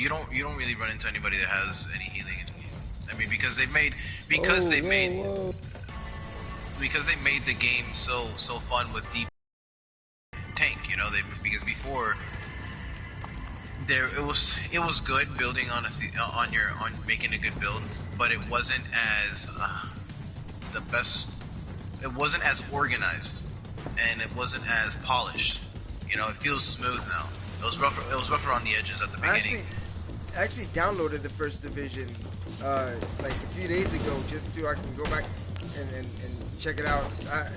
you don't really run into anybody that has any healing in the game. I mean, because they made the game so fun with deep tank. You know, because before it was good building on making a good build, but it wasn't as the best. It wasn't as organized, and it wasn't as polished. You know, it feels smooth now. It was rougher. It was rougher on the edges at the beginning. I actually downloaded the first division like a few days ago, just so I can go back and check it out.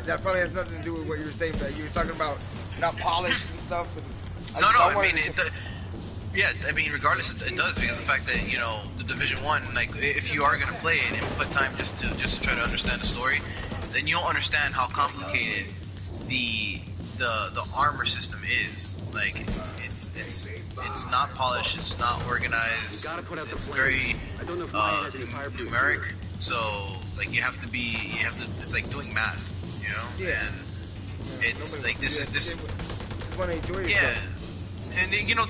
That probably has nothing to do with what you were saying, but you were talking about not polished and stuff. And I mean, regardless, it does, because the fact that, you know, the Division 1, like, if you are gonna play it and put time just to try to understand the story, then you'll understand how complicated the armor system is. Like, it's not polished, it's not organized, it's very numeric. So like it's like doing math, you know? Yeah. And it's like this is want to enjoy yourself. Yeah. And you know,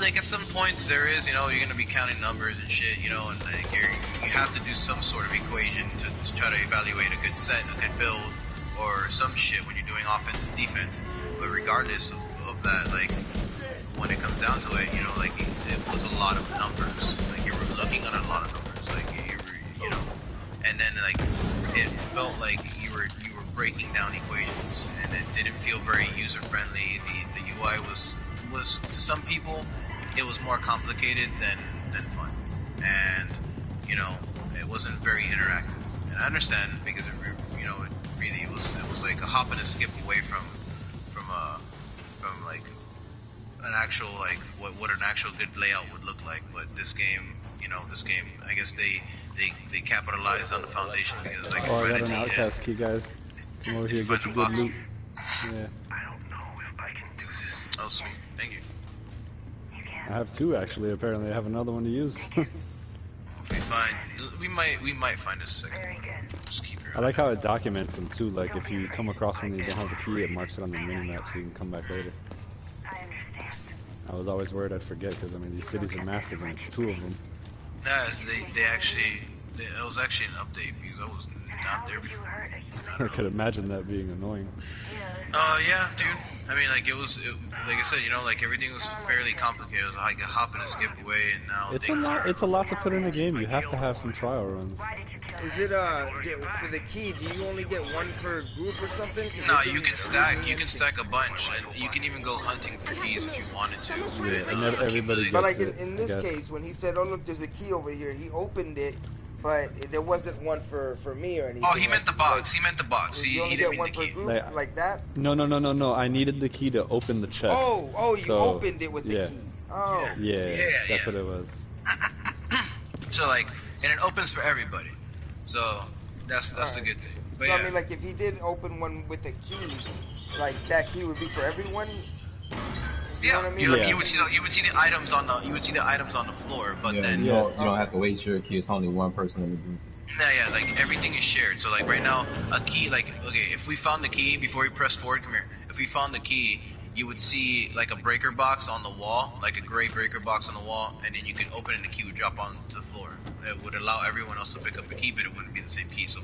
like at some points there is, you know, you're gonna be counting numbers and shit, you know, and like you have to do some sort of equation to try to evaluate a good set, a good build, or some shit when you're doing offense and defense. But regardless of that, like when it comes down to it, you know, like it was a lot of numbers. Like you were looking at a lot of numbers, like you know, and then like it felt like you were breaking down equations, and it didn't feel very user friendly. The UI was to some people it was more complicated than fun, and you know, it wasn't very interactive. And I understand, because it really was like a hop and a skip away from like an actual, like what an actual good layout would look like. But this game, I guess they capitalized on the foundation, because like I got an outcast key, guys. Come over here, get your good loot. Yeah. I don't know if I can do this. Oh sweet, thank you. I have two actually. Apparently, I have another one to use. We might find a second one. Just keep your I like how it documents them too. Like if you come across one and you don't have the key, it marks it on the minimap so you can come back later. I was always worried I'd forget, because I mean these cities are massive and it's two of them. Yes, it was actually an update, because I was not there before. I could imagine that being annoying. Yeah, dude. I mean, like like I said, you know, like everything was fairly complicated. It was like a hop and a skip away, and now it's a lot to put in a game. You have to have some trial runs. Is it for the key? Do you only get one per group or something? No, you can stack a bunch, and you can even go hunting for keys if you wanted to. Yeah, and everybody. But like in this case, when he said, "Oh look, there's a key over here," he opened it. But there wasn't one for me or anything. Oh, he meant the box. He meant the box. He only get one per group, like that? No. I needed the key to open the chest. Oh, you opened it with the key. Oh. Yeah, that's what it was. So like, and it opens for everybody. So that's the good thing. But so I mean, like if he did open one with a key, like that key would be for everyone. You know what I mean? You would see the items on the floor, but then you don't have to waste your key. It's only one person in the group. Yeah, like everything is shared. So like right now, a key, like okay, if we found the key before we press forward, come here. If we found the key, you would see like a breaker box on the wall, like a gray breaker box on the wall, and then you could open it and the key would drop onto the floor. It would allow everyone else to pick up the key, but it wouldn't be the same key. So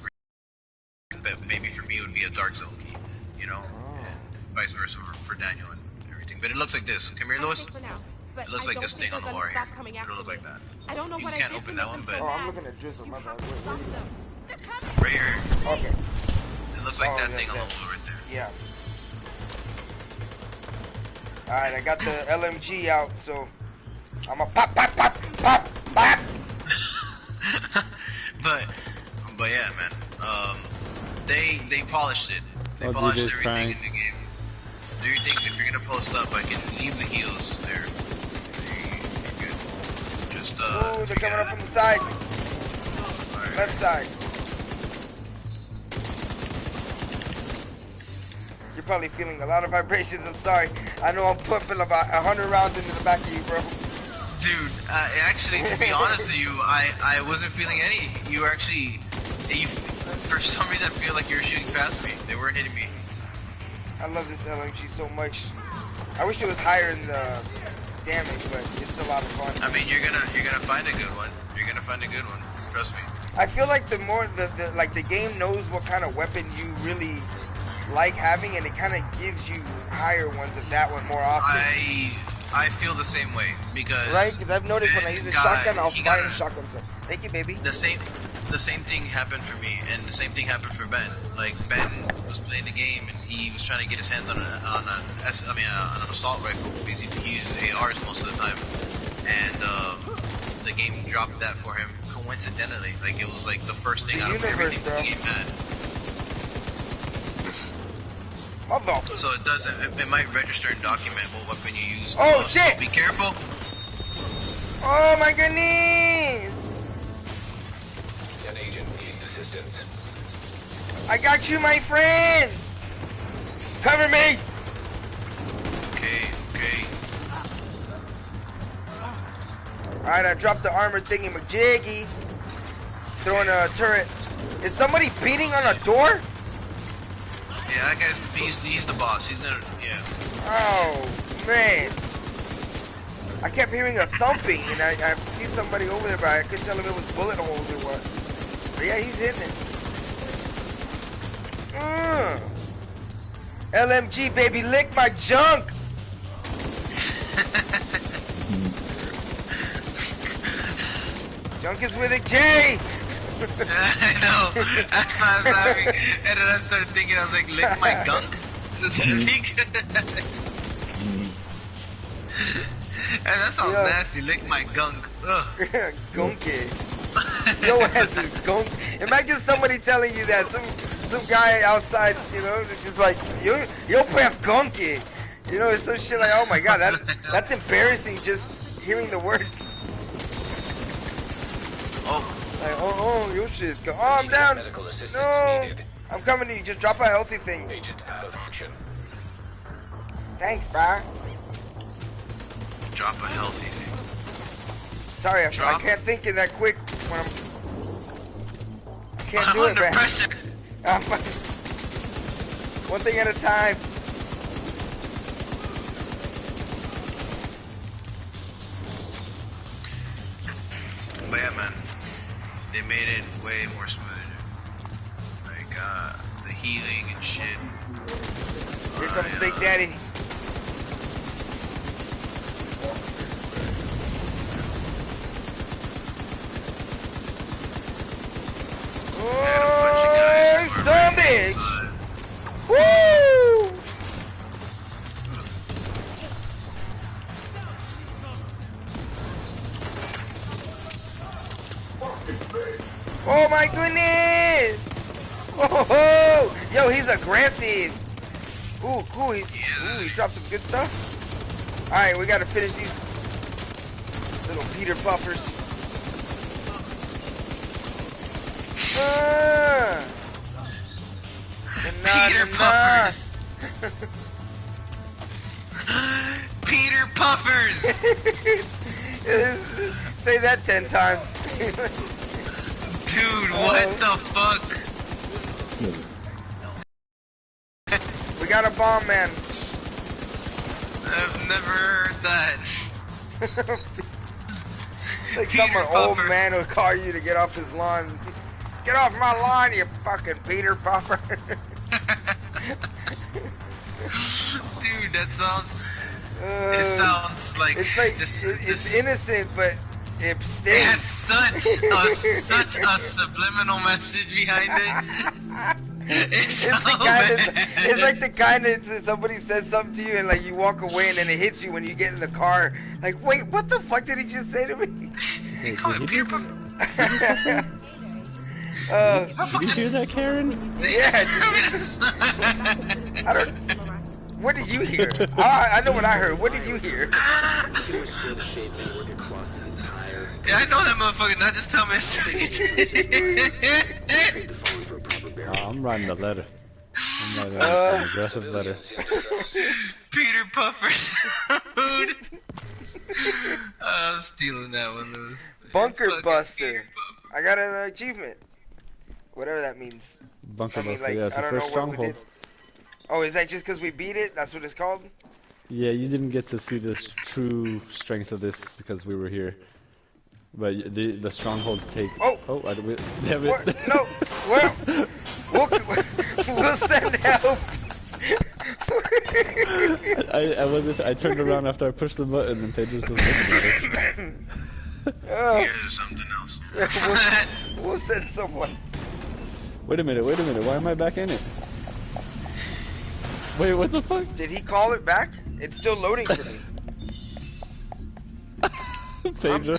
maybe for me it would be a dark zone key, you know, and vice versa for Daniel and everything. But it looks like this. Come here, Lewis. It looks like this thing on the wall here. It'll look like that. I don't know you what can't open that one, but I'm looking at DRIZLE. My bad. Right here. Okay. It looks like that thing on the wall right there. Yeah. Alright, I got the LMG out, so I'm a pop. But yeah, man. They polished it. They polished everything in the game. Do you think if you're gonna post up, I can leave the heals there? You're good. Just oh, they're coming up from the side. Right. Left side. You're probably feeling a lot of vibrations. I'm sorry. I know I'm pumping about 100 rounds into the back of you, bro. Dude, actually, to be honest with you, I wasn't feeling any. You actually, for some reason, I feel like you were shooting past me. They weren't hitting me. I love this LMG so much. I wish it was higher in damage, but it's a lot of fun. I mean, you're gonna find a good one. You're gonna find a good one. Trust me. I feel like the more the game knows what kind of weapon you really like having, and it kind of gives you higher ones of that one more often. I feel the same way because right, because I've noticed when I use a shotgun, I'll find a shotgun. So thank you, baby. The same thing happened for me, and the same thing happened for Ben. Like Ben was playing the game, and he was trying to get his hands on an assault rifle because he uses ARs most of the time, and the game dropped that for him coincidentally. Like it was like the first thing out of everything the game had. So it doesn't. It might register and document what weapon you use. Oh shit! So be careful. Oh my goodness! An agent needs assistance. I got you, my friend. Cover me. Okay. All right, I dropped the armor thingy majiggy. Throwing a turret. Is somebody beating on a door? Yeah, that guy's he's the boss. He's gonna Oh man! I kept hearing a thumping, and I see somebody over there, but I couldn't tell if it was bullet holes or what. But yeah, he's hitting it. LMG baby, lick my junk. Junk is with a J. I know. That's why I was laughing. And then I started thinking, I was like, lick my gunk? And that sounds nasty. Lick my gunk. Gunky. Yo ass is gunk. Imagine somebody telling you that. Some guy outside, you know, it's just like, yo pep gunky. You know, it's some shit like, oh my god, that's embarrassing just hearing the word. Oh. Like, oh, your shit's go. Oh, I'm down. No, needed. I'm coming to you. Just drop a healthy thing. Agent out of action. Thanks, bro. Drop a healthy thing. Sorry, I can't think of that quick when I can't do it, under man. pressure. One thing at a time. But yeah, man. They made it way more smooth. Like, the healing and shit. Here comes Big Daddy. Had a bunch of guys who were right bitch! inside. Woo! Oh my goodness! Oh, yo, he's aggressive. Ooh, cool. He dropped some good stuff. All right, we gotta finish these little Peter Puffers. Peter Puffers. Peter Puffers. Say that 10 times. Dude, what the fuck? We got a bomb, man. I've never heard that. Like some old man would call you to get off his lawn. Get off my lawn, you fucking Peter Puffer. Dude, that sounds... it sounds like... It's like it's innocent, but it stings. It has such a subliminal message behind it. It's like the kind that somebody says something to you and like you walk away and then it hits you when you get in the car. Like, wait, what the fuck did he just say to me? He called it Peter Puffer. Did you hear that, Karen? Yeah. I don't. What did you hear? I know what I heard. What did you hear? Yeah, I know that motherfucker. Now just tell me. I'm writing the letter. I'm writing an aggressive letter. Peter Puffer. Dude. I'm stealing that one, Lewis. Bunker Buster. I got an achievement. Whatever that means. Bunker Buster, like, yeah, it's the first stronghold. Oh, is that just because we beat it? That's what it's called? Yeah, you didn't get to see the true strength of this because we were here. But the strongholds take. Oh! Damn it! What? No! Well, we'll send help! I turned around after I pushed the button and Pedro's just looking at us. Here's something else. We'll send someone. Wait a minute, why am I back in it? Wait, what the fuck? Did he call it back? It's still loading for me. Pedro.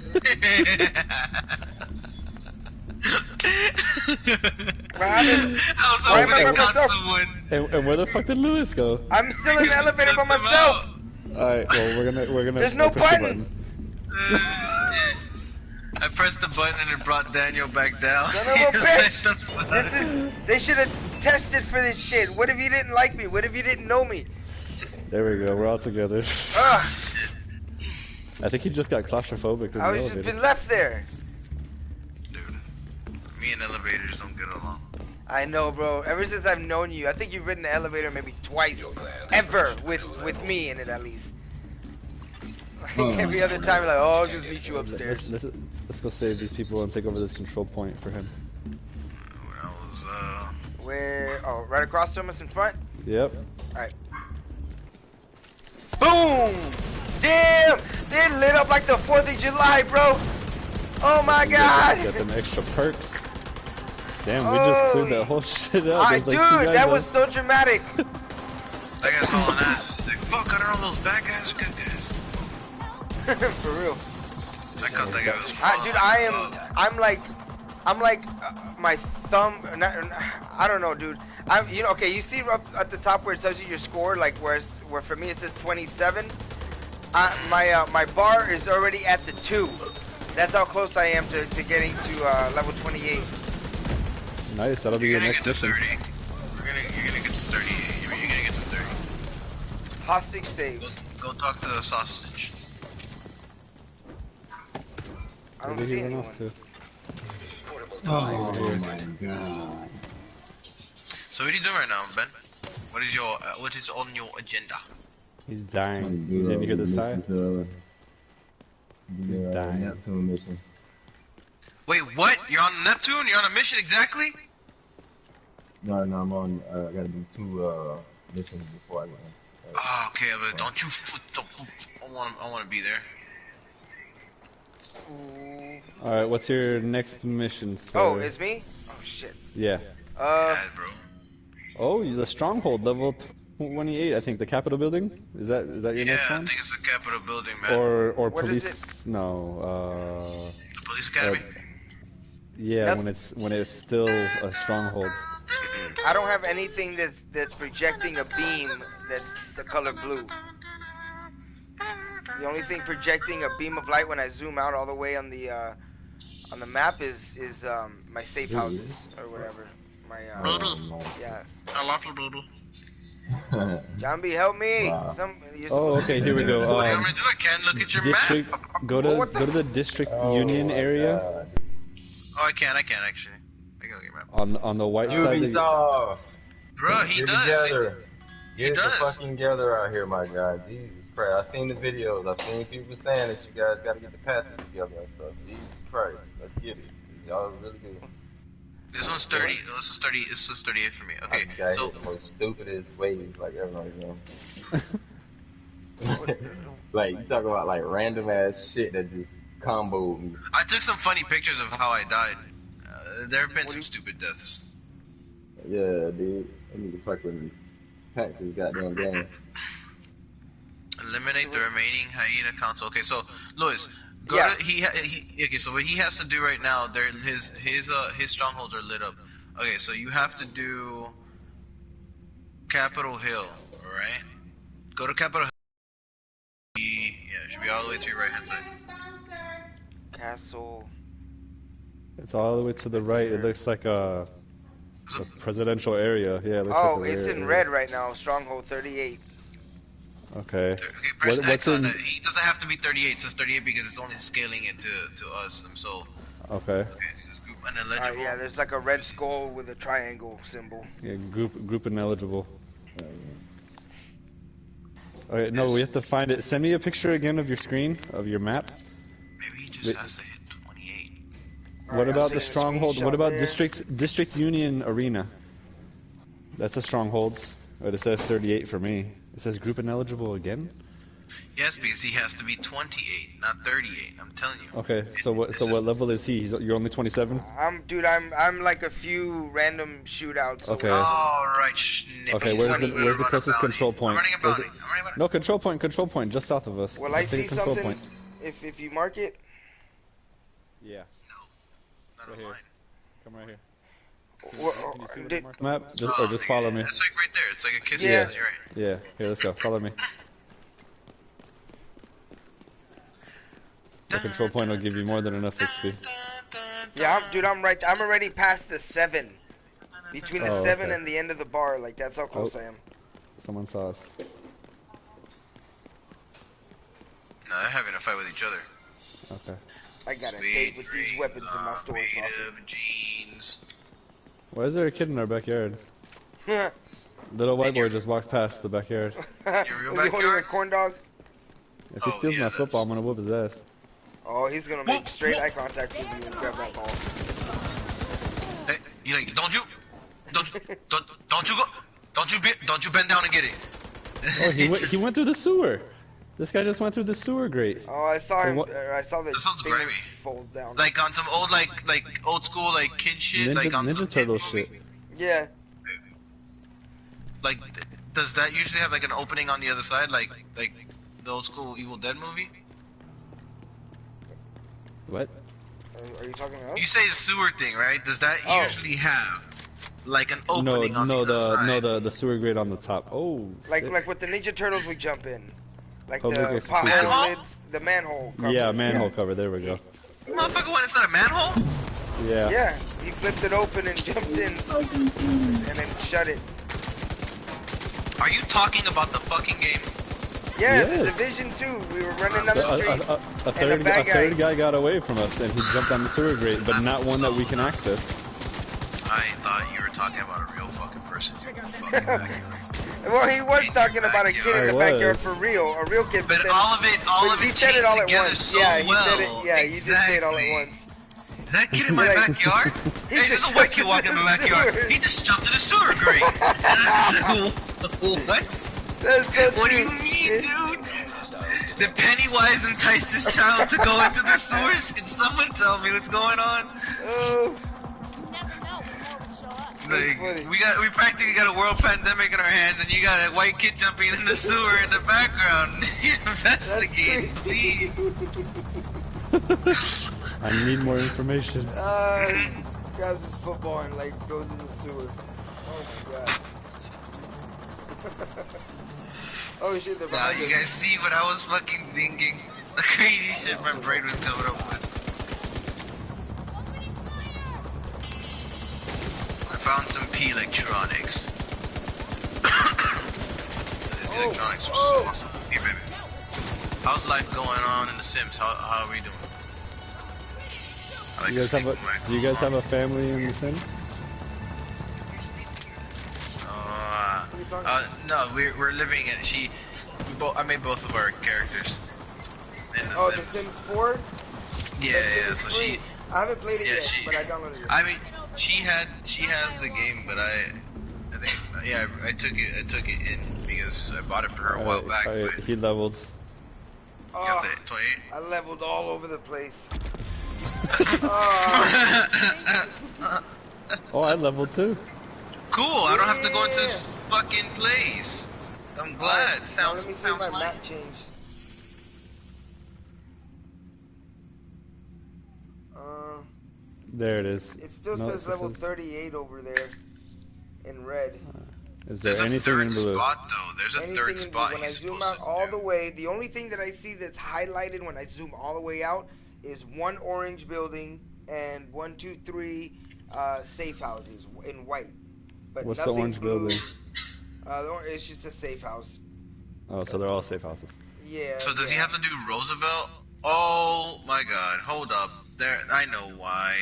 I was hoping I caught someone. And where the fuck did Lewis go? I'm still in the elevator by myself. Alright, well we're gonna There's no push the button. I pressed the button and it brought Daniel back down. Son of a bitch! They should have tested for this shit. What if you didn't like me? What if you didn't know me? There we go, we're all together. Shit. I think he just got claustrophobic in the I was elevator. just been left there. Dude, me and elevators don't get along. I know, bro. Ever since I've known you, I think you've ridden the elevator maybe twice, ever, with me in it at least. Every other time, you're like, oh, I'll just meet you upstairs. Let's go save these people and take over this control point for him. When I was, Where? Oh, right across from us in front? Yep. Alright. Boom! Damn! They lit up like the 4th of July, bro! Oh my god! Got them extra perks. Damn, we just cleared that whole shit up. There's like dude, that was so dramatic! that guy's all an ass. Like, fuck, I don't know those bad guys, good guys. For real. I caught that guy was dude, I'm like my thumb. I don't know, dude. Okay. You see up at the top where it tells you your score, like where for me it says 27. My bar is already at the 2. That's how close I am to getting to level 28. Nice. That'll be your next mission. You're gonna get to 38. You're gonna get to 30. Hostage save. Go talk to the sausage. I don't see anyone. Oh my god. So what are you doing right now, Ben? What is on your agenda? He's dying. Didn't you hear the sigh? He's dying. Neptune mission. Wait, what? You're on Neptune? You're on a mission exactly? No, I'm on. I gotta do 2 missions before I go. Oh, okay, but don't you? I want to be there. Alright, what's your next mission, sir? Oh, it's me? Oh shit. Yeah. Yeah, bro. Oh, the stronghold, level 28, I think. The Capitol building? Is that your next one? I think it's the Capitol building, man. Or What police? is No. The police academy. Yeah, when it's still a stronghold. I don't have anything that's projecting a beam that's the color blue. The only thing projecting a beam of light when I zoom out all the way on the map is my safe houses or whatever. My yeah. I love you, baby. John B, help me! Wow. Okay, here we go. What do you want me to do? I can't look at your District, map. go to the district union area. Oh, I can actually. I can look at your map. On the white side. Ubisoft! Bro, he Get does. together. Get does. the fucking together out here, my guy. Jesus Christ. I've seen the videos. I've seen people saying that you guys gotta get the patches together and stuff. Jesus Christ. Let's get it. Y'all really good. This one's 30. No, this is 30. This is 38 for me. Okay, Guy so hit the most stupidest waves like ever, you know. Like, you talk about like random ass shit that just comboed me. I took some funny pictures of how I died. There have been some stupid deaths. Yeah, dude. I need to fucking pack this goddamn game. Eliminate the remaining hyena console. Okay, so Louis, okay. So what he has to do right now, his strongholds are lit up. Okay, so you have to do Capitol Hill, right? Go to Capitol Hill. Yeah, it should be all the way to your right hand side. Castle. It's all the way to the right. It looks like a presidential area. Yeah. It looks Oh, like it's in red right now. Stronghold 38. Okay. Okay, press X what's on it. He doesn't have to be 38. It says 38 because it's only scaling it to us. So. Okay. Okay, it says group uneligible. Yeah, there's like a red skull with a triangle symbol. Yeah, group ineligible. Okay, no, we have to find it. Send me a picture again of your screen, of your map. Maybe he just has to hit 28. What about the stronghold? What about District Union Arena? That's a stronghold. But it says 38 for me. It says group ineligible again? Yes, because he has to be 28, not 38. I'm telling you. Okay, so what level is he? You're only 27? I'm like a few random shootouts. So Okay. Alright, Schnippy. Okay, where's the closest control point? I'm running a bounty. No, control point, just south of us. Will I see control something point. if you mark it? Yeah. Not Right on here. mine. Come right here. Well, Can you see what did- I marked? Map? Just follow me. It's like right there. It's like a kiss. Yeah. You're right. Yeah, here, let's go. Follow me. The control point will give you more than enough XP. Yeah, I'm right. I'm already past the 7. Between the 7 okay. and the end of the bar, like that's how close I am. Someone saw us. No, they're having a fight with each other. Okay. I got a date with these weapons in my store. Made of jeans. Why is there a kid in our backyard? Little white boy just walked past the backyard. Your real Was he holding a backyard? corn dog? If he steals my football, I'm gonna whoop his ass. Oh, he's gonna make straight eye contact with you and grab that ball. Hey, you like, don't you go, don't you bend down and get it. Oh, he went through the sewer. This guy just went through the sewer grate. Oh, I saw him. what- I saw the That sounds thing grimy. fold down. Like on some old, like old school, like kid shit, like on some Ninja Turtle kid movie. shit. Yeah. Like, does that usually have like an opening on the other side, like the old school Evil Dead movie? What? Are you talking to us? You say the sewer thing, right? Does that Oh. usually have like an No, opening on the other side? the sewer grate on the top. Oh. Like shit. like with the Ninja Turtles, we jump in. Like Public the execution. pothole Manhole? lids, the manhole cover. Yeah, manhole cover. There we go. Motherfucker, when it's not a manhole? Yeah. Yeah, he flipped it open and jumped in, and then shut it. Are you talking about the fucking game? Yeah, Yes. the Division 2. We were running down the street. A third guy got away from us, and he jumped on the sewer grate, but not one that we can access. I thought you were talking about a real fucking person in your fucking backyard. Well, he was talking about a kid in the I backyard was. for real, a real kid. But then- all of it but he said it chained all at together once. so Yeah, he well. said it. Yeah, he exactly. did say it all at once. Is that kid in my Like, backyard? he Hey, there's just a white kid jumped walking in in my the backyard. sewer. He just jumped in the sewer grate. What? That's so What do you true. mean, dude? Did Pennywise entice this child to go into the sewers? Can someone tell me what's going on? Oh, Like, funny. we practically got a world pandemic in our hands, and you got a white kid jumping in the sewer in the background. Investigate, please. I need more information. grabs his football and like goes in the sewer. Oh my god. Oh shit, they're Now behind you us. guys see what I was fucking thinking. The crazy shit my brain was coming up with. I found some P-electronics. These electronics are so awesome. Here, baby. How's life going on in The Sims? How are we doing? I like Do you guys have a family in The Sims? No, we're living in I made both of our characters in The Oh, Sims. The Sims 4? Yeah, so free. she. I haven't played it Yeah, yet, but I downloaded it. I mean, she has the game, but I think, yeah, I took it in because I bought it for her a while back. But He leveled. you have Oh, to 28. I leveled all over the place. Oh, I leveled too. Cool. I don't have to go into this fucking place. I'm glad. Alright, Sounds now let me see if my like. map changed. There it is. It still No, says it level says- 38 over there in red. Is there There's a anything in third blue? spot though. There's a Anything third in blue. spot. When I you're zoom supposed out to all do. the way, the only thing that I see that's highlighted when I zoom all the way out is one orange building and 1, 2, 3 safe houses in white. But What's the nothing orange blue. building? It's just a safe house. Oh, so they're all safe houses. Yeah. So does he yeah. have to do Roosevelt? Oh my God! Hold up. There, I know why.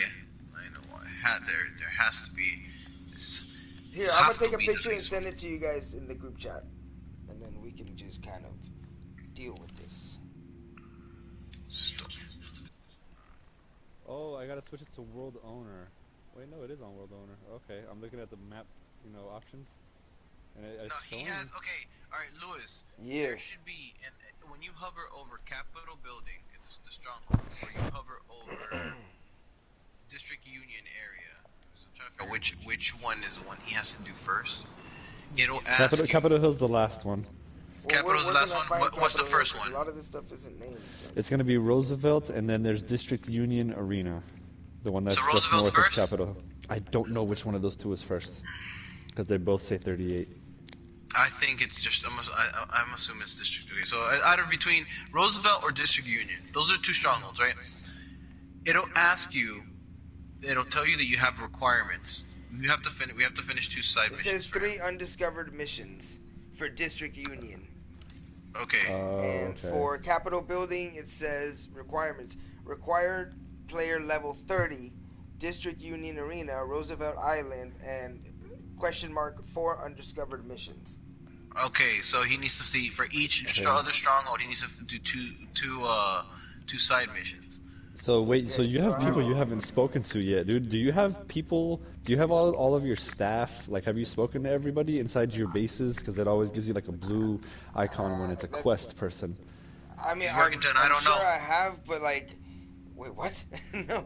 There has to be. Here, I'm gonna take a picture and send it to you guys in the group chat, and then we can just kind of deal with this. Stop. Oh, I gotta switch it to world owner. Wait, no, it is on world owner. Okay, I'm looking at the map, options, and it's No, he showing. has. Okay, all right, Lewis. Yeah. There should be, and when you hover over Capitol Building, it's the stronghold, or you hover over District Union area. So I'm trying to figure out which one is the one he has to do first. It'll ask you. Capitol Hill's the last one. Capital's the last one. What's the first A one? lot of this stuff isn't named. It's gonna be Roosevelt, and then there's District Union Arena, the one that's So just Roosevelt's north first? of Capitol. I don't know which one of those two is first, because they both say 38. I think it's just. I'm assuming it's District. Okay, so either between Roosevelt or District Union. Those are two strongholds, right? It'll ask you. It'll tell you that you have requirements. You have to finish. We have to finish 2 side It missions. says 3 undiscovered missions for District Union. Okay. And Okay. for Capitol Building, it says requirements. Required player level 30, District Union Arena, Roosevelt Island, and question mark 4 undiscovered missions. Okay, so he needs to see for each other stronghold. He needs to do two side missions. So wait, so Yeah, you so have people I- you haven't spoken to yet, dude. Do you have people? Do you have all of your staff? Like, have you spoken to everybody inside your bases? Because it always gives you like a blue icon when it's a quest person. I mean, He's working I don't I'm sure know. I have, but like, wait, what? No.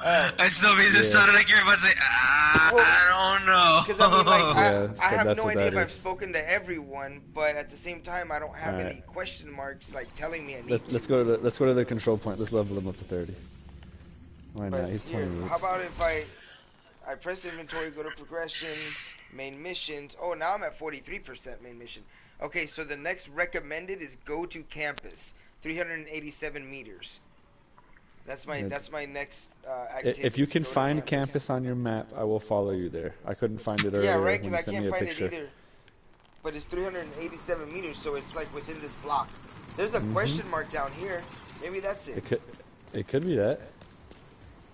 I still mean this Yeah. sounded like you're about to say, I don't know. Because I mean, like, Yeah, I so have that's no what idea that if I've is. spoken to everyone, but at the same time, I don't have Alright. any question marks like telling me I need Let's go to the control point. Let's level him up to 30. Why But not? He's here, 28. how about if I press inventory, go to progression, main missions. Oh, now I'm at 43% main mission. Okay, so the next recommended is go to campus, 387 meters. That's my next activity. If you can go to find campus on your map, I will follow you there. I couldn't find it earlier Yeah, right, when because you I sent can't me a find picture. it either. But it's 387 meters, so it's like within this block. There's a question mark down here. Maybe that's it. It could be that.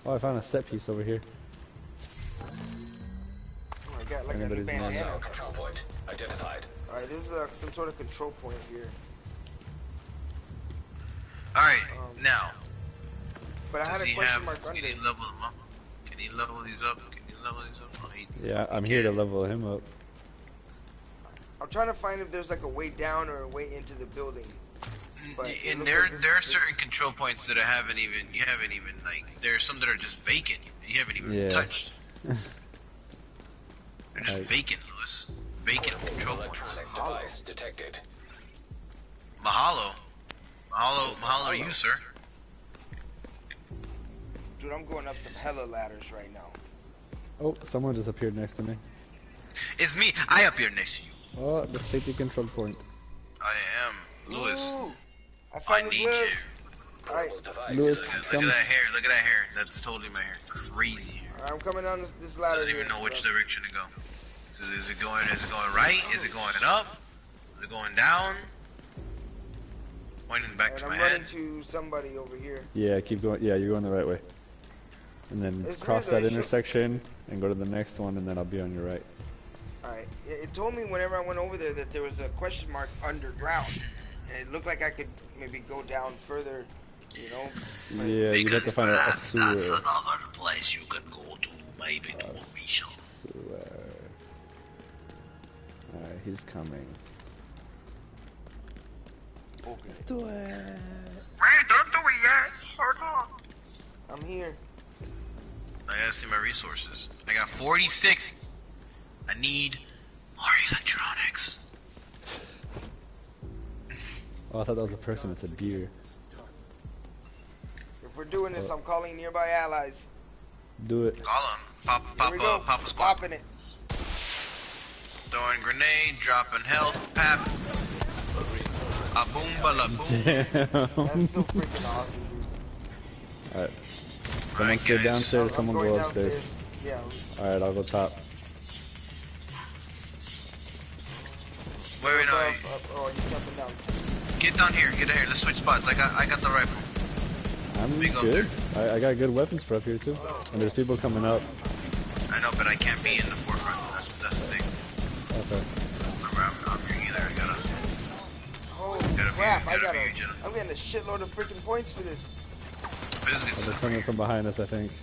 Oh, I found a set piece over here. Oh, I got like a new Anybody's name. bandana. Hostile control point identified. Alright, this is some sort of control point here. Alright, now, But I had does a he question have, mark can under. he level them up? Can he level these up? Oh, Yeah, I'm here to level him up. I'm trying to find if there's like a way down or a way into the building. But it And looks there like this are is- certain control points that you haven't even like, there's some that are just vacant. You haven't even Yeah. touched. They're just Right. vacant, Lewis. Vacant control points. Electronic device detected. Mahalo to you, sir. Dude, I'm going up some hella ladders right now. Oh, someone just appeared next to me. It's me. I appear next to you. Oh, the safety control point. I am Lewis. Ooh, I I found need the you. Alright, Portable device Lewis, Look at come. that hair. Look at that hair. That's totally my hair. Crazy hair. I'm coming down this I ladder don't even here, know which bro. direction to go. So is it going right? Is it going up? Is it going down? Pointing back And to I'm my running head. to somebody over here. Yeah, keep going. Yeah, you're going the right way. And then It's cross weird that that it intersection and go to the next one, and then I'll be on your right. Alright, it told me whenever I went over there that there was a question mark underground. And it looked like I could maybe go down further, you know? But Yeah, you have to find a perhaps that's sewer. another place you can go to. Maybe to a mission. Sewer. Alright, he's coming. Okay. Let's do it. Man, don't do it yet. Hold on. I'm here. I gotta see my resources. I got 46. I need more electronics. Oh, I thought that was a person. It's a deer. If we're doing this, I'm calling nearby allies. Do it. Call him. Pop Here we go. a squad. Popping it. Throwing grenade, dropping health, pap. A boom, bala boom. That's Damn. so freaking awesome, dude. Alright. Someone Alright, stay guys. downstairs, I'm someone going go downstairs. upstairs. Yeah. Alright, I'll go top. Wait, no. Oh, you're jumping down. Get down here. Get here. Let's switch spots. I got the rifle. I'm We go good. I got good weapons for up here too. And there's people coming up. I know, but I can't be in the forefront. That's the thing. Okay. Remember, I'm your healer. I gotta Gotta be, Crap, gotta be huge. I'm getting a shitload of freaking points for this. But it's good They're stuff. coming from behind us, I think.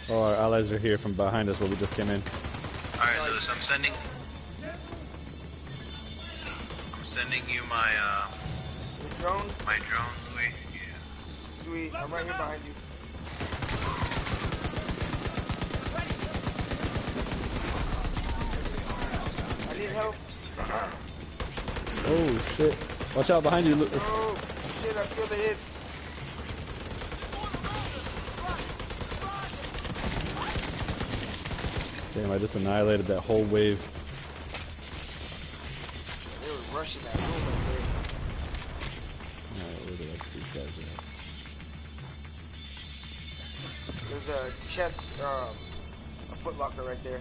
Oh, our allies are here from behind us where we just came in. Alright, Lewis, I'm sending you my The drone? my drone, Louis. Yeah. Sweet, I'm right here behind you. I need help. Oh shit! Watch out behind you, Lucas. Oh, shit, I feel the hits. Damn, I just annihilated that whole wave. They were rushing that room right there. Alright, where the rest of these guys at? There's a chest, a footlocker right there.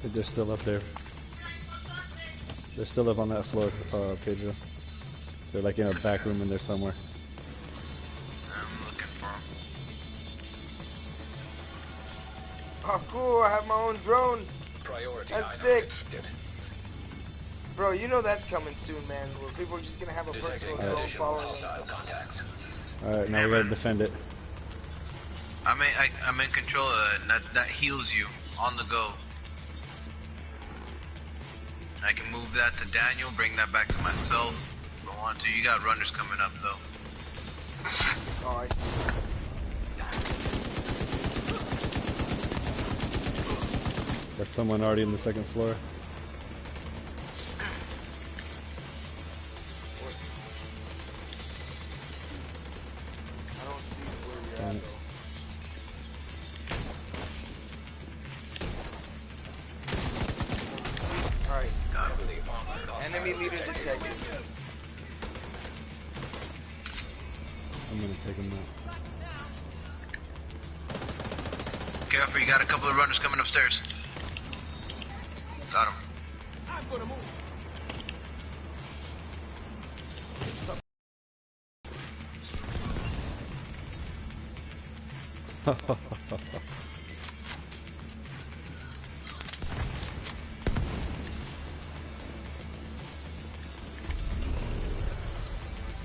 They're still up there. They're still up on that floor, Pedro. They're like in a back room in there somewhere. I'm looking for him. Oh, cool, I have my own drone. Priority That's item sick. detected. Bro, you know that's coming soon, man. Where people are just gonna have a Detecting personal drone additional following them. hostile contacts. Alright, now we gotta defend it. I'm in control of that. That heals you on the go. I can move that to Daniel, bring that back to myself if I want to. You got runners coming up though. Oh, I see. Got someone already in the second floor. I don't see where you're at, though. Alright, Heavily armored hostile enemy leader detected. I'm gonna take him out. Careful, you got a couple of runners coming upstairs. Got him.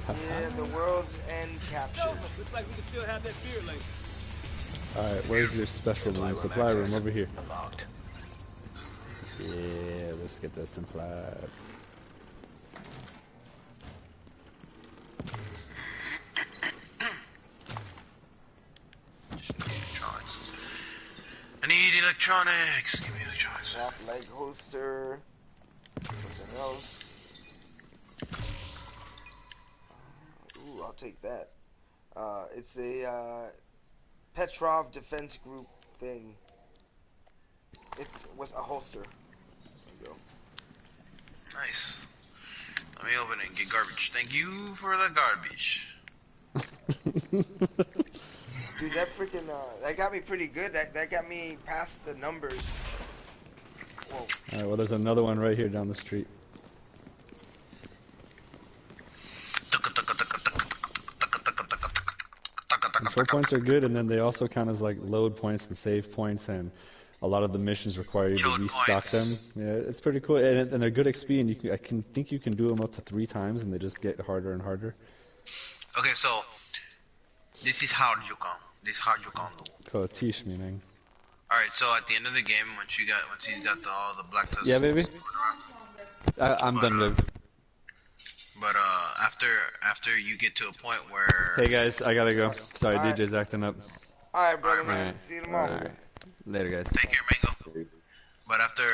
Yeah, the world's end captured. Looks like we can still have that beer later. Alright, where's your special room? Supply room over here. Unlocked. Yeah, let's get those supplies. Just need electronics. I need electronics. Give me electronics. Strap leg holster. Something else. Ooh, I'll take that. It's a Petrov Defense Group thing. It was a holster. There you go. Nice. Let me open it and get garbage. Thank you for the garbage. Dude, that freaking that got me pretty good. That got me past the numbers. Whoa. Alright, well there's another one right here down the street. Control points are good, and then they also count as like load points and save points, and a lot of the missions require you to Choke restock them. points. Yeah, it's pretty cool, and they're good XP, and I think you can do them up to 3 times, and they just get harder and harder. Okay, so this is how you come. This is how you come. Oh, teach me, man. All right, so at the end of the game, once he's got all the black tusk. Yeah, baby. I'm done with. But after you get to a point where Hey guys, I gotta go. Sorry, Alright. DJ's acting up. Alright, brother, man. Alright. See you tomorrow. Alright. Later, guys. take care, Mango. But after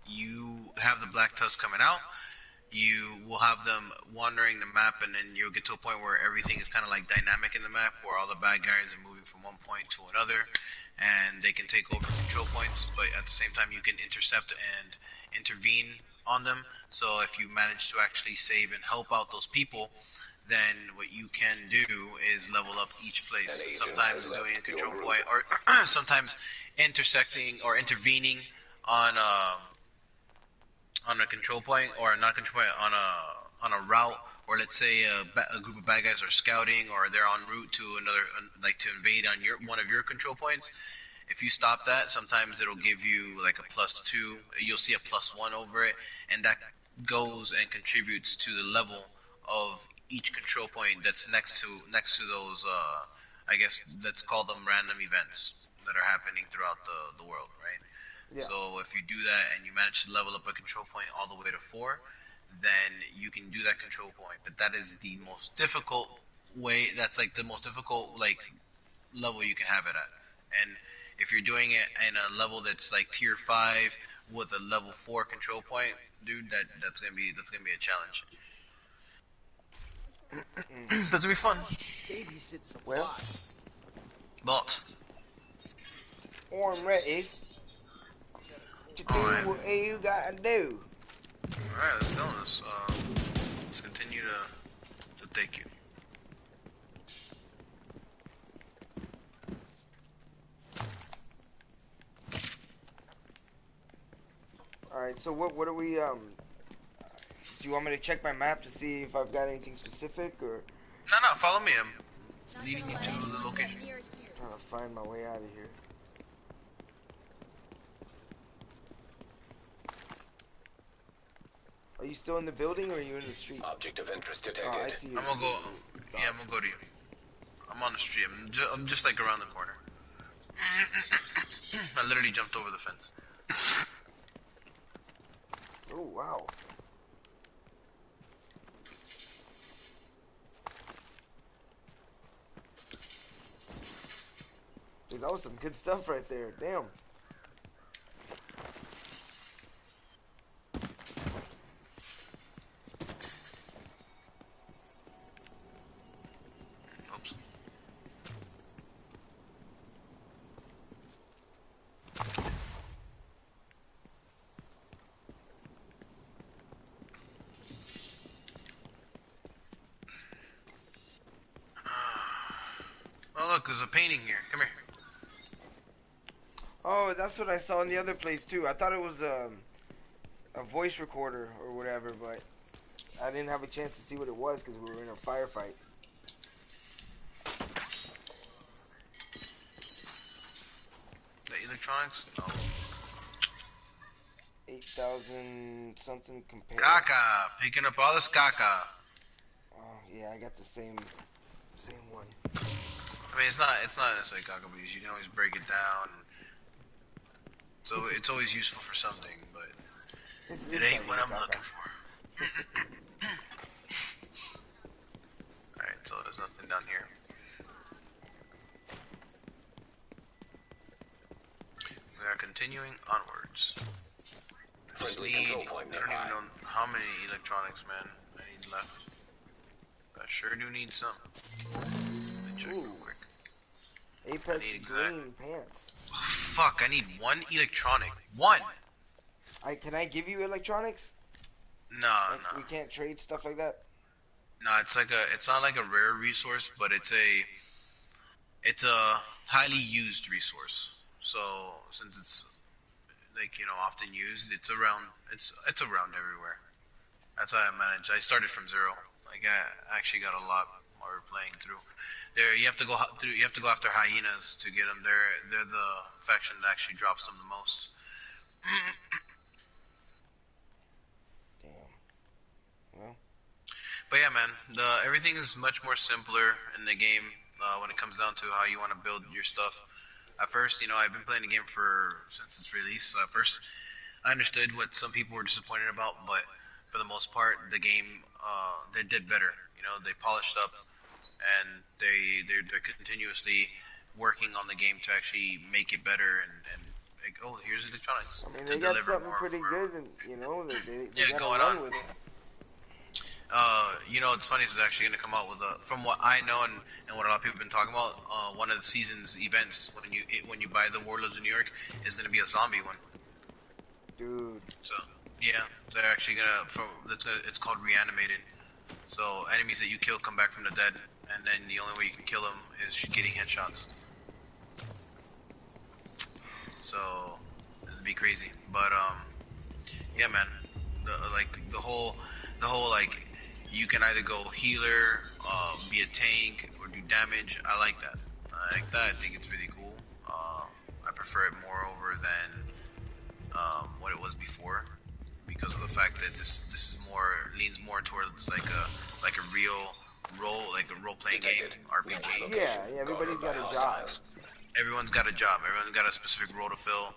you have the black tusk coming out, you will have them wandering the map, and then you'll get to a point where everything is kind of like dynamic in the map, where all the bad guys are moving from one point to another, and they can take over control points, but at the same time you can intercept and intervene on them. So if you manage to actually save and help out those people, then what you can do is level up each place. Sometimes doing a control point, or sometimes intersecting or intervening on a control point, or not control point, on a route, or let's say a group of bad guys are scouting, or they're en route to another, like to invade on one of your control points. If you stop that, sometimes it'll give you like a +2. You'll see a +1 over it, and goes and contributes to the level of each control point that's next to those. I guess let's call them random events that are happening throughout the world, right? Yeah. So if you do that and you manage to level up a control point all the way to 4, then you can do that control point. But that is the most difficult way. That's like the most difficult like level you can have it at. And if you're doing it in a level that's like tier 5 with a level 4 control point, dude, that's gonna be a challenge. That's gonna be fun. Well, But I'm ready to do Alright. what you gotta do. alright, let's go. Let's continue to take you. Alright, so what are we, do you want me to check my map to see if I've got anything specific, or? No, follow me. I'm leading you to the location. Trying to find my way out of here. Are you still in the building, or are you in the street? Object of interest Oh, detected. I see you. I'm gonna go. Yeah, I'm gonna go to you. I'm on the street. I'm just like around the corner. I literally jumped over the fence. Oh, wow. Dude, that was some good stuff right there. Damn. Oops. Oh look, there's a painting here. Come here. Oh, that's what I saw in the other place too. I thought it was a voice recorder or whatever, but I didn't have a chance to see what it was because we were in a firefight. The electronics? No. 8,000 something compared. Caca! Picking up all this caca. Oh yeah, I got the same one. I mean, it's not necessarily caca, but you can always break it down. So it's always useful for something, but it ain't what I'm looking for. Alright, so there's nothing down here. We are continuing onwards. I just Friendly need, control point I don't nearby. even know how many electronics, man, I need left. I sure do need some. Let me check real Ooh. quick. Apex I need green pants. Oh, fuck, I need one electronic. One! Can I give you electronics? No, Like, no. we can't trade stuff like that. No, it's not like a rare resource, but it's a highly used resource. So since it's like, often used, it's around everywhere. That's how I managed. I started from 0. Like I actually got a lot while we were playing through. There you have to go after hyenas to get them. They're the faction that actually drops them the most. Damn. Well, But yeah, man, everything is much more simpler in the game when it comes down to how you want to build your stuff. At first, I've been playing the game since its release. So at first, I understood what some people were disappointed about, but for the most part, the game they did better. They polished up, and they're continuously working on the game to actually make it better. And like, oh, here's electronics. I mean, to they got deliver something more pretty for- good, and they Yeah, got going to run on. with it. It's funny. It's actually going to come out with from what I know and what a lot of people have been talking about. One of the season's events when you buy the Warlords of New York is going to be a zombie one. Dude. So yeah, they're actually it's called Reanimated. So enemies that you kill come back from the dead, and then the only way you can kill them is getting headshots. So it'd be crazy, but yeah, man. The whole like you can either go healer, be a tank, or do damage. I like that. I think it's really cool. I prefer it more over than what it was before. because of the fact that this is leans more towards like a real role playing game RPG. Yeah, everybody's got a job. Everyone's got a job. Everyone's got a specific role to fill.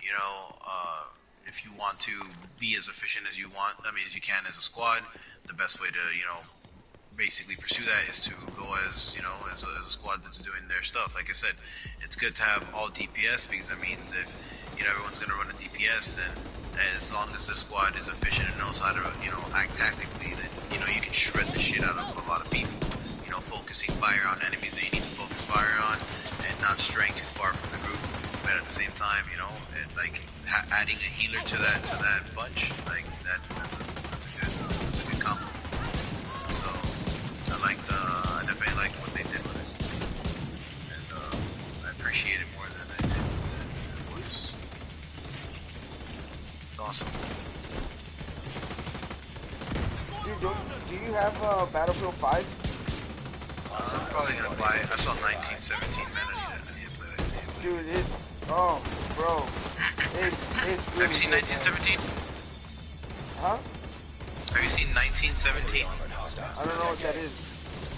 You know, if you want to be as efficient as you can as a squad, the best way to basically pursue that is to go as a squad that's doing their stuff. Like I said, it's good to have all DPS because that means if everyone's gonna run a DPS, then as long as the squad is efficient and knows how to act tactically, then you can shred the shit out of a lot of people. Focusing fire on enemies that you need to focus fire on, and not straying too far from the group. But at the same time, adding a healer to that bunch, like that's a good combo. So I definitely liked what they did with it, and I appreciate it more than I did. It was awesome. Dude, do you have Battlefield 5? I'm probably gonna buy it. I saw 1917, man. I need to play that game. Dude, it's bro, it's really. Have you seen 1917? Huh? Have you seen 1917? I don't know what that is.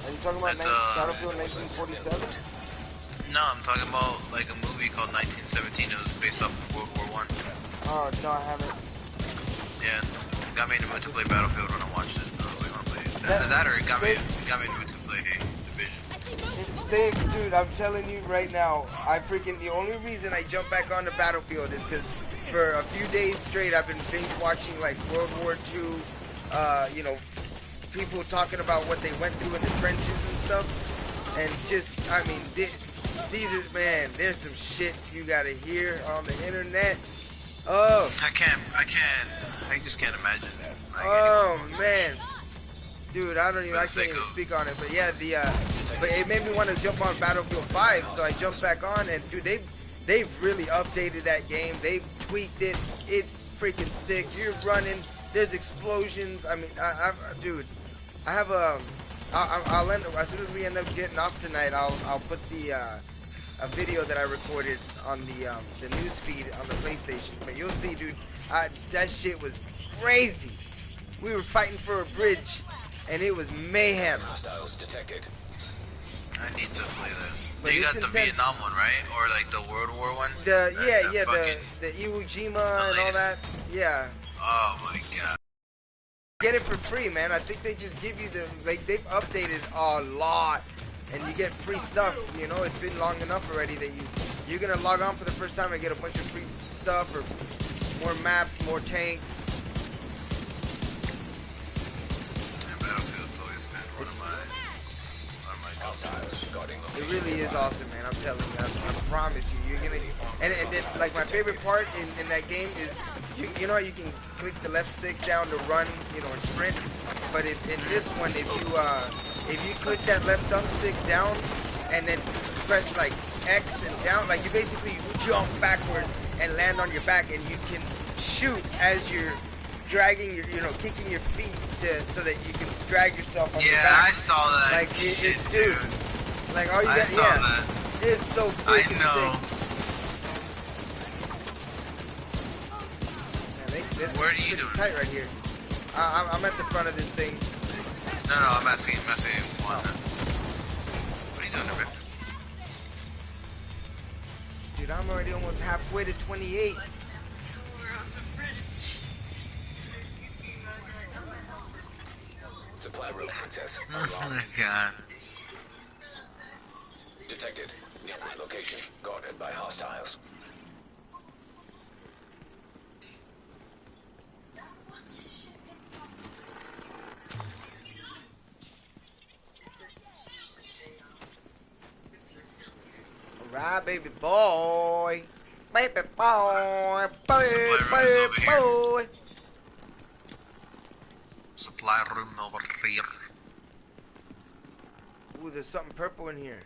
Are you talking about Battlefield 1947? No, I'm talking about like a movie called 1917. It was based off of World War One. Oh no, I haven't. Yeah, it got me into to play Battlefield when I watched it. I really want to play it. That or it got me into to play Division. Dude, I'm telling you right now, the only reason I jumped back on the Battlefield is because for a few days straight I've been binge watching like World War II, people talking about what they went through in the trenches and stuff, and just, these are, man, there's some shit you gotta hear on the internet. Oh. I just can't imagine that. Oh, man. Dude, I can't even speak on it, but yeah, but it made me want to jump on Battlefield 5, so I jumped back on, and dude, they've really updated that game. They've tweaked it. It's freaking sick. You're running. There's explosions. Dude, I have I'll end as soon as we end up getting off tonight. I'll put a video that I recorded on the news feed on the PlayStation. But you'll see, dude, that shit was crazy. We were fighting for a bridge, and it was mayhem. Hostiles detected. I need to play that. But you got it's the intense. Vietnam one, right? Or like the World War one? The fucking, Iwo Jima and all that. Yeah. Oh my god. Get it for free, man. I think they just give you they've updated a lot, and you get free stuff. It's been long enough already that you're gonna log on for the first time and get a bunch of free stuff or more maps, more tanks. Battlefield's always been one of my Hostiles guarding It location. really is awesome, man. I'm telling you. I promise you. You're gonna. And then, like, my favorite part in that game is, you know how you can click the left stick down to run, and sprint. But in this one, if you click that left thumbstick down and then press like X and down, like you basically jump backwards and land on your back, and you can shoot as you're dragging your, kicking your feet so that you can drag yourself on your back. Yeah, I saw that. Like, shit, dude. Like, all you got, I saw that. It's so freaking I know. sick. Man, Where are you doing? Tight right here. I'm at the front of this thing. No, I'm asking one. What are you doing over there? Dude, I'm already almost halfway to 28. Supply room access. Oh my god. Detected. Nearby location. Guarded by hostiles. Alright, baby boy. Baby boy. Supply room's over here. Boy. Supply room over here. Ooh, there's something purple in here.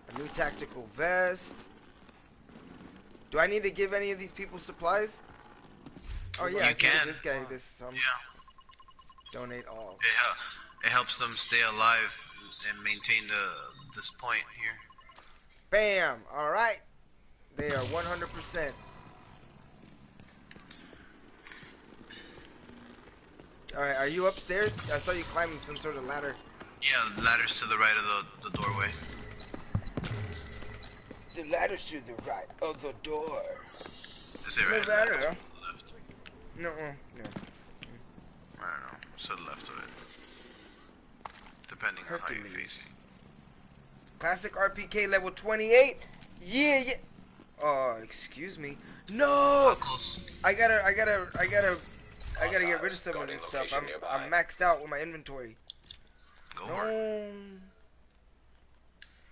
A new tactical vest. Do I need to give any of these people supplies? Oh yeah, You I can give can. this guy this. Yeah. Donate all. It helps them stay alive and maintain this point here. Bam! Alright. They are 100%. Alright, are you upstairs? I saw you climbing some sort of ladder. Yeah, the ladder's to the right of the doorway. The ladder's to the right of the door. Is it right? ladder? Left? No, no. I don't know. It's to the left of it. Depending on how you face it. Classic RPK level 28. Yeah, yeah. Oh, excuse me. No. I gotta get rid of some of this stuff. I'm maxed out with my inventory. Go for it.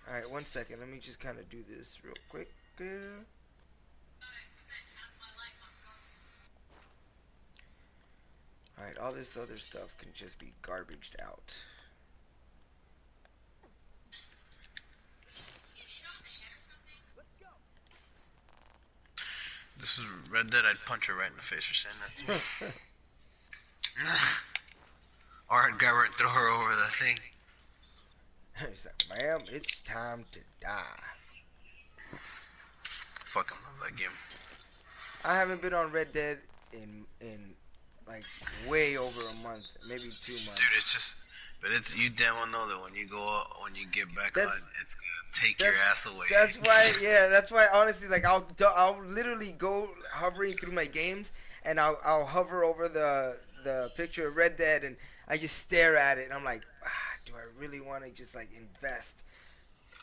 Alright, 1 second. Let me just kind of do this real quick. Alright, all this other stuff can just be garbaged out. This is Red Dead. I'd punch her right in the face for saying that to me. Or I'd grab her and throw her over the thing. He's like, ma'am, it's time to die. Fucking love that game. I haven't been on Red Dead in like way over a month, maybe 2 months. Dude, it's just, but it's, you damn well know that when you get back on, it's gonna take your ass away. That's why, yeah, that's why honestly, like I'll literally go hovering through my games and I'll hover over the picture of Red Dead and I just stare at it and I'm like, do I really want to just like invest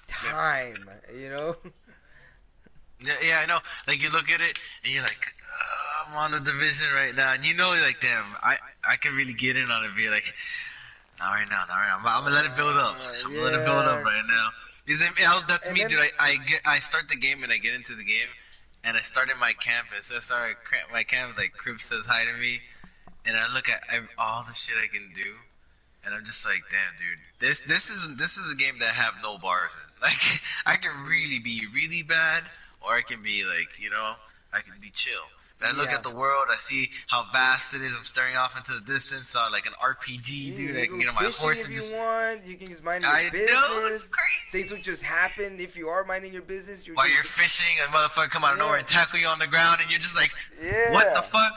time, you know? Yeah, I know. Like you look at it and you're like, I'm on the Division right now, and you know, like, damn, I can really get in on it. Be like, not right now. I'm gonna let it build up. I'm gonna let it build up right now. Because that's and me, dude. I start the game and I get into the game, and I started my camp. And so I started my camp. Like Crib says hi to me, and I look at all the shit I can do, and I'm just like, damn, dude, this is a game that have no bars in. Like I can really be really bad, or I can be like, you know, I can be chill. I look at the world, I see how vast it is. I'm staring off into the distance, like an RPG, dude. I can get on my horse and just. If you want, you can just mind your business. I know, it's crazy. Things will just happen if you are minding your business. While you're fishing, a motherfucker come out of nowhere and tackle you on the ground, and you're just like, what the fuck?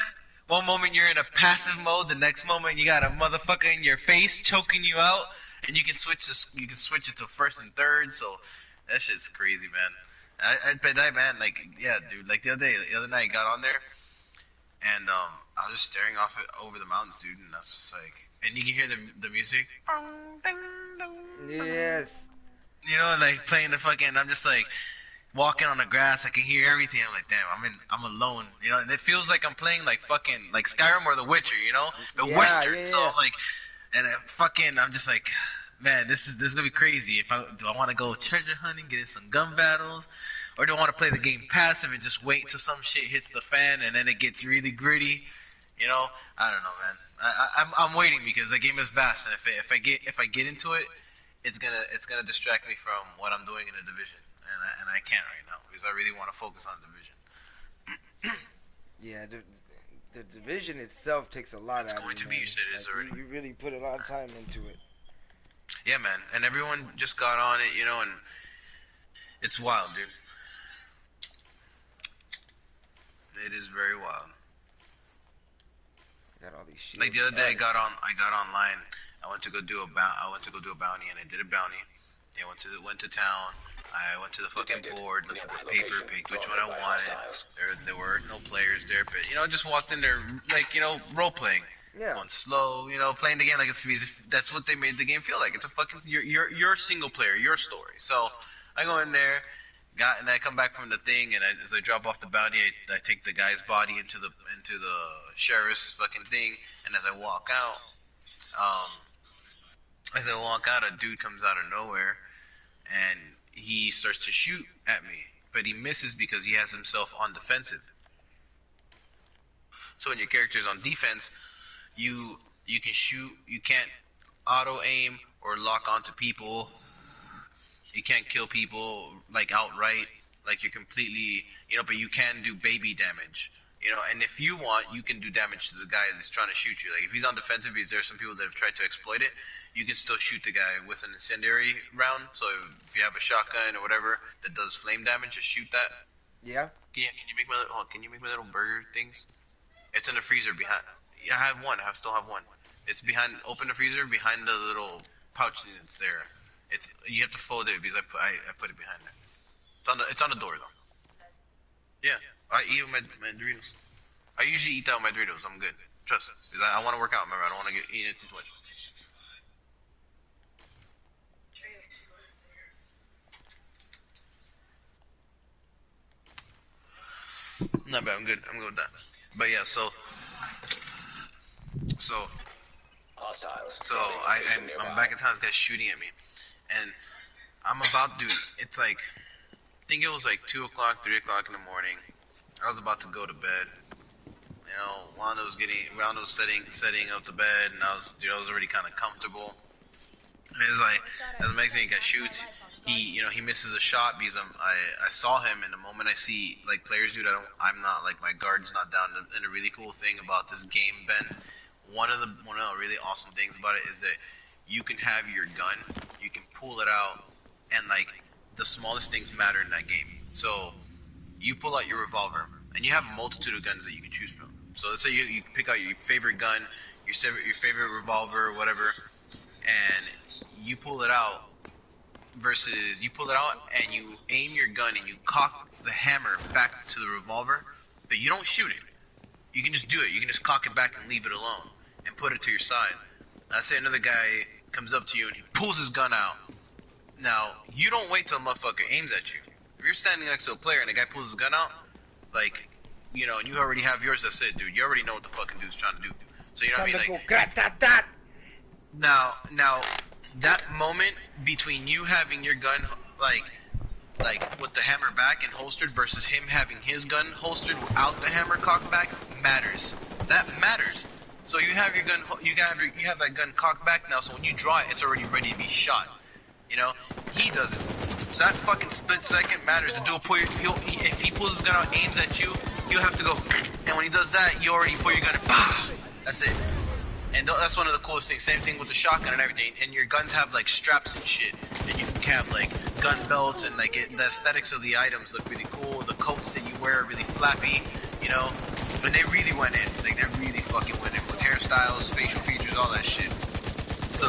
One moment you're in a passive mode, the next moment you got a motherfucker in your face choking you out, and you can switch it to first and third. So that shit's crazy, man. But that, man, like, yeah, dude. Like the other night, I got on there. And I was just staring off over the mountains, dude, and I was just like, and you can hear the music. Yes. You know, like playing the fucking. I'm just like walking on the grass. I can hear everything. I'm like, damn, I'm alone. You know, and it feels like I'm playing like fucking like Skyrim or The Witcher. You know, the Western. Yeah. So I'm like, and I'm just like, man, this is gonna be crazy. Do I want to go treasure hunting, get in some gun battles? Or do I want to play the game passive and just wait till some shit hits the fan and then it gets really gritty? You know, I don't know, man. I'm waiting because the game is vast, and if I get into it, it's gonna distract me from what I'm doing in the Division, and I can't right now because I really want to focus on Division. Yeah, the Division itself takes a lot. It's going to be. You said it is already. You really put a lot of time into it. Yeah, man, and everyone just got on it, you know, and it's wild, dude. It is very wild. Got all these shit. Like the other day, I got online. I went to go do a bounty, and I did a bounty. I went to town. I went to the fucking board, looked at the paper, picked which one I wanted. There were no players there, but you know, just walked in there, like, you know, role playing. Yeah. Going slow, you know, playing the game like it's. That's what they made the game feel like. It's a fucking your single player, your story. So I go in there. And I come back from the thing, and as I drop off the bounty, I take the guy's body into the sheriff's fucking thing. And as I walk out, a dude comes out of nowhere, and he starts to shoot at me, but he misses because he has himself on defensive. So when your character's on defense, you can shoot. You can't auto aim or lock onto people. You can't kill people, like, outright, like you're completely, you know, but you can do baby damage, you know, and if you want, you can do damage to the guy that's trying to shoot you. Like, if he's on defensive, because there are some people that have tried to exploit it, you can still shoot the guy with an incendiary round. So if you have a shotgun or whatever that does flame damage, just shoot that. Yeah. Can you make my little burger things? It's in the freezer behind. Yeah, I have one. I still have one. It's behind. Open the freezer behind the little pouch that's there. You have to fold it because I put it behind there. It's on the door though. Yeah, I eat my Doritos. I usually eat that with my Doritos. I'm good. Trust. Because I want to work out. Remember, I don't want to eat it too much. Not bad. I'm good. I'm good with that. But yeah, so Hostiles. I'm back in town. This guy's shooting at me, and I'm about, dude. It's like, I think it was like 2 o'clock, 3 o'clock in the morning. I was about to go to bed. You know, Wanda was setting up the bed, and I was already kind of comfortable. And it's like, as the next thing guy shoots, he misses a shot because I saw him, and the moment I see like players, dude, I'm not like, my guard's not down. And a really cool thing about this game, Ben, one of the really awesome things about it is that you can have your gun, you can pull it out, and like the smallest things matter in that game. So you pull out your revolver, and you have a multitude of guns that you can choose from. So let's say you pick out your favorite gun, your favorite revolver, or whatever, and you pull it out. Versus you pull it out and you aim your gun and you cock the hammer back to the revolver, but you don't shoot it. You can just do it. You can just cock it back and leave it alone and put it to your side. Let's say another guy comes up to you and he pulls his gun out. Now, you don't wait till a motherfucker aims at you. If you're standing next to a player and the guy pulls his gun out, like, you know, and you already have yours, that's it, dude. You already know what the fucking dude's trying to do. So you know what I mean? Like, now, that moment between you having your gun, like with the hammer back and holstered versus him having his gun holstered without the hammer cocked back matters. That matters. So you have your gun, you have that gun cocked back now. So when you draw it, it's already ready to be shot. You know, he doesn't. So that fucking split second matters. The dude if he pulls his gun out, aims at you, you'll have to go. And when he does that, you already pull your gun and bah! That's it. And that's one of the coolest things. Same thing with the shotgun and everything. And your guns have like straps and shit. And you can have like gun belts and like the aesthetics of the items look really cool. The coats that you wear are really flappy, you know. And they really went in. Like they really fucking went in with hairstyles, facial features, all that shit. So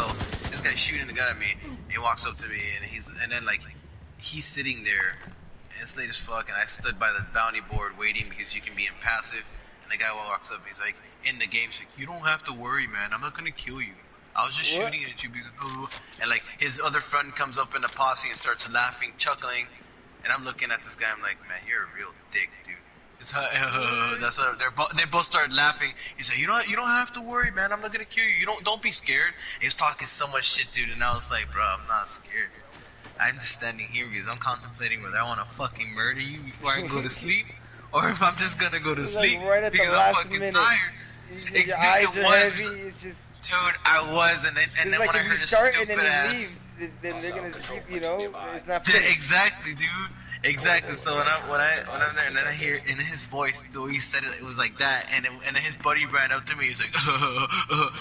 this guy's shooting the gun at me. He walks up to me and then he's sitting there. And it's late as fuck. And I stood by the bounty board waiting because you can be impassive. And the guy walks up and he's like, in the game, he's like, you don't have to worry, man. I'm not gonna kill you. I was just shooting at you because, and like his other friend comes up in the posse and starts laughing, chuckling, and I'm looking at this guy. I'm like, man, you're a real dick, dude. They both started laughing. He's like, you don't have to worry, man. I'm not gonna kill you. Don't be scared. He was talking so much shit, dude, and I was like, bro, I'm not scared. I'm just standing here because I'm contemplating whether I want to fucking murder you before I go to sleep, or if I'm just gonna go to sleep like right at because the I'm last fucking minute. tired. Your eyes are heavy. It's just, dude, I was, and then like when I if heard you this start stupid and then you ass, leave, then they're gonna keep, you know, it's not dude, finished. exactly, dude, exactly. So when I'm there, and then I hear in his voice the way he said it, it was like that, and then his buddy ran up to me. He's like,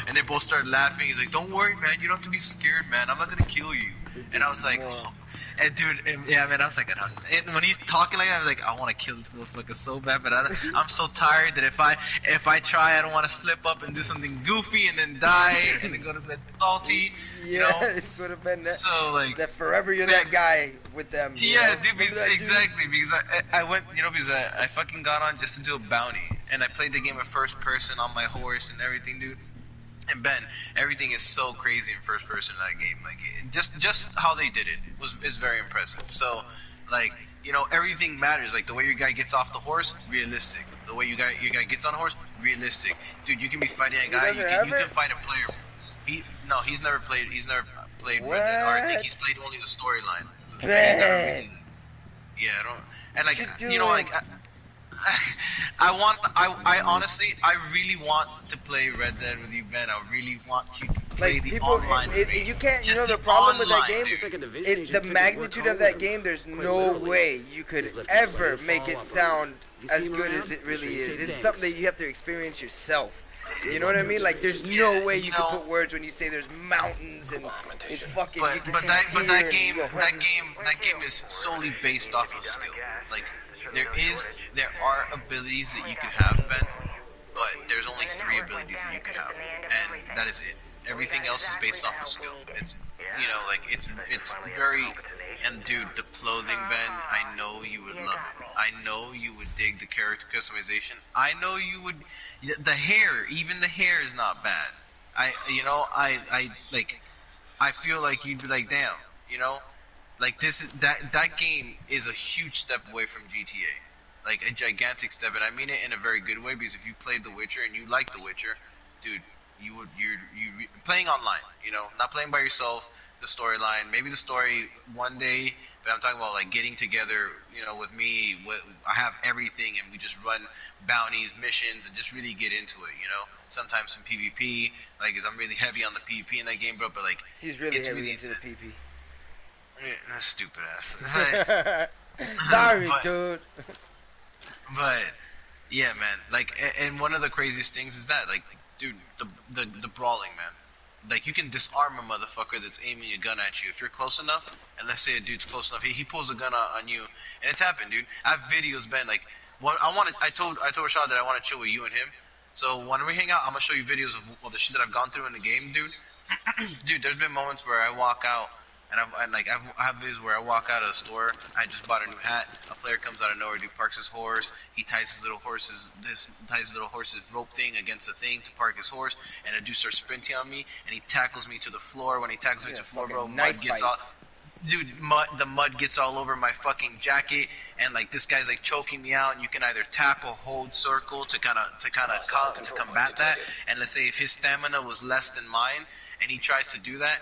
and they both started laughing. He's like, don't worry, man, you don't have to be scared, man. I'm not gonna kill you. And I was like, oh. And dude, yeah, man, I was like, and when he's talking like that, I was like, I want to kill this motherfucker so bad, but I'm so tired that if I try, I don't want to slip up and do something goofy and then die and then go to bed salty. Yeah, you know? it could have been that. So like that forever you're that guy with them. Yeah, know? dude, exactly, because I went, you know, because I fucking got on just to do a bounty, and I played the game at first person on my horse and everything, dude. And Ben, everything is so crazy in first person in that game. Like, just how they did it is very impressive. So, like, you know, everything matters. Like the way your guy gets off the horse, realistic. The way your guy gets on a horse, realistic. Dude, you can be fighting a guy. You can fight a player. He's never played. He's never played Red Dead. Or I think he's played only the storyline. Yeah, I don't. And like, you know, like. I honestly, I really want to play Red Dead with you, Ben. I really want you to play the online. You can't, just you know, the problem with that online, game, the magnitude of that game, there's no way you could ever make it sound as good as it really is. It's something that you have to experience yourself. You know what I mean? Like, there's no way you can put words when you say there's mountains and it's fucking. But that game is solely based off of skill. Like, there are abilities that you can have, Ben, but there's only 3 abilities that you can have, and that is it. Everything else is based off of skill. It's, you know, like, it's very, and dude, the clothing, Ben, I know you would love it. I know you would dig the character customization. I know you would, the hair, even the hair is not bad. I feel like you'd be like, damn, you know, like that game is a huge step away from GTA, like a gigantic step, and I mean it in a very good way, because if you played The Witcher and you like The Witcher, dude, you're playing online, you know, not playing by yourself. The storyline, maybe the story one day, but I'm talking about like getting together, you know, with me. I have everything, and we just run bounties, missions, and just really get into it, you know. Sometimes some PvP, like, 'cause I'm really heavy on the PvP in that game, bro. But like, he's really it's heavy really into intense. the PP. Yeah, that's stupid ass. Sorry, but, dude. But yeah, man. Like, and one of the craziest things is that, like, dude, the brawling, man. Like, you can disarm a motherfucker that's aiming a gun at you if you're close enough. And let's say a dude's close enough, he pulls a gun on you, and it's happened, dude. I have videos, Ben. Like, I told Rashad that I want to chill with you and him. So when we hang out, I'm gonna show you videos of the shit that I've gone through in the game, dude. Dude, there's been moments where I walk out, and I have videos where I walk out of the store. I just bought a new hat. A player comes out of nowhere, dude, parks his horse. He ties his little horse's rope thing against the thing to park his horse, and a dude starts sprinting on me, and he tackles me to the floor. When he tackles me to the floor, bro, mud gets all. Dude, the mud gets all over my fucking jacket, and like this guy's like choking me out. And you can either tap or hold circle to combat that. And let's say if his stamina was less than mine, and he tries to do that,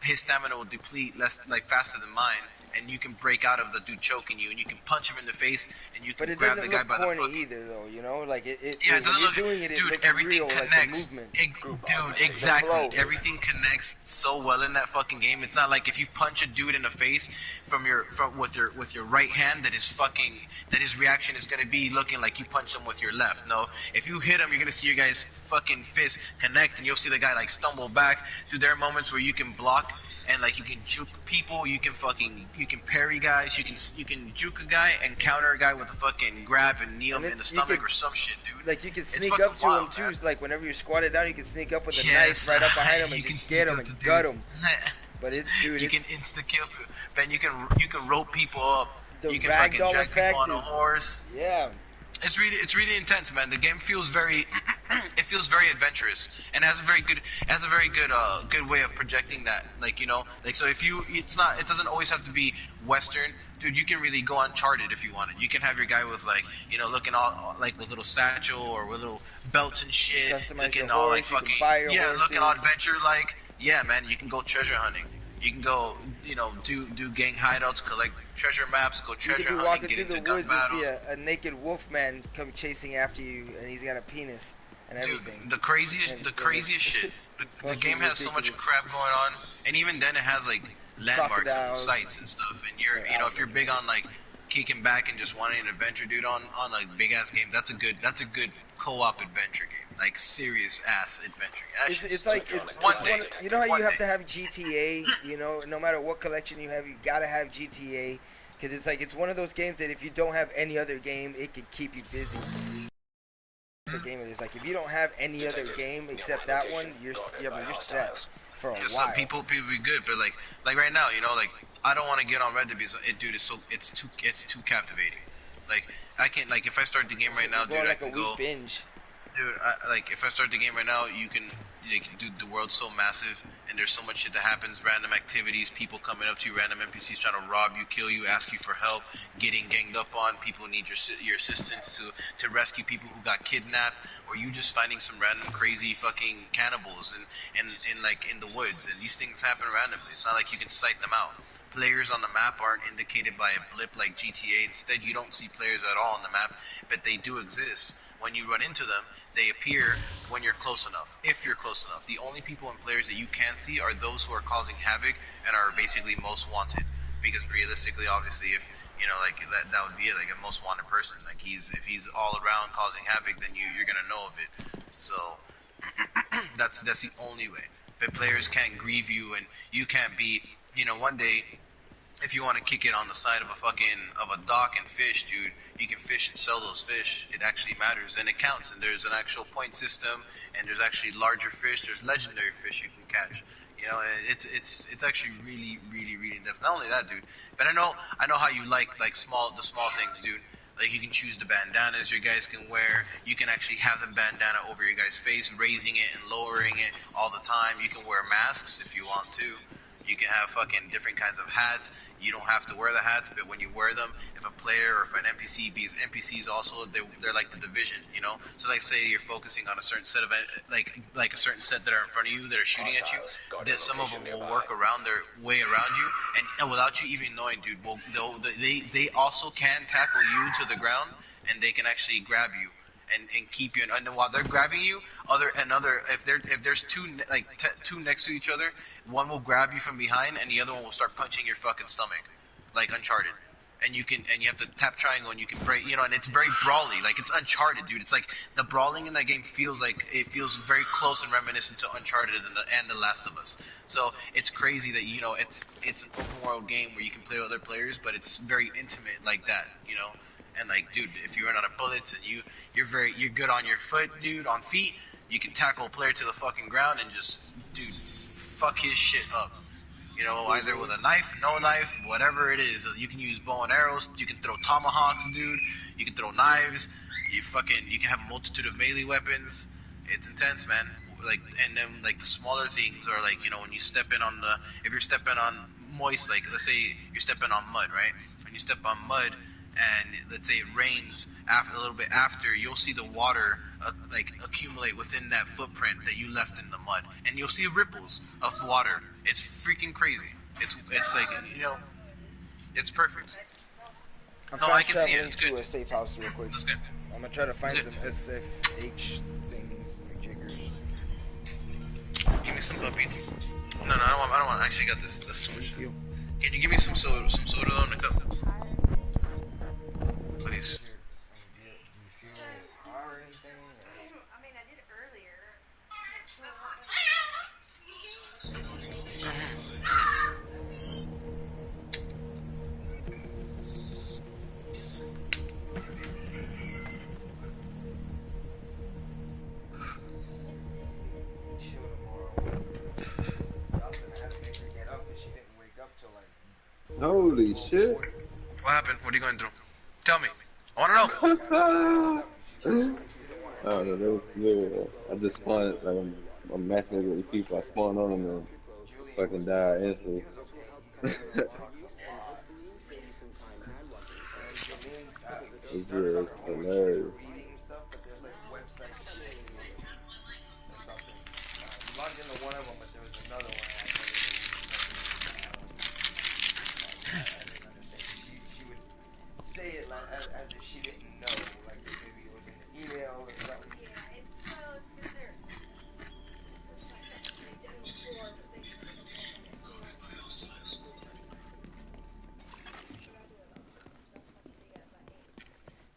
his stamina will deplete faster than mine, and you can break out of the dude choking you, and you can punch him in the face, and you can grab the guy by the fucking. But it doesn't look corny either, though. You know, like it doesn't look. doing it, dude, it everything real, connects. like Dude, exactly. Everything connects so well in that fucking game. It's not like if you punch a dude in the face with your right hand, that his reaction is gonna be looking like you punch him with your left. No, if you hit him, you're gonna see your guy's fucking fist connect, and you'll see the guy like stumble back. Dude, there are moments where you can block. And like you can juke people, you can parry guys, you can juke a guy and counter a guy with a fucking grab and knee him in the stomach or some shit, dude. Like you can sneak up to him too. Like whenever you're squatted down, you can sneak up with a knife right up behind him and just get him and gut him. But it's dude, you can insta kill. Ben, you can rope people up. You can fucking drag people on a horse. Yeah. It's really intense, man. The game feels very adventurous, and has a very good good way of projecting that. Like, you know, like, so if it doesn't always have to be Western, dude. You can really go Uncharted if you want it. You can have your guy with, like, you know, looking all like with little satchel or with little belts and shit, looking all like fucking looking all adventure like. Yeah, man. You can go treasure hunting. You can go, you know, do gang hideouts, collect treasure maps, go treasure hunting, get into gun battles. You see a naked wolf man come chasing after you, and he's got a penis and everything. Dude, the craziest shit. The game has so much crap going on, and even then it has like landmarks and sites and stuff. And you know, if you're big on like kicking back and just wanting an adventure, dude, on like big ass game, that's a good co-op adventure game, like serious ass adventure. You know how you have to have GTA, you know, no matter what collection you have, you gotta have GTA, because it's one of those games that if you don't have any other game, it can keep you busy. The game is like, if you don't have any other game except that one, you're set for a while. Some people be good, but like right now, you know, like I don't want to get on Red Dead because it's too captivating. Like I can't, like, if I start the game right now, dude, I can go binge. Dude, like if I start the game right now, dude, the world's so massive, and there's so much shit that happens, random activities, people coming up to you, random NPCs trying to rob you, kill you, ask you for help, getting ganged up on, people need your assistance to rescue people who got kidnapped, or you just finding some random crazy fucking cannibals in the woods, and these things happen randomly. It's not like you can sight them out. Players on the map aren't indicated by a blip like GTA. Instead, you don't see players at all on the map, but they do exist. When you run into them, they appear when you're close enough, if you're close enough. The only people and players that you can see are those who are causing havoc and are basically most wanted. Because realistically, obviously, if, you know, like, that would be it, like a most wanted person. Like, if he's all around causing havoc, then you're gonna know of it. So, that's the only way. But players can't grieve you, and you can't be, you know, one day, if you want to kick it on the side of a dock and fish, dude, you can fish and sell those fish. It actually matters and it counts. And there's an actual point system, and there's actually larger fish. There's legendary fish you can catch. You know, and it's actually really, really, really in depth. Not only that, dude, but I know how you like the small things, dude. Like you can choose the bandanas your guys can wear. You can actually have the bandana over your guy's face, raising it and lowering it all the time. You can wear masks if you want to. You can have fucking different kinds of hats. You don't have to wear the hats, but when you wear them, if a player or if an NPC, because NPCs also, they're like the division, you know? So like say you're focusing on a certain set of, like a certain set that are in front of you, that are shooting at you, that some of them will work around their way around you, and without you even knowing, dude, they also can tackle you to the ground, and they can actually grab you. And keep you, and while they're grabbing you, if there's two next to each other, one will grab you from behind, and the other one will start punching your fucking stomach, like Uncharted. And you have to tap triangle, and you can break, you know, and it's very brawly, like it's Uncharted, dude. It's like the brawling in that game feels very close and reminiscent to Uncharted and The Last of Us. So it's crazy that, you know, it's an open world game where you can play with other players, but it's very intimate like that, you know. And like, dude, if you run out of bullets and you're good on your foot, dude, on feet, you can tackle a player to the fucking ground and just, dude, fuck his shit up. You know, either with a knife, no knife, whatever it is. You can use bow and arrows. You can throw tomahawks, dude. You can throw knives. You can have a multitude of melee weapons. It's intense, man. Like, and then like the smaller things are like, you know, when you step in on if you're stepping on moist, like let's say you're stepping on mud, right? When you step on mud, and let's say it rains a little bit after, you'll see the water accumulate within that footprint that you left in the mud, and you'll see ripples of water. It's freaking crazy. It's like, you know, it's perfect. I can see it. It's good. To a safe house real quick. That's good. I'm gonna try to find some SFH things, jiggers. Give me some puppy. No, I don't want. I actually got this switch. Can you give me some soda though in the cup? Please. Holy shit. What happened? What are you going through? Tell me. I want to know. I don't know. I just spawned, like, I'm matchmaking with people. I spawned on them and fucking died instantly. It's hilarious. As if she didn't know, like maybe it was in the email or something.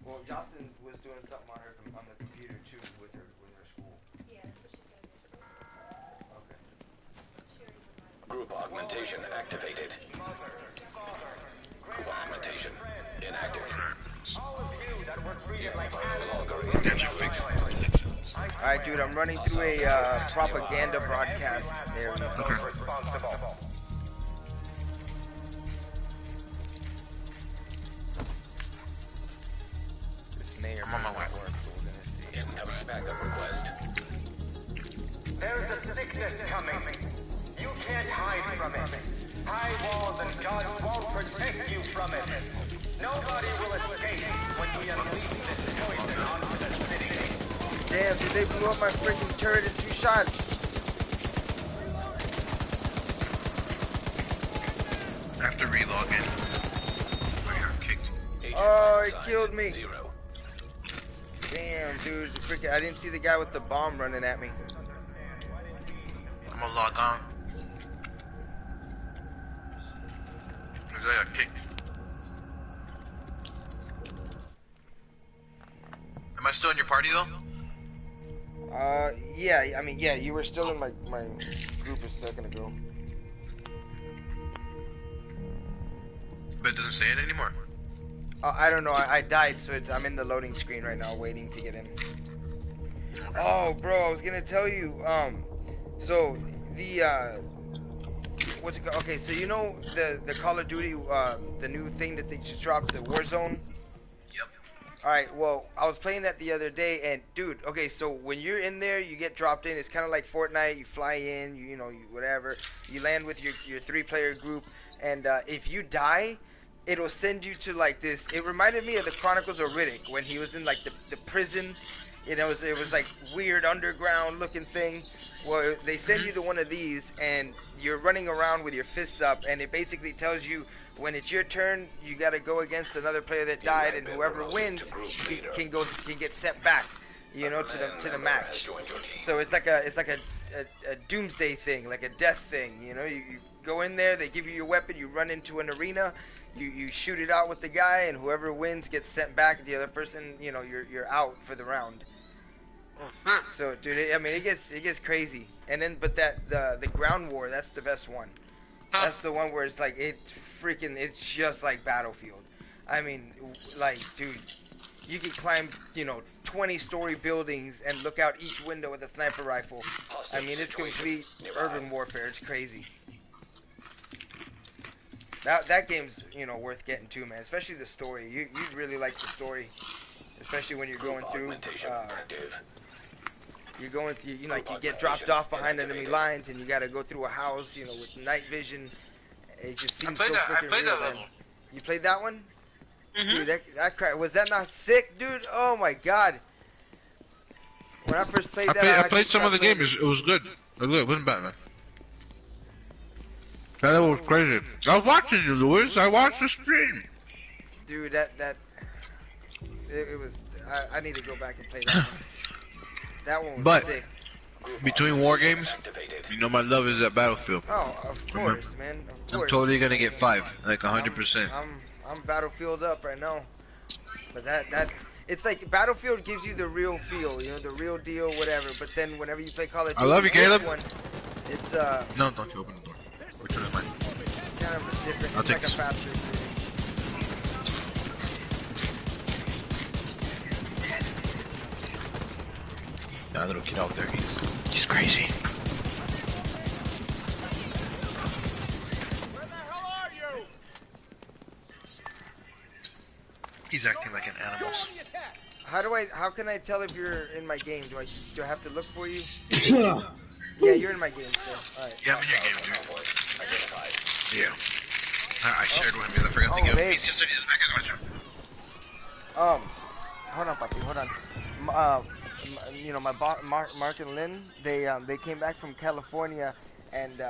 Well, Jocelyn was doing something on the computer too with her school. Yeah, that's what she's gonna do. Okay. Group augmentation activated. Group augmentation inactive. Alright, dude, I'm running through a propaganda broadcast area. Okay. This may or may not work, but we're gonna see. Incoming backup request. There's a sickness coming. You can't hide from it. High walls and gods won't protect you from it. Nobody will escape when we unleash this poison onto the city. Damn, dude, they blew up my freaking turret in 2 shots. I have to relog in. I got kicked. Oh, it killed me. 0. Damn, dude, freaking, I didn't see the guy with the bomb running at me. I'm gonna log on. I got kicked. Am I still in your party though? Yeah, I mean, yeah, you were still in my group a second ago. But it doesn't say it anymore. I don't know. I died, so I'm in the loading screen right now, waiting to get in. Oh, bro, I was gonna tell you. So the what's it called? Okay, so you know the Call of Duty, the new thing that they just dropped, the Warzone. Yep. Alright, well, I was playing that the other day, and dude, okay, so when you're in there, you get dropped in. It's kind of like Fortnite. You fly in, you know, you whatever. You land with your 3-player group, and if you die, it'll send you to like this. It reminded me of the Chronicles of Riddick when he was in like the prison. You know, it was like weird underground looking thing. Well, they send you to one of these, and you're running around with your fists up, and it basically tells you when it's your turn, you got to go against another player that died, and whoever wins can get sent back, you know, to the match. So it's like a doomsday thing, like a death thing. You know, you go in there, they give you your weapon, you run into an arena, you shoot it out with the guy, and whoever wins gets sent back. The other person, you know, you're out for the round. So, dude, it gets crazy. And then, but the ground war, that's the best one. That's the one where it's like it's just like Battlefield. I mean, like, dude, you can climb, you know, 20-story buildings and look out each window with a sniper rifle. I mean, it's complete urban warfare. It's crazy. That game's, you know, worth getting to, man. Especially the story. You really like the story, especially when you're going through. You're going through, you know, like you get dropped off behind enemy lines, and you got to go through a house, you know, with night vision. It just seems so freaking real, man. level. You played that one? Dude, that crap, was that not sick, dude? Oh my god. When I first played that, I played some of the game. It was good. It wasn't bad, man. That level was crazy. I was watching you, Lewis. I watched the stream. Dude, it was. I need to go back and play that one. That one was sick. Between war games, you know my love is at Battlefield. Oh, of course, man. Of course. I'm totally gonna get 5, like 100%. I'm Battlefield up right now. But that it's like Battlefield gives you the real feel, you know, the real deal, whatever. But then whenever you play Call of Duty, I love you, Caleb. It's No, don't you open the door. Which one is mine? kind of a different. I'll It's take like this. a faster shooting. That little kid out there, he's crazy. Where the hell are you? He's acting like an animal. You're on the attack. How can I tell if you're in my game? Do I have to look for you? Yeah, you're in my game, so alright. Yeah, I'm in your game, dude. Yeah. I shared with him because I forgot to give him. He's just in his back. Hold on, papi, hold on. You know, my boss, Mark and Lynn, they came back from California, and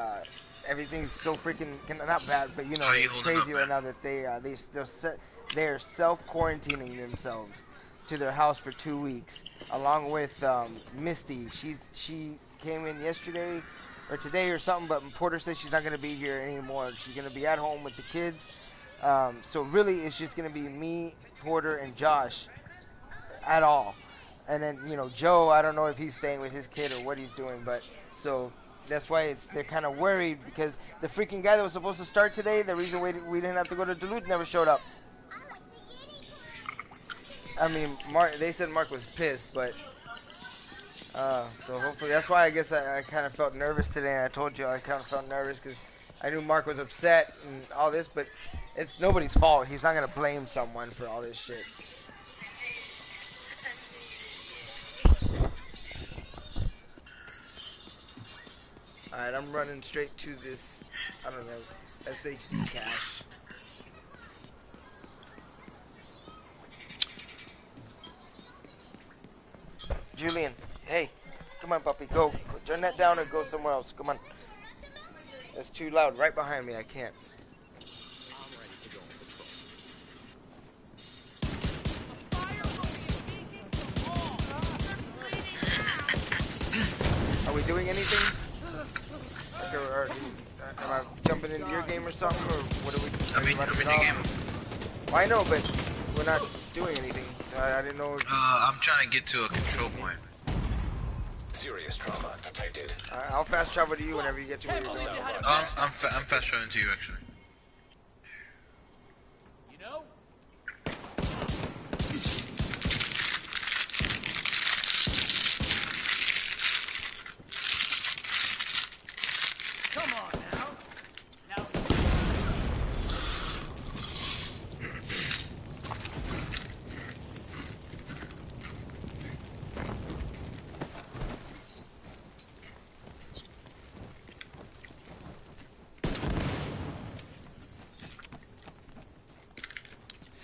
everything's so freaking not bad, but you know, it's crazy right now that they're self-quarantining themselves to their house for 2 weeks, along with Misty. She came in yesterday or today or something, but Porter says she's not going to be here anymore. She's going to be at home with the kids. So really, it's just going to be me, Porter, and Josh at all. And then, you know, Joe, I don't know if he's staying with his kid or what he's doing, but so that's why they're kind of worried, because the freaking guy that was supposed to start today, the reason we didn't have to go to Duluth, never showed up. I mean, they said Mark was pissed, but so hopefully that's why I guess I kind of felt nervous today. And I told you I kind of felt nervous because I knew Mark was upset and all this, but it's nobody's fault. He's not gonna blame someone for all this shit. Alright, I'm running straight to this, I don't know, SHD cache. Julian, hey, come on, puppy, go. Turn that down or go somewhere else. Come on. That's too loud. Right behind me, I can't. Are we doing anything? Or am I jumping into your game or something, or what are we? I'm in your game. Well, I know, but we're not doing anything, so I didn't know. I'm trying to get to a control point. Serious trauma detected. I'll fast travel to you whenever you get to where you're going. I'm fast traveling to you actually.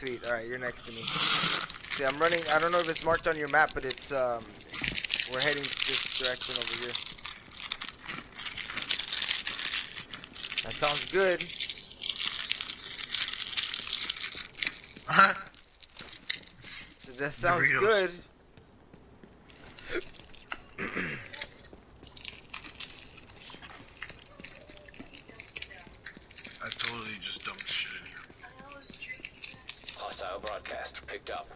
Sweet. All right, you're next to me. See, I'm running. I don't know if it's marked on your map, but it's we're heading this direction over here. That sounds good. So that sounds Doritos. good. I totally just dumped shit in here. Hostile broadcast picked up.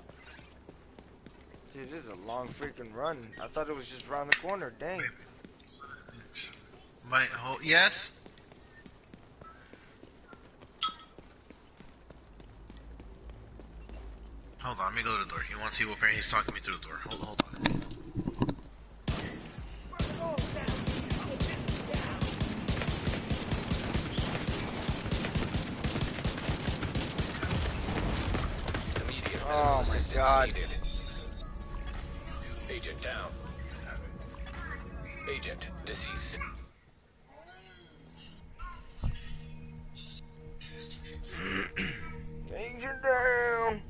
Dude, this is a long freaking run. I thought it was just around the corner. Dang. Yes? Hold on, let me go to the door. He wants you up here. He's talking to me through the door. Hold on. Immediate Oh medical my assistance God. needed. Agent down. Agent deceased. Agent down.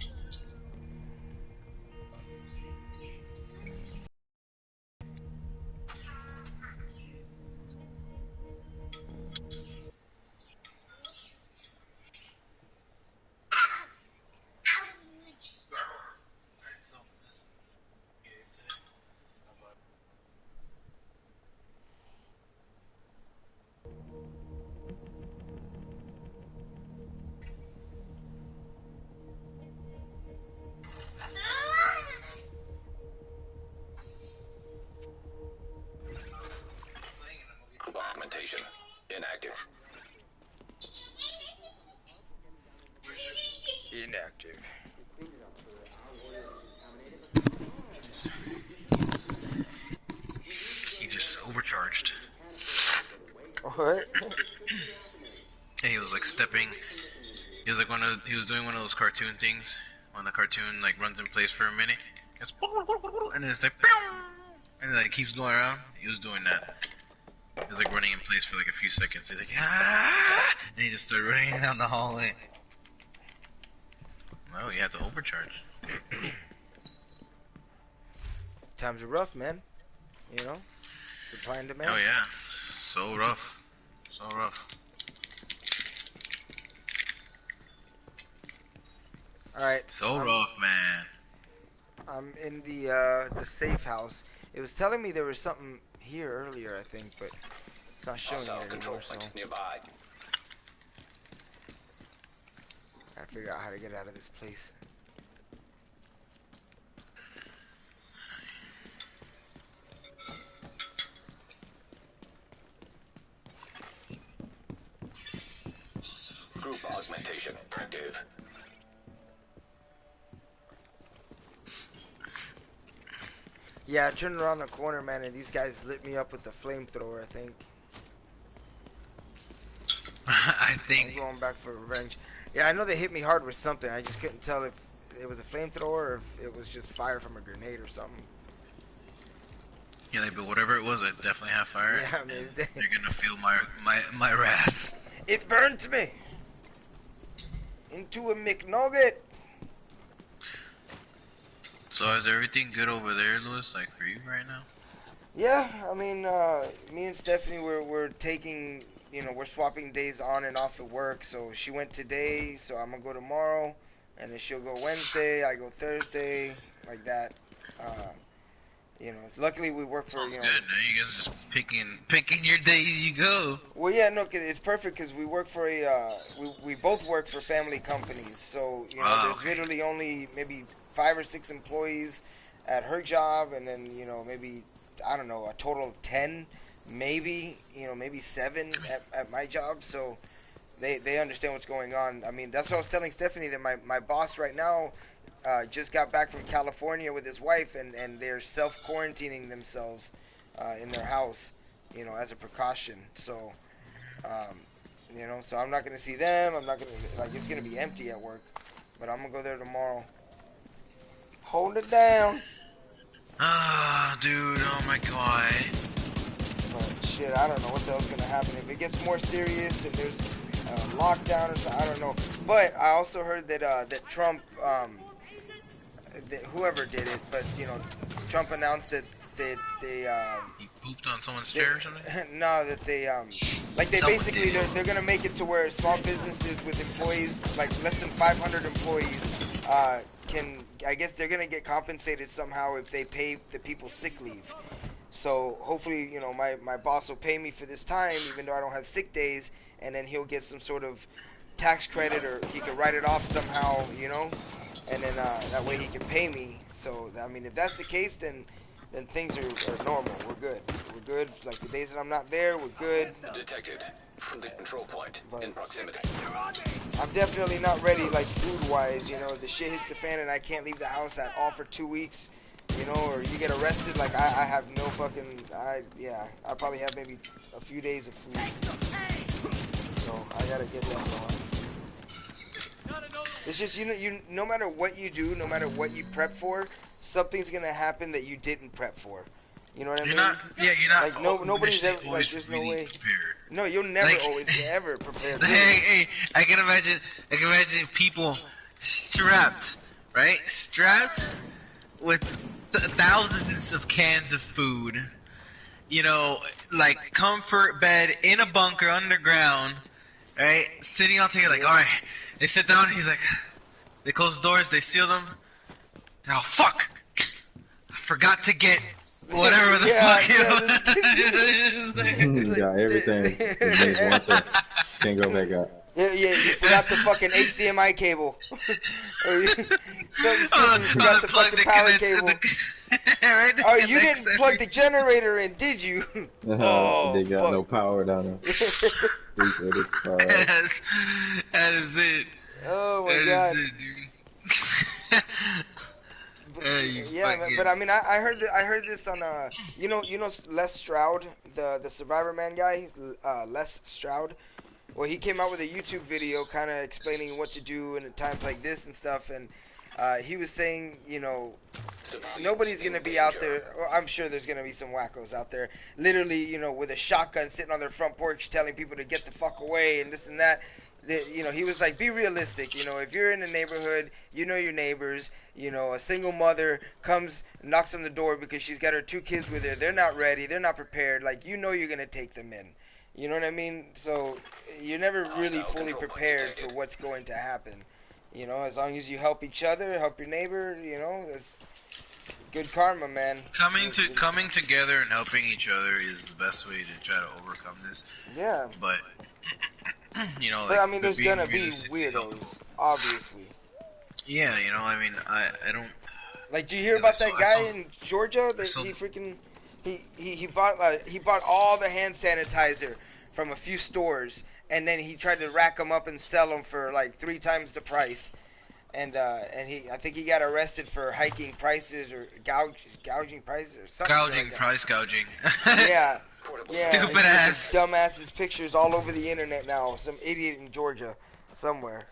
Augmentation inactive. Inactive. He just overcharged. What? And he was like stepping. He was like he was doing one of those cartoon things when the cartoon like runs in place for a minute. It's and then it's like and then it keeps going around. He was doing that. He was like running in place for like a few seconds. He's like and he just started running down the hallway. No, you had to overcharge. Times are rough, man. You know? Supply and demand. Oh yeah, so rough, so rough. Alright. So rough, man. I'm in the safe house. It was telling me there was something here earlier, I think, but it's not showing Hostile it control anymore, so point nearby. I gotta figure out how to get out of this place. Group augmentation active. Yeah, I turned around the corner, man, and these guys lit me up with the flamethrower, I think. I I'm think. going back for revenge. Yeah, I know they hit me hard with something. I just couldn't tell if it was a flamethrower or if it was just fire from a grenade or something. Yeah, like, but whatever it was, I definitely have fire. Yeah, I mean, and you're gonna feel my wrath. it burnt me into a McNugget. So is everything good over there, Lewis? Like for you right now? Yeah, I mean, me and Stephanie, we're taking, you know, we're swapping days on and off at work. So she went today, so I'm gonna go tomorrow, and then she'll go Wednesday. I go Thursday, like that. You know, luckily we work for. Sounds you know, good. Now you guys are just picking your days you go. Well, yeah, no, it's perfect because we work for a, we both work for family companies. So you know, there's Okay. literally only maybe 5 or 6 employees at her job, and then you know maybe, I don't know, a total of 10, maybe, you know, maybe 7 at my job. So they understand what's going on. I mean, that's what I was telling Stephanie, that my boss right now just got back from California with his wife, and they're self-quarantining themselves in their house, you know, as a precaution. So, you know, so I'm not going to see them. I'm not going to, like, it's going to be empty at work. But I'm going to go there tomorrow. Hold it down. Ah, dude, oh my god. But shit, I don't know what the hell's going to happen. If it gets more serious and there's lockdown or something. I don't know. But I also heard that that Trump, that whoever did it, but you know, Trump announced that they You pooped on someone's chair or something? no, that they like they Someone basically did. they're gonna make it to where small businesses with employees like less than 500 employees can, I guess they're gonna get compensated somehow if they pay the people sick leave. So hopefully, you know, my boss will pay me for this time even though I don't have sick days, and then he'll get some sort of tax credit or he can write it off somehow, you know, and then that way he can pay me. So I mean, if that's the case, then things are normal. We're good. We're good. Like the days that I'm not there, we're good. Detected. Friendly control point in proximity. I'm definitely not ready, like food-wise. You know, the shit hits the fan and I can't leave the house at all for 2 weeks. You know, or you get arrested. Like I have no fucking. I probably have maybe a few days of food. So I gotta get that going. It's just you no matter what you do, no matter what you prep for, something's gonna happen that you didn't prep for. You know what I mean? You're not. Like nobody's ever like. There's really no way. prepared. No, you'll never Like- always ever prepared. Hey, I can imagine people strapped, right? Strapped with thousands of cans of food. You know, like comfort bed in a bunker underground, right? Sitting on together, like, all right. They sit down. He's like, they close the doors. They seal them. Oh fuck! I forgot to get whatever the fuck. You got everything. Just one thing. Can't go back out. Yeah, you forgot the fucking HDMI cable. Or you forgot the fucking power cable. Right, Oh, you didn't plug the generator in, did you? Oh, they got fuck. no power down there. That is it. Oh my That god. is it, dude. Yeah, but I mean, I heard this on you know Les Stroud, the Survivor Man guy. He's Les Stroud. Well, he came out with a YouTube video kind of explaining what to do in times like this and stuff, and he was saying, you know, nobody's gonna be out there. Well, I'm sure there's gonna be some wackos out there, literally, you know, with a shotgun sitting on their front porch telling people to get the fuck away and this and that. You know, he was like, be realistic. You know, if you're in a neighborhood, you know your neighbors. You know, a single mother comes, knocks on the door because she's got her 2 kids with her. They're not ready. They're not prepared. Like, you know you're going to take them in. You know what I mean? So, you're never really fully prepared for what's going to happen. You know, as long as you help each other, help your neighbor, you know, that's good karma, man. Coming together and helping each other is the best way to try to overcome this. Yeah. But, you know, But like, I mean, there's being gonna be realistic, weirdos, obviously. Yeah, you know, I mean, I don't. Like, do you hear Because about that guy in Georgia that he freaking he bought all the hand sanitizer from a few stores, and then he tried to rack them up and sell them for like 3 times the price, and I think he got arrested for hiking prices or gouging prices or something. Gouging, like that. price gouging. Yeah. Stupid it's ass. Dumbasses pictures all over the internet now. Some idiot in Georgia somewhere.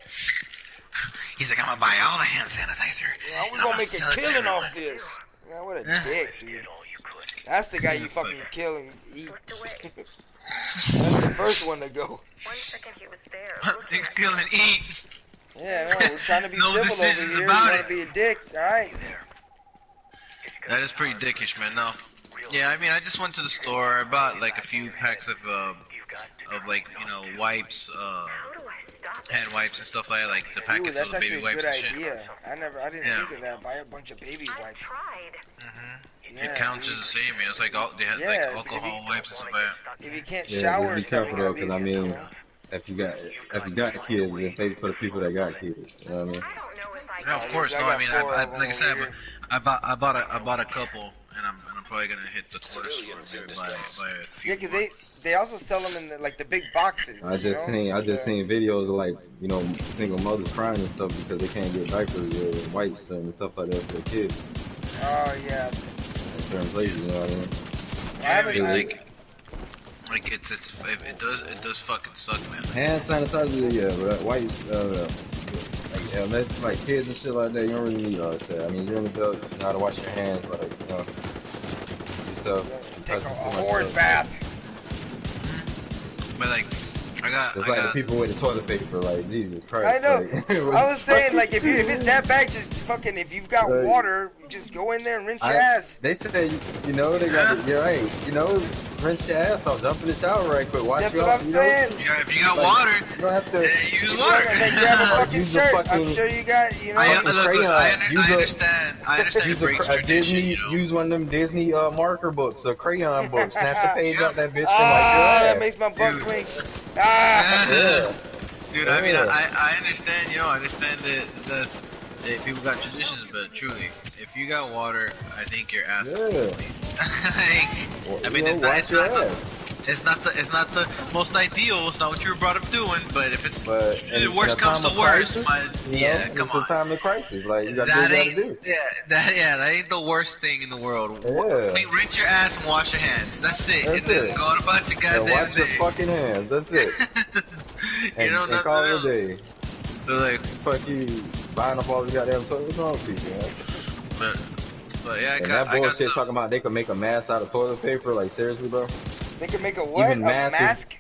He's like, I'm gonna buy all the hand sanitizer. Yeah, we're gonna make a killing off this. Man, what a dick, dude. That's the guy you fucking kill and eat. That's the first one to go. 1 second he was there. Kill and eat. Yeah, no, we're trying to be No civil decisions over here. about You wanna it. be a dick, alright? That is pretty dickish, man. No. Yeah, I mean, I just went to the store. I bought like a few packs of like, you know, wipes, hand wipes and stuff like that, like the Ooh, packets that's of the baby actually a wipes good and shit. idea. I didn't Yeah. think of that. Buy a bunch of baby wipes. Yeah, It counts as the same. You know, it's like they had Yeah, like if alcohol you- wipes and stuff like that. If you can't Yeah, shower just be or something, careful though, at because I least, mean, you know. if you got kids, it's safe for the people that got kids. You know what I mean? No, of course. No, I mean, like I said, I bought a couple, and I'm probably gonna hit the corner store maybe buy a few. Yeah, because they also sell them in the big boxes. I just seen videos of like, you know, single mothers crying and stuff because they can't get diapers or wipes and stuff like that for their kids Oh yeah. in certain places. You know what I mean? Yeah, I mean, like it does fucking suck, man. Hand sanitizer, yeah, but wipes, like, unless like kids and shit like that, you don't really need all that. I mean, you're an adult, you know how to wash your hands, like, you know, yourself. Take a horse bath. But like, It's like the people with the toilet paper, like Jesus Christ. I know. Like, I was saying, like, if it's that bad, just fucking, if you've got Like, water, just go in there and rinse your ass. They say, you know, they got it. You're right. You know, rinse your ass off, jump in the shower right quick, wash That's your what I'm saying. If you got like, water, you don't have to use water. And then grab a fucking Use the shirt. fucking- I'm sure you got, you know. I Use a- understand. I understand use it breaks a tradition. Disney, You know. use one of them Disney marker books, a crayon book, snap the page Yeah. out that bitch and That like makes my butt Dude. clench. Ah! yeah. Dude, I mean, Yeah. I understand, you know, I understand that people got traditions, but truly, if you got water, I think your ass Yeah. will be clean. Like, I mean, it's not the most ideal. It's not what you were brought up doing. But if it's But the worst comes to worst, yeah, come it's on. a time of crisis. Like you gotta That do what you ain't, gotta do. that ain't the worst thing in the world. Yeah. Rinse your ass and wash your hands. That's it. That's and then it. go on about your And goddamn wash your day. fucking hands. That's it. You know, and nothing call it else. a day. They're like, Fuck you, buying up all the goddamn toilet paper, man. but yeah, And I that got bullshit some. talking about they could make a mask out of toilet paper. Like seriously, bro. They can make a what? Even A masks. mask?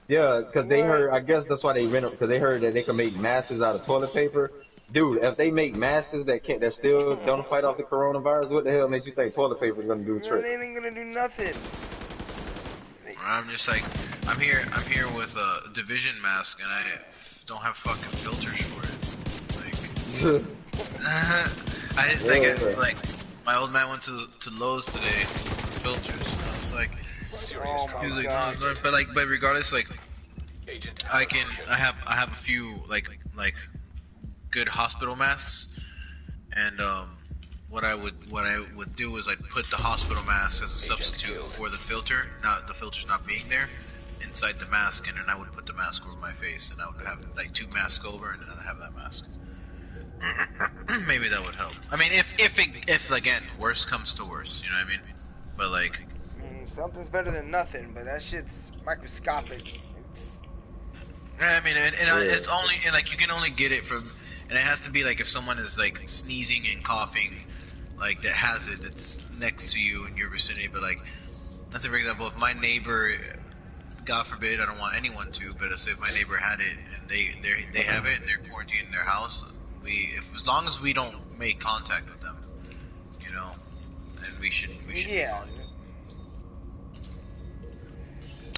Yeah, because they What? heard. I guess that's why they went because they heard that they could make masks out of toilet paper. Dude, if they make masks that still don't fight off the coronavirus, what the hell makes you think toilet paper is gonna do the No, trick? they ain't gonna do nothing. I'm just like, I'm here with a division mask, and I don't have fucking filters for it. Like, like my old man went to Lowe's today for filters. And I was like, Oh he was my like, god. no, but regardless, like, I have a few like good hospital masks, and what I would do is I'd put the hospital mask as a substitute for the filter, not the filter's not being there, inside the mask, and then I would put the mask over my face, and I would have like two masks over, and then I'd have that mask. Maybe that would help. I mean, if again worst comes to worst, you know what I mean? But like, Something's better than nothing, but that shit's microscopic. It's I mean, and it's only, and like you can only get it from, and it has to be like if someone is like sneezing and coughing, like that has it, that's next to you in your vicinity. But like, let's say for example, if my neighbor, God forbid, I don't want anyone to, but let's say if my neighbor had it and they have it and they're quarantined in their house, as long as we don't make contact with them, you know, then we should yeah.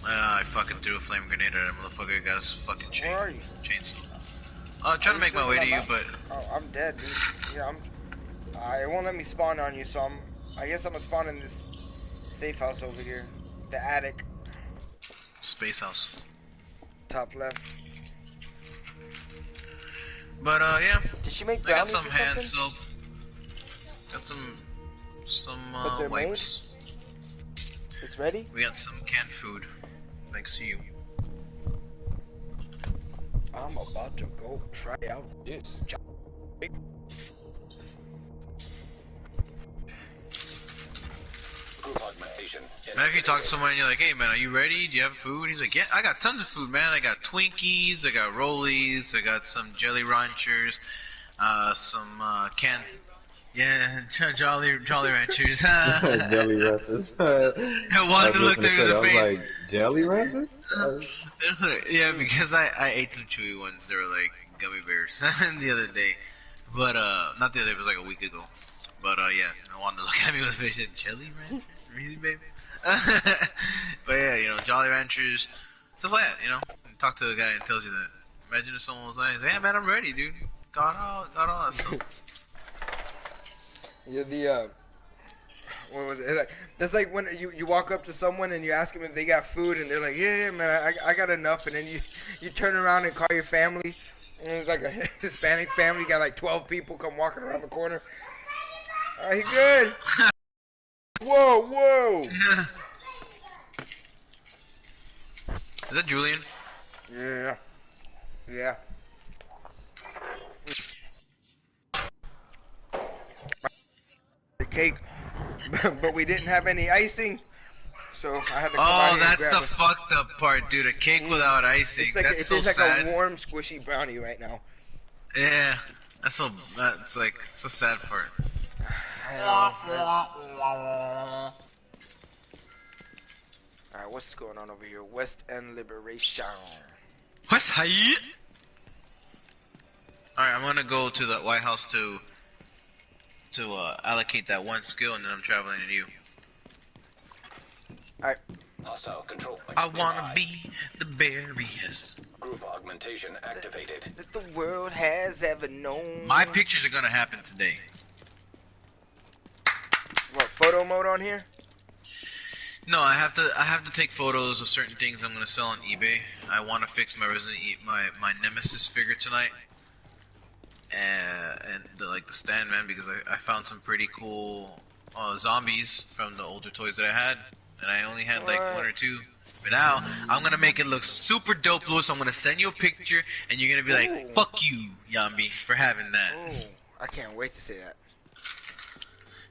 I fucking threw a flame grenade at that motherfucker. Got his fucking Where are you? chainsaw. I'm trying to make my way to you, but Oh, I'm dead, dude. Yeah, it won't let me spawn on you, so I guess I'm gonna spawn in this safe house over here, the attic, space house. top left. But yeah, Did she make I got brownies some or hand something? soap. Got some But they're wipes. It's ready? We got some canned food. Thanks to you. I'm about to go try out this. Man, if you talk to someone and you're like, "Hey man, are you ready? Do you have food?" He's like, "Yeah, I got tons of food, man. I got Twinkies, I got Rollies, I got some Jelly Ranchers, some canned, yeah, Jolly Ranchers." Jelly Ranchers. I wanted to look them in the I was face. like, Jelly Ranchers? Yeah, because I ate some chewy ones. They were like gummy bears the other day, but not the other day. It was like a week ago. But yeah, I wanted to look at me with a face and Jelly Ranchers, really, baby? But yeah, you know, Jolly Ranchers, stuff like that. You know, and talk to a guy and tells you that. Imagine if someone was like, "Hey man, I'm ready, dude. Got all that stuff." You're the what was it? That's like when you walk up to someone and you ask them if they got food, and they're like, "Yeah, man, I got enough." And then you turn around and call your family, and it's like a Hispanic family. You got like 12 people come walking around the corner. Are you good? Whoa! Is that Julian? Yeah. The cake, but we didn't have any icing, so I had to come out Oh, here and that's grab the it. fucked up part, dude. A cake without icing. It's like That's so it tastes sad. like a warm, squishy brownie right now. Yeah, that's so. That's like it's the sad part. Alright, what's going on over here? West End Liberation. What's high? Alright, I'm gonna go to the White House to allocate that one skill, and then I'm traveling to you. Alright. Hostile control point I wanna nearby. be the berryest. Group augmentation activated. That the world has ever known. My pictures are gonna happen today. What, photo mode on here? No, I have to take photos of certain things I'm gonna sell on eBay. I want to fix my my Nemesis figure tonight, and the stand man, because I found some pretty cool zombies from the older toys that I had, and I only had like one or two. But now I'm gonna make it look super dope, Lewis. I'm gonna send you a picture, and you're gonna be like, "Fuck you, Yambi, for having that." Ooh, I can't wait to say that.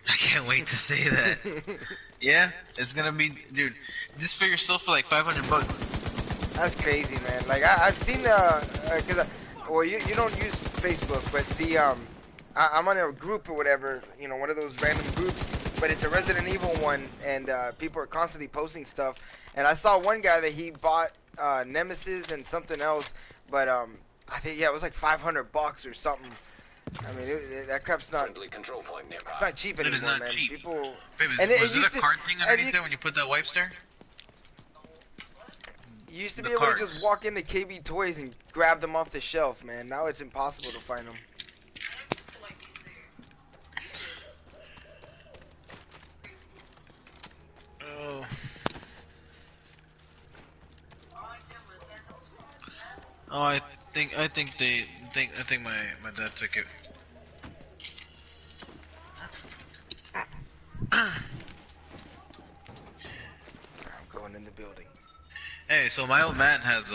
I can't wait to say that. Yeah, it's gonna be, dude. This figure's still for like $500. That's crazy, man. Like I've seen cause well, you don't use Facebook, but the I'm on a group or whatever, you know, one of those random groups, but it's a Resident Evil one, and people are constantly posting stuff. And I saw one guy that he bought Nemesis and something else, but I think it was like $500 or something. I mean, that crap's not. Control point nearby. It's not cheap anymore, not man. cheap. People. Babe, was it a card thing underneath there when you put that wipes there? You used to The be able cards. to just walk into KB Toys and grab them off the shelf, man. Now it's impossible to find them. Oh. Oh, I think my dad took it. I'm going in the building. Hey, so my old man has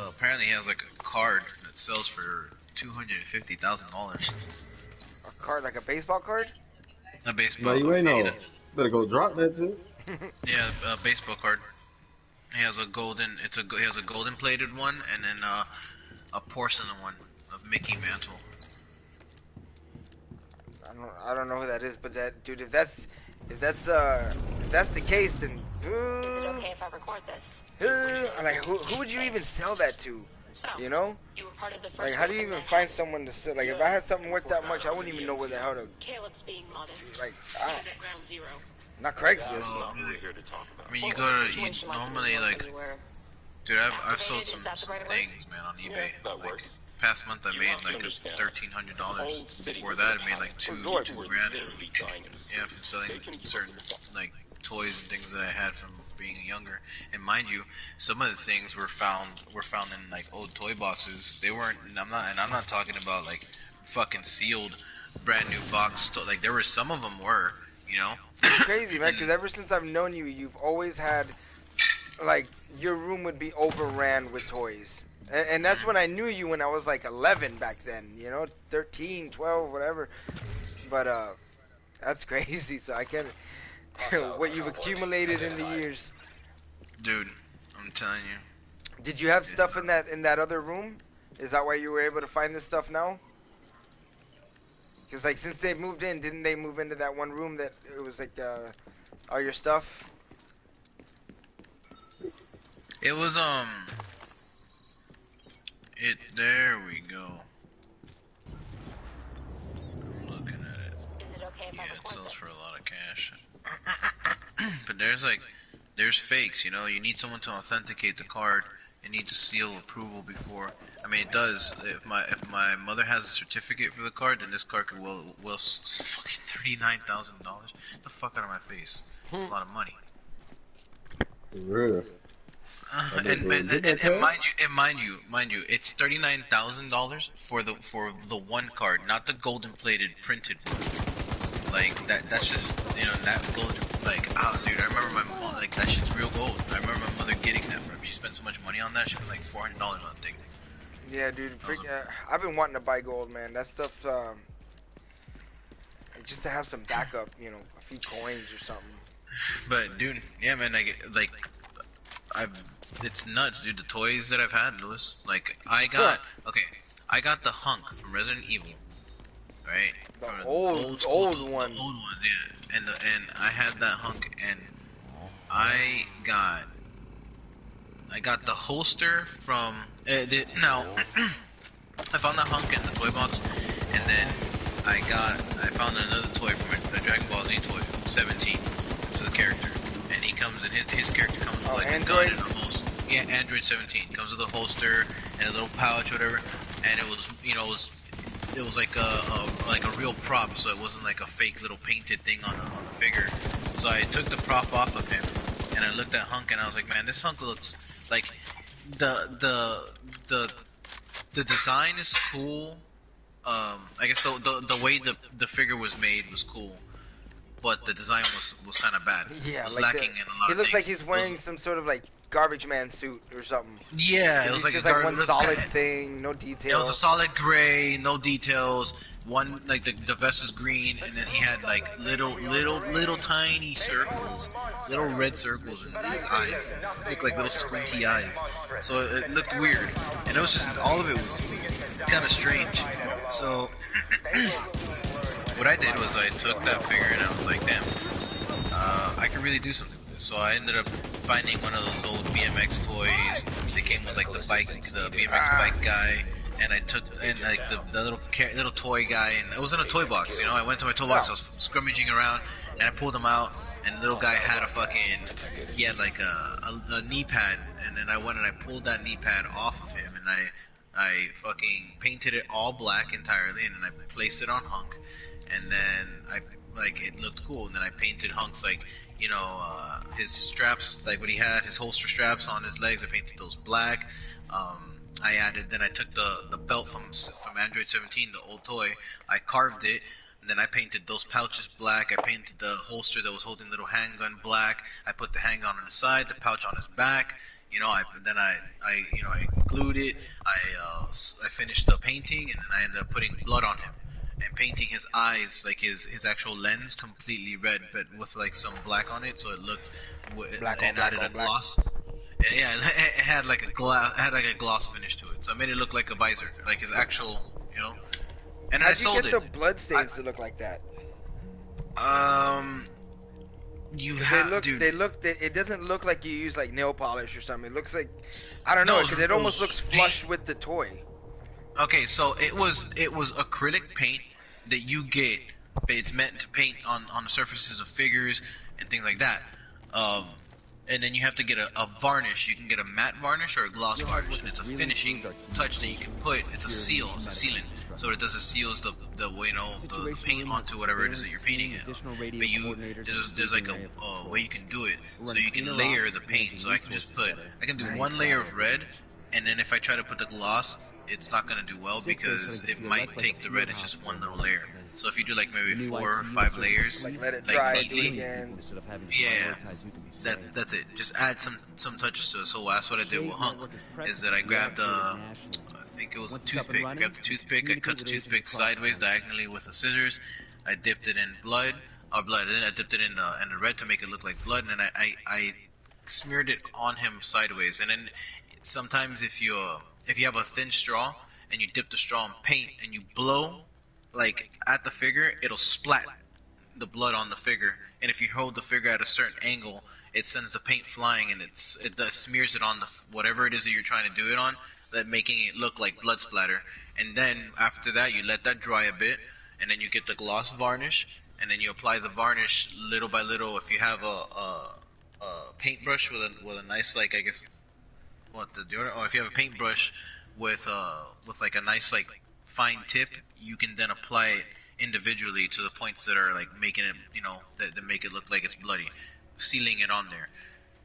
apparently he has like a card that sells for $250,000. A card, like a baseball card? A baseball. No, you ain't yeah, know. Better go drop that too. Yeah, a baseball card. He has a golden. He has a golden plated one, and then a porcelain one of Mickey Mantle. I don't know who that is, but that dude, if that's the case, then Is it okay if I record this? like who would you even sell that to? So, You know? you were part of the first Like how do you group in even Manhattan. find someone to sell? Like if I had something worth that much, I wouldn't even know where the hell to. Caleb's being modest. Like He was at ground zero. not Craigslist. Oh, We're here to talk about. I mean, you What go was the to situation like in New normally York like, when you were dude, I've sold activated? some Is that the right word? things, man, on eBay. that Like works. past month, I You made have to like understand, $1,300. Before that, I made like two grand. Yeah, from selling certain like toys and things that I had from being younger. And mind you, some of the things were found in like old toy boxes. They weren't. I'm not talking about like fucking sealed, brand new box. Like there were some of them were, you know. It's crazy, man, because ever since I've known you, you've always had, like, your room would be overran with toys. And that's when I knew you, when I was like 11 back then, you know, 13, 12, whatever. But, that's crazy, so I can't, what you've accumulated in the years. Dude, I'm telling you. Did you have stuff in that other room? Is that why you were able to find this stuff now? Because, like, since they moved in, didn't they move into that one room that it was, like, all your stuff? It was, there we go. I'm looking at it. Is it okay if Yeah, I it record sells this? for a lot of cash. But there's fakes, you know, you need someone to authenticate the card. You need to seal approval before. I mean, it does. If my mother has a certificate for the card, then this card could well fucking $39,000. Get the fuck out of my face. It's a lot of money. For real. And mind you, it's $39,000 for the one card, not the golden plated printed one. Like that's just, you know, that golden, like, oh dude, I remember my mom, like, that shit's real gold. I remember my mother getting that from him. She spent so much money on that. She spent like $400 on the thing. Yeah, dude. I've been wanting to buy gold, man. That stuff, just to have some backup, you know, a few coins or something. But dude, yeah, man, it's nuts, dude. The toys that I've had, Lewis. Like I got the hunk from Resident Evil, right? The From old school, one. The old ones, yeah. And I had that hunk, and I got I got the holster from now. I found that hunk in the toy box, and then I found another toy from a Dragon Ball Z toy, 17. This is a character, and he comes in his character comes with like Android? a gun and a holster. Yeah, Android 17 comes with a holster and a little pouch, whatever. And it was, it was like a real prop, so it wasn't like a fake little painted thing on the figure. So I took the prop off of him, and I looked at Hunk, and I was like, man, this Hunk looks like the design is cool. I guess the way the figure was made was cool, but the design was kind of bad. Yeah, it was like lacking in a lot he of looks things. like he's wearing some sort of like garbage man suit or something. Yeah, it was like just a like one looked solid bad. thing, no details. It was a solid gray, no details. One like the vest is green, and then he had like little tiny circles, little red circles in his eyes, looked like little squinty eyes. So it looked weird, and it was just all of it was kind of strange. So what I did was I took that figure and I was like, damn, I could really do something with this. So I ended up finding one of those old BMX toys. They came with like the BMX bike guy. And I took like the little toy guy, and it was in a toy box. I went to my toy box. I was scrummaging around, and I pulled him out. And the little guy had he had like a knee pad, and then I went and I pulled that knee pad off of him, and I fucking painted it all black entirely, and then I placed it on Hunk, and then it looked cool. And then I painted Hunk's his straps, like what he had, his holster straps on his legs. I painted those black. Then I took the belt from Android 17, the old toy. I carved it, and then I painted those pouches black. I painted the holster that was holding the little handgun black. I put the handgun on the side, the pouch on his back. I glued it. I finished the painting, and then I ended up putting blood on him and painting his eyes, like his actual lens, completely red, but with like some black on it, so it looked added a gloss. Yeah, it had like a gloss finish to it, so I made it look like a visor, like his actual, And I sold it. How'd you get the blood stains to look like that? It doesn't look like you use like nail polish or something. It looks like, I don't know, because it almost looks flush with the toy. Okay, so it was acrylic paint that you get. It's meant to paint on the surfaces of figures and things like that. And then you have to get a varnish. You can get a matte varnish or a gloss varnish, and it's a finishing touch that you can put. It's a seal. It's a sealant. So what it does is seals the paint onto whatever it is that you're painting it. But there's like a way you can do it. So you can layer the paint. So I can do one layer of red, and then if I try to put the gloss, it's not gonna do well because it might take the red as just one little layer. So if you do like maybe 4 or 5 layers, let it dry, neatly, yeah, that's it. Just add some touches to it. So that's what I did with Hunk, is that I grabbed I think it was a toothpick. I grabbed the toothpick, I cut the toothpick sideways diagonally with the scissors. I dipped it in blood, and then I dipped it in the red to make it look like blood, and then I smeared it on him sideways. And then sometimes if you have a thin straw and you dip the straw in paint and you blow like at the figure, it'll splat the blood on the figure, and if you hold the figure at a certain angle, it sends the paint flying, and it smears it on the whatever it is that you're trying to do it on, that making it look like blood splatter. And then after that, you let that dry a bit, and then you get the gloss varnish, and then you apply the varnish little by little. If you have a paintbrush with a nice, like, I guess or if you have a paintbrush with like a nice like fine tip, you can then apply it individually to the points that are like making it, that make it look like it's bloody, sealing it on there.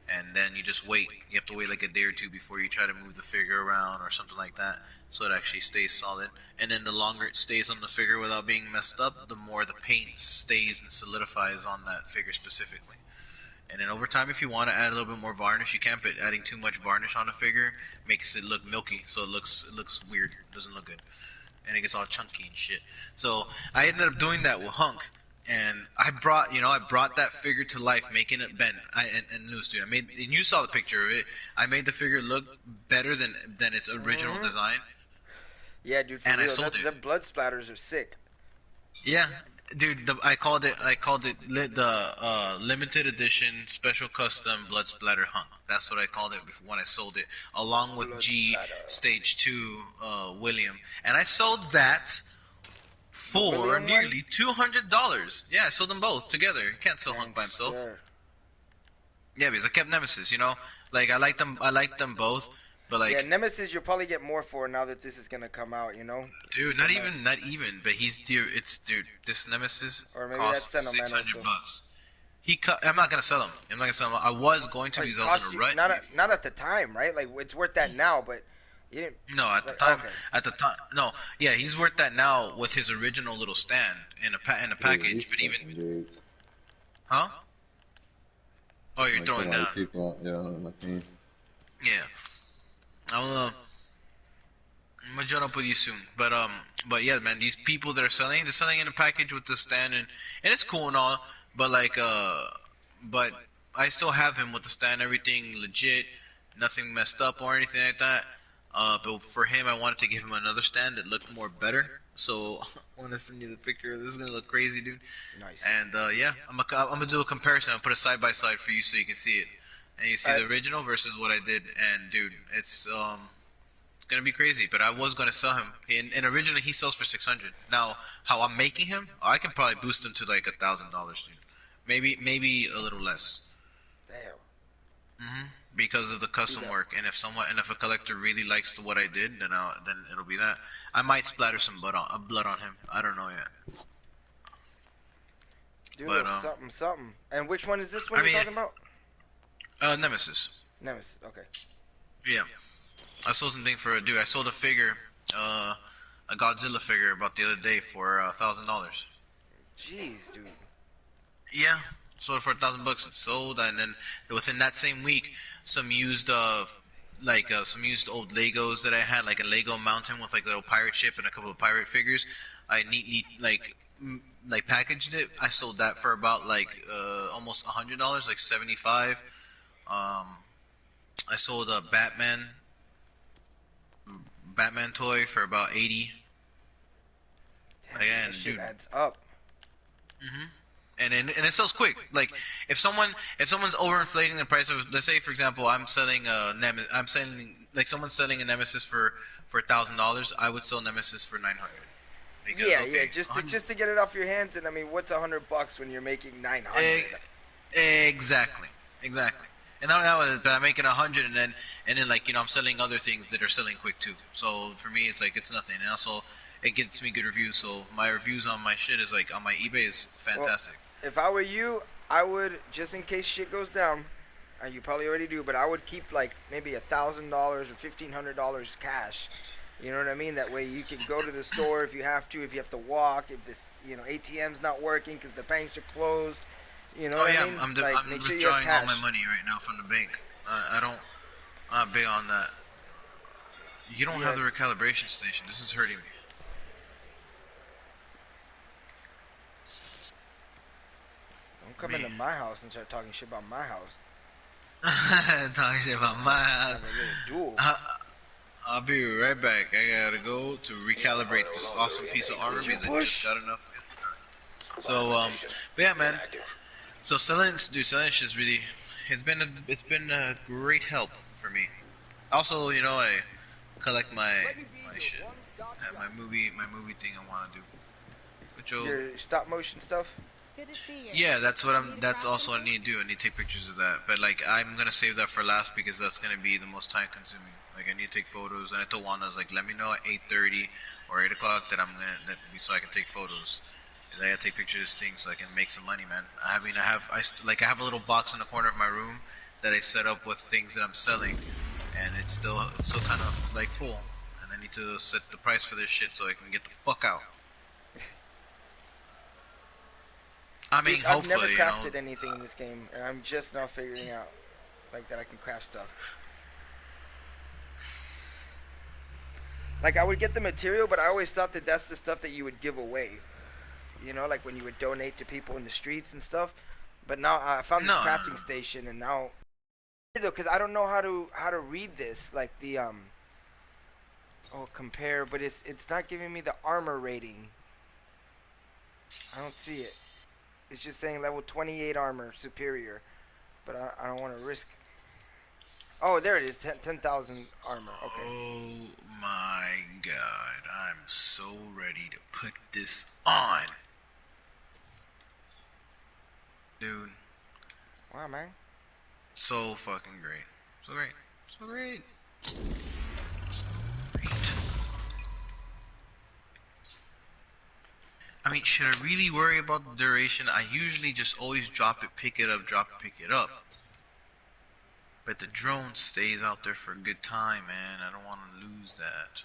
And then you just wait. You have to wait like a day or two before you try to move the figure around or something like that, so it actually stays solid. And then the longer it stays on the figure without being messed up, the more the paint stays and solidifies on that figure specifically. And then over time, if you want to add a little bit more varnish, you can, but adding too much varnish on a figure makes it look milky, so it looks weird. It doesn't look good, and it gets all chunky and shit. So I ended up doing that with Hunk, and I brought that figure to life, making it bend. And news, dude, and you saw the picture of it. I made the figure look better than its original design. Yeah, dude. And I sold it. The blood splatters are sick. Yeah, Dude, I called it the limited edition special custom blood splatter hunk. That's what I called it before, when I sold it, along with Blood G splatter. Stage 2 William, and I sold that for William nearly $200. Yeah, I sold them both together. You can't sell hunk by himself. Gangster. Yeah, because I kept Nemesis. You know, like I like them both, but like. Yeah, Nemesis you'll probably get more for now that this is gonna come out, you know? Dude, not even, but dude, this Nemesis Or maybe costs that's sentimental, $600. I'm not gonna sell him. I was going to, Like, because I was cost in a you- rut. not at the time, right? Like it's worth that now, but you didn't. No, at the like, time, okay. no, yeah, he's worth that now with his original little stand in a package. But even, Dude. huh? Oh, you're Like, throwing down. people, yeah, on my team. Yeah, I'm gonna join up with you soon. But yeah, man, these people that are selling, they're selling in a package with the stand, and it's cool and all. But like, but I still have him with the stand, everything legit, nothing messed up or anything like that. But for him, I wanted to give him another stand that looked more better. So I want to send you the picture. This is gonna look crazy, dude. Nice. And yeah, I'm gonna do a comparison. I'll put it side by side for you so you can see it, and you see the original versus what I did. And dude, it's gonna be crazy. But I was gonna sell him, and originally he sells for $600. Now, how I'm making him, I can probably boost him to like $1,000, dude. Maybe a little less. Damn. Because of the custom work, and if a collector really likes what I did, then it'll be that. I might splatter some blood on him. I don't know yet. Dude, But, something. And which one is this one you're talking about? Nemesis. Nemesis. Okay. Yeah. I sold something for a dude. I sold a figure, a Godzilla figure, about the other day for $1,000. Jeez, dude. Yeah, sold it for $1,000. It sold, and then within that same week, some used some used old Legos that I had, like a Lego mountain with like a little pirate ship and a couple of pirate figures. I neatly like packaged it. I sold that for about like almost $100, like $75. I sold a Batman toy for about $80. Damn, Again, that shit dude. adds up. And it sells quick. Like if someone's overinflating the price of, let's say for example, someone's selling a Nemesis for $1,000, I would sell Nemesis for $900. Because, Yeah, just to get it off your hands, and I mean, what's $100 when you're making 900? Exactly. And now but I'm making 100, and then like, you know, I'm selling other things that are selling quick too. So for me, it's like it's nothing. And also, it gets me good reviews. So my reviews on my shit is like on my eBay is fantastic. Well, if I were you, I would, just in case shit goes down, and you probably already do, but I would keep like maybe $1,000 or $1,500 cash. You know what I mean? That way you can go to the store if you have to to walk, if this, you know, ATM's not working because the banks are closed. You know what I mean? I'm Make sure you withdrawing have all my cash. money right now from the bank. I'm not big on that. You don't have the recalibration station. This is hurting me. Don't come into my house and start talking shit about my house. Talking shit about my house. Have a little duel. I'll be right back. I gotta go to recalibrate this awesome piece of armor because I just got enough. So, but yeah, man. So selling is really, it's been a great help for me. Also, you know, I collect my shit. I have my movie thing I want to do. Which Your stop motion stuff? Good to see you. yeah, that's also what I need to do. I need to take pictures of that. But like, I'm gonna save that for last because that's gonna be the most time consuming. Like, I need to take photos, and I told Wanda, I was like, let me know at 8:30 or 8 o'clock so I can take photos. And I gotta take pictures of this thing so I can make some money, man. I have a little box in the corner of my room that I set up with things that I'm selling, and it's still kind of like full. And I need to set the price for this shit so I can get the fuck out. I mean, Dude, I've hopefully, never crafted anything in this game, and I'm just now figuring out like that I can craft stuff. Like, I would get the material, but I always thought that that's the stuff that you would give away. You know, like when you would donate to people in the streets and stuff. But now I found this crafting station, and now, because I don't know how to read this, like the compare, but it's not giving me the armor rating. I don't see it. It's just saying level 28 armor superior, but I don't want to risk. Oh, there it is. 10,000 armor. Okay. Oh my god, I'm so ready to put this on. Dude. Wow, man. So fucking great. So great. So great. So great. I mean, should I really worry about the duration? I usually just always drop it, pick it up, drop it, pick it up. But the drone stays out there for a good time, man. I don't want to lose that.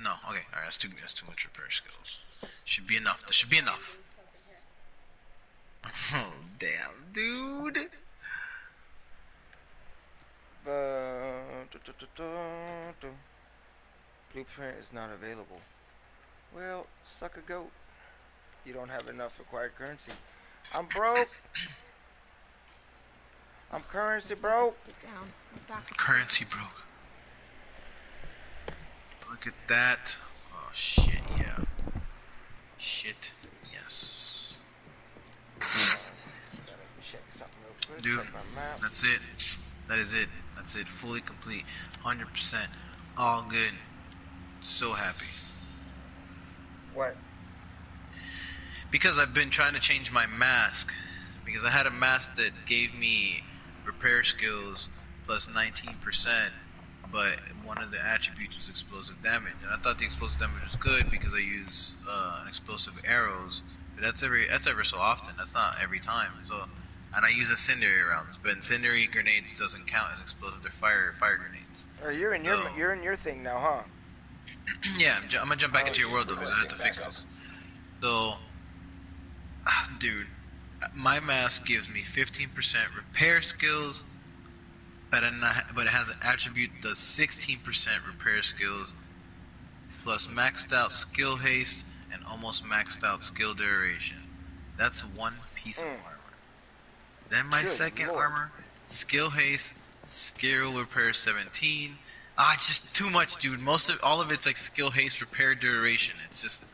No, okay, alright, that's too much repair skills. Should be enough. That should be enough. Oh, damn, dude. Blueprint is not available. Well, suck a goat. You don't have enough required currency. I'm broke. I'm currency broke. Sit down. I'm back. Currency broke. Look at that. Oh, shit, yeah. Shit, yes. Check something real quick. Dude, Check my map. that's it. That is it. That's it. Fully complete. 100%. All good. So happy. What? Because I've been trying to change my mask. Because I had a mask that gave me repair skills plus 19%, but one of the attributes was explosive damage. And I thought the explosive damage was good because I use explosive arrows. But that's ever so often. That's not every time. So, and I use incendiary rounds, but incendiary grenades doesn't count as explosive. They're fire grenades. Oh, you're in your thing now, huh? Yeah, I'm gonna jump back into your world though because I have to fix this. So, dude, my mask gives me 15% repair skills, but it has an attribute that does 16% repair skills, plus maxed out skill haste and almost maxed out skill duration. That's one piece of armor. Then my second armor, skill haste, skill repair 17. It's just too much, dude. All of it's like skill haste, repair duration. It's just,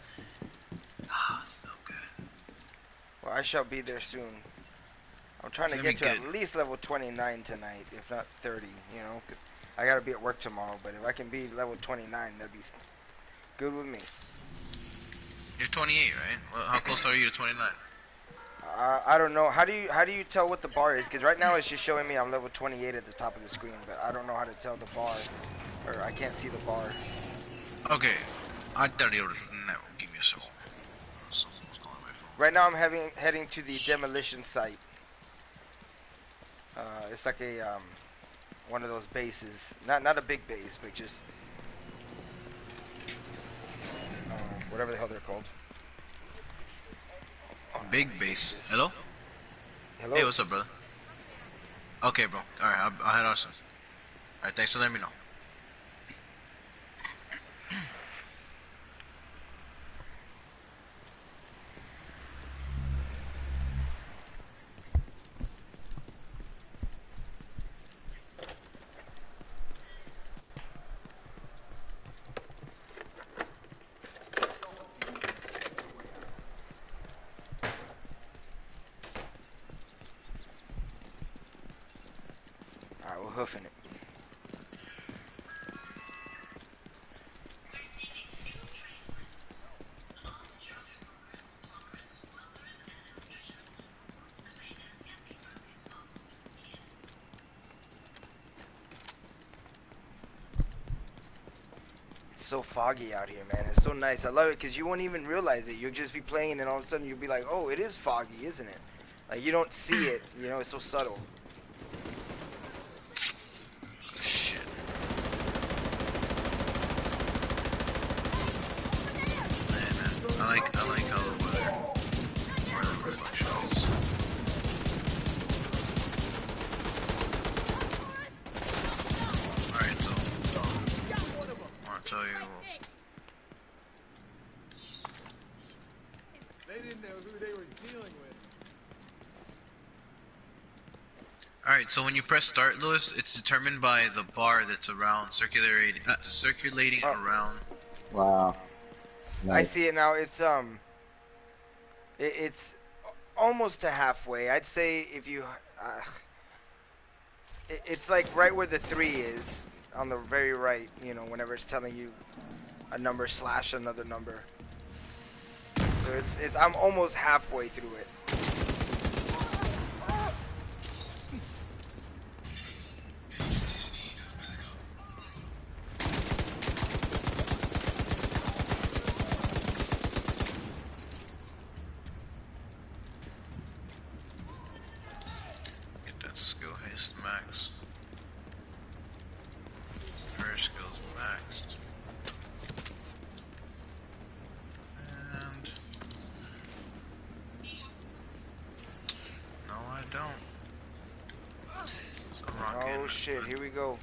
so good. Well, I shall be there soon. I'm trying to get to at least level 29 tonight, if not 30, you know. 'Cause I gotta be at work tomorrow, but if I can be level 29, that'd be good with me. You're 28, right? Well, how close are you to 29? I don't know. How do you tell what the bar is? Because right now it's just showing me I'm level 28 at the top of the screen, but I don't know how to tell the bar, or I can't see the bar. Okay, I tell you now. Give me a second. Someone's calling my phone. Right now I'm heading to the demolition site. It's like a one of those bases, not a big base, but just whatever the hell they're called. Big base. Hello? Hello? Hey, what's up, brother? Okay, bro. Alright, I'll head out soon. Alright, thanks for letting me know. Peace. Alright, we're hoofing it. It's so foggy out here, man. It's so nice. I love it because you won't even realize it. You'll just be playing and all of a sudden you'll be like, oh, it is foggy, isn't it? Like, you don't see it, you know, it's so subtle. Shit. Man, I like how the weather fluctuates. Alright, so I want to tell you. They didn't know who they were dealing with. Alright, so when you press start, Lewis, it's determined by the bar that's around circulating around. Wow. I see it now. It's almost to halfway. I'd say if you, it's like right where the 3 is on the very right. You know, whenever it's telling you a number slash another number. So I'm almost halfway through it. Get that skill haste max. Her skills maxed. And no, I don't. So Oh shit! Here we go.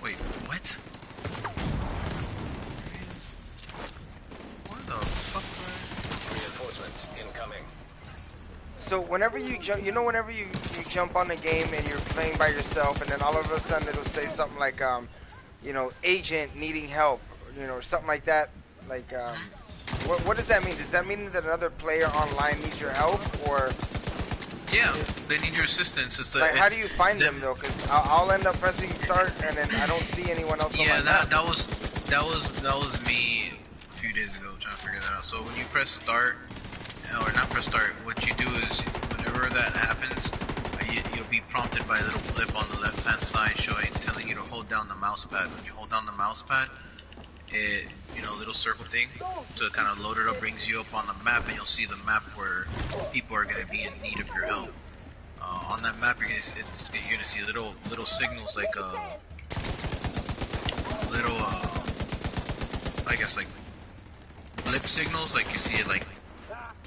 Wait, what? What the fuck? Reinforcements incoming. So whenever you jump, whenever you jump on the game and you're playing by yourself, and then all of a sudden it'll say something like, agent needing help, or something like that. Like, what does that mean? Does that mean that another player online needs your help, or? Yeah, they need your assistance. It's like, how do you find them though? Because I'll end up pressing start, and then I don't see anyone else on my map. that was me a few days ago trying to figure that out. So when you press start, or not press start, what you do is whenever that happens, you'll be prompted by a little blip on the left hand side telling you to hold down the mouse pad. When you hold down the mouse pad, it, little circle thing to kind of load it up brings you up on the map, and you'll see the map where people are going to be in need of your help. On that map, you're gonna see little signals like little I guess like blip signals, like you see it like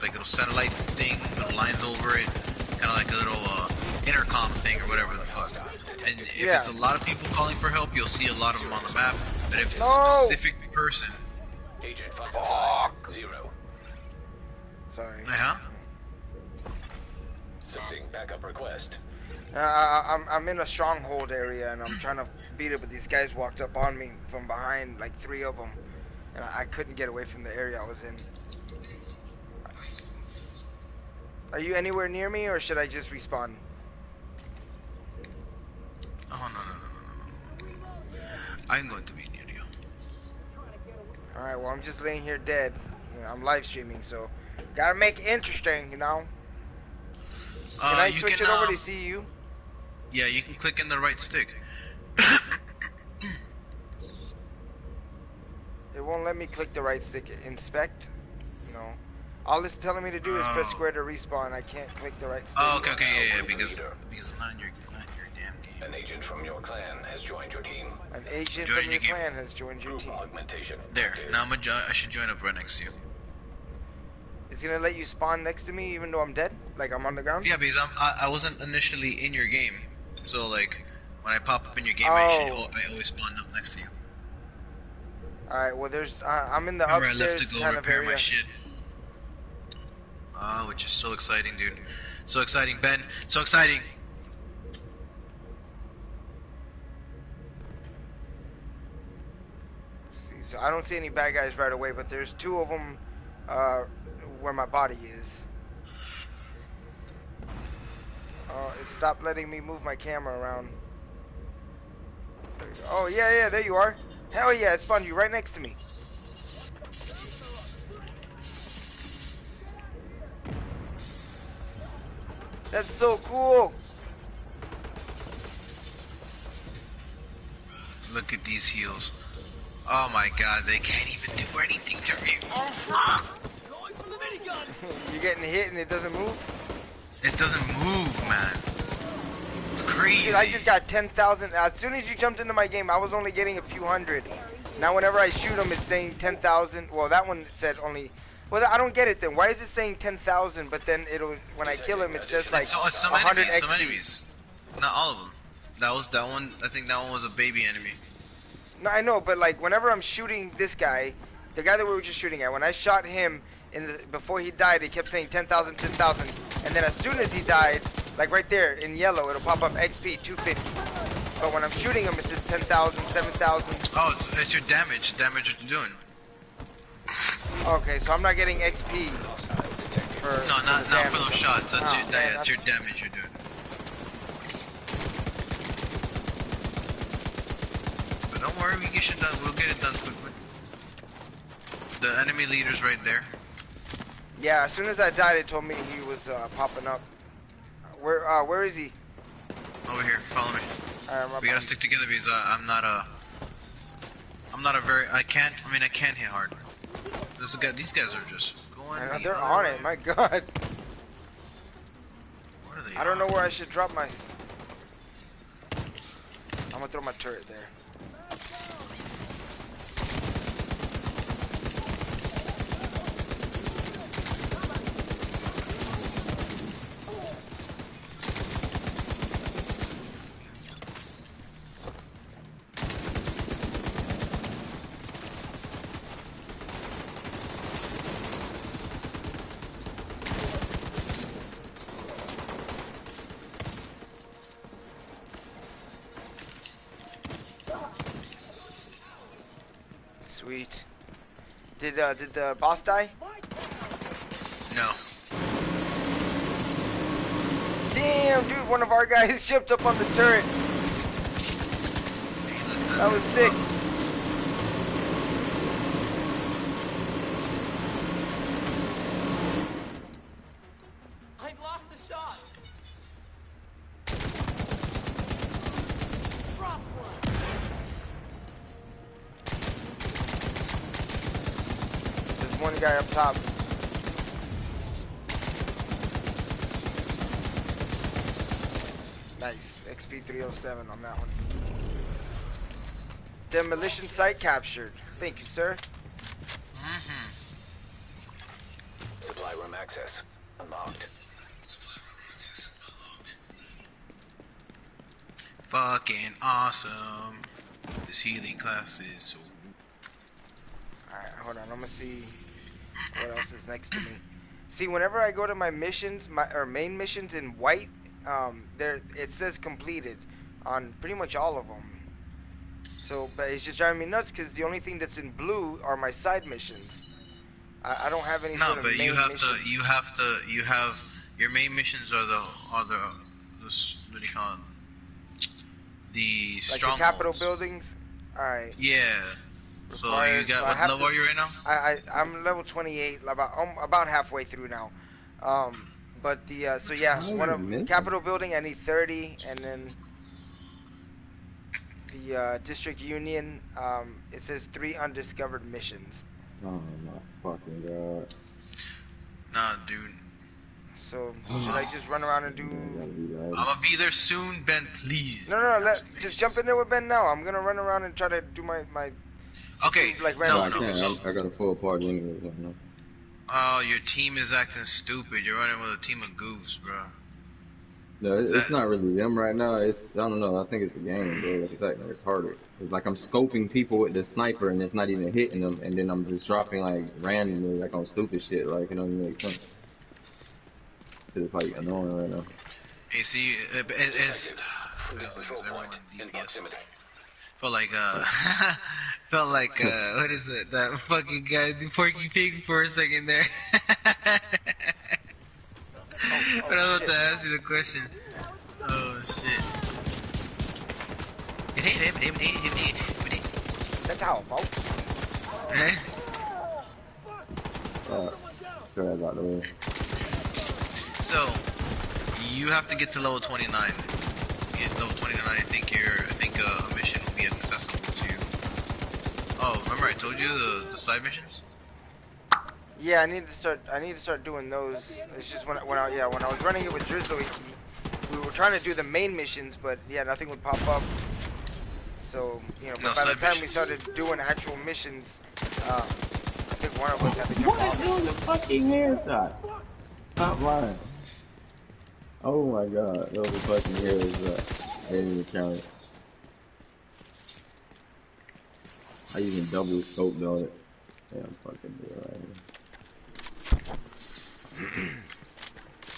little satellite thing with lines over it, kind of like a little intercom thing or whatever the fuck. And if it's a lot of people calling for help, you'll see a lot of them on the map. But if it's a specific person, Agent vital signs 0. Sorry. Sending backup request. I'm in a stronghold area, and I'm trying to beat it, but these guys walked up on me from behind, like 3 of them, and I couldn't get away from the area I was in. Are you anywhere near me, or should I just respawn? Oh no. I'm going to be near you. Alright, well, I'm just laying here dead. I'm live streaming, so gotta make it interesting, Can I switch it over to see you? Yeah, you can click in the right stick. It won't let me click the right stick. Inspect? No. All it's telling me to do is press square to respawn. I can't click the right stick. Oh, okay, yeah, because I'm not in your damn game. An agent from your clan has joined your team. An agent from your clan has joined your team. Augmentation. There. Now I should join up right next to you. It's gonna let you spawn next to me even though I'm dead? Like I'm on the ground? Yeah, because I wasn't initially in your game. So like when I pop up in your game, I always spawn up next to you. Alright, well there's I'm in the Remember, upstairs I left to go kind repair of area. my shit. Which is so exciting, dude. So exciting, Ben. So exciting. So I don't see any bad guys right away, but there's 2 of them where my body is. It stopped letting me move my camera around. There you go. Oh yeah, there you are. Hell yeah, it spawned you right next to me. That's so cool. Look at these heals. Oh my god, they can't even do anything to me. Oh fuck! You're getting hit and it doesn't move? It doesn't move, man. It's crazy. Dude, I just got 10,000. As soon as you jumped into my game, I was only getting a few hundred. Now whenever I shoot them, it's saying 10,000. Well, that one said only... Well, I don't get it then. Why is it saying 10,000, but then when I kill him, it says like some 100 enemies, XP. some enemies. Not all of them. That was that one. I think that one was a baby enemy. No, I know, but like whenever I'm shooting this guy, the guy that we were just shooting at, when I shot him before he died, he kept saying 10,000, 10,000, and then as soon as he died, like right there in yellow, it'll pop up XP 250. But when I'm shooting him, it says 10,000, 7,000. Oh, it's your damage. Damage what you're doing. Okay, so I'm not getting XP for No, not damage. for those shots. That's Oh, your man, that's your damage you're doing. But don't worry, we get it done. We'll get it done quickly. The enemy leader's right there. Yeah, as soon as I died, it told me he was popping up. Where is he? Over here, follow me. We gotta stick together because I'm not a very. I can't hit hard. These guys are just going. I know, they're on it. My God. What are they? I don't know where I should drop my. I'm gonna throw my turret there. Sweet. Did the boss die? No. Damn, dude, one of our guys jumped up on the turret. That was sick. I lost the shot. Drop one. There's one guy up top. Nice. XP 307 on that one. Demolition site captured. Thank you, sir. Mm-hmm. Supply room access unlocked. Fucking awesome. This healing class is so. Alright, hold on. I'm gonna see what else is next to me. See, whenever I go to my missions, main missions in white, there it says completed on pretty much all of them. So, but it's just driving me nuts because the only thing that's in blue are my side missions. I don't have any. No, sort of but main you have missions. you have your main missions are the what do you call it? The Like strongholds. the Capitol buildings. Alright. Yeah. So you Required, got so I what have level to- are you right now? I'm level 28, about halfway through now. But the so yeah, Oh, one of missing. Capitol building I need 30, and then the District Union it says 3 undiscovered missions. Oh my fucking god. Nah, dude. So should I just run around and do? I'm gonna be there soon, Ben. Please. No, just jump in there with Ben now. I'm gonna run around and try to do my Okay. like No, random. I can't. I got a full party anyway. Right now. Oh, your team is acting stupid. You're running with a team of goofs, bro. No, it's that- not really them right now. It's I don't know. I think it's the game, bro. Like, it's acting retarded. It's like I'm scoping people with the sniper and it's not even hitting them, and then I'm just dropping like randomly, like on stupid shit. Like it don't even make sense. It's like annoying right now. You see, it's. Control point in proximity. Felt like what is it? That fucking guy, the Porky Pig, for a second there. But I was about to ask you the question. Oh shit. That's how about. Sorry about the way. So, you have to get to level 29. Get level 29, I think a mission will be accessible to you. Oh, remember I told you the side missions? Yeah, I need to start doing those. It's just when I was running it with DRIZLE, we were trying to do the main missions, but yeah, nothing would pop up. So, but by the side time we missions. started doing actual missions, I think one of us had to jump off. Doing the fucking headshot. Stop lying. Oh my god, that was a fucking headshot. They didn't even count it. I using double scope though. Yeah, I'm fucking do it right here.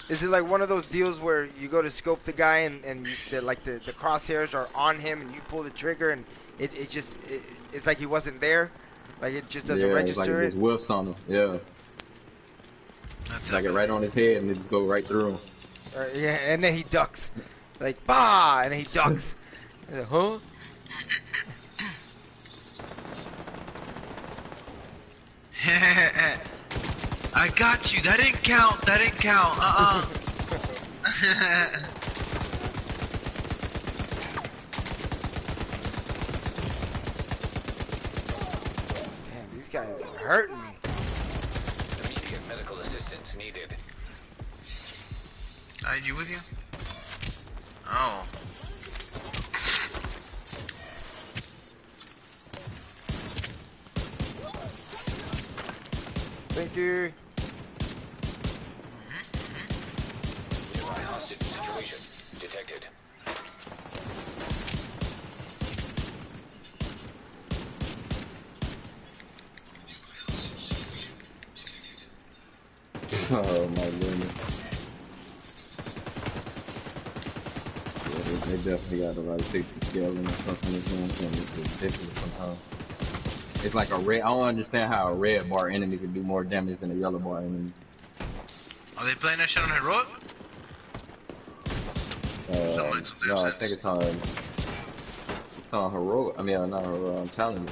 Is it like one of those deals where you go to scope the guy and like the crosshairs are on him and you pull the trigger and it's like he wasn't there? Like it just doesn't Yeah, it's like register it it? just whiffs on him. Yeah. It's like it right on his head and it just go right through him. Yeah, and then he ducks. Like, bah! And then he ducks. Like, huh? I got you. That didn't count. That didn't count. Damn, these guys are hurting me. Immediate medical assistance needed. ID with you? Oh. Thank you. Nearby hostage situation detected. Oh my goodness. Yeah, they definitely got to like fix the scaling and stuff in this game. It's ridiculous somehow. It's like a red. I don't understand how a red bar enemy can do more damage than a yellow bar enemy. Are they playing that shit on heroic? No, I think it's on heroic. I mean, not heroic. I'm telling you.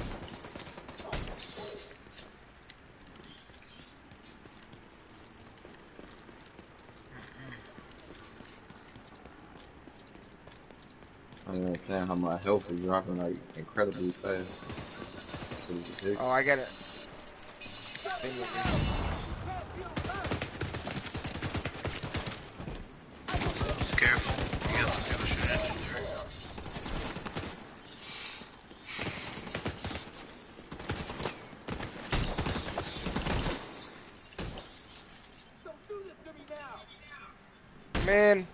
I don't understand how my health is dropping like incredibly fast. Oh, I got it. Careful. You got some people shooting at you there. Man.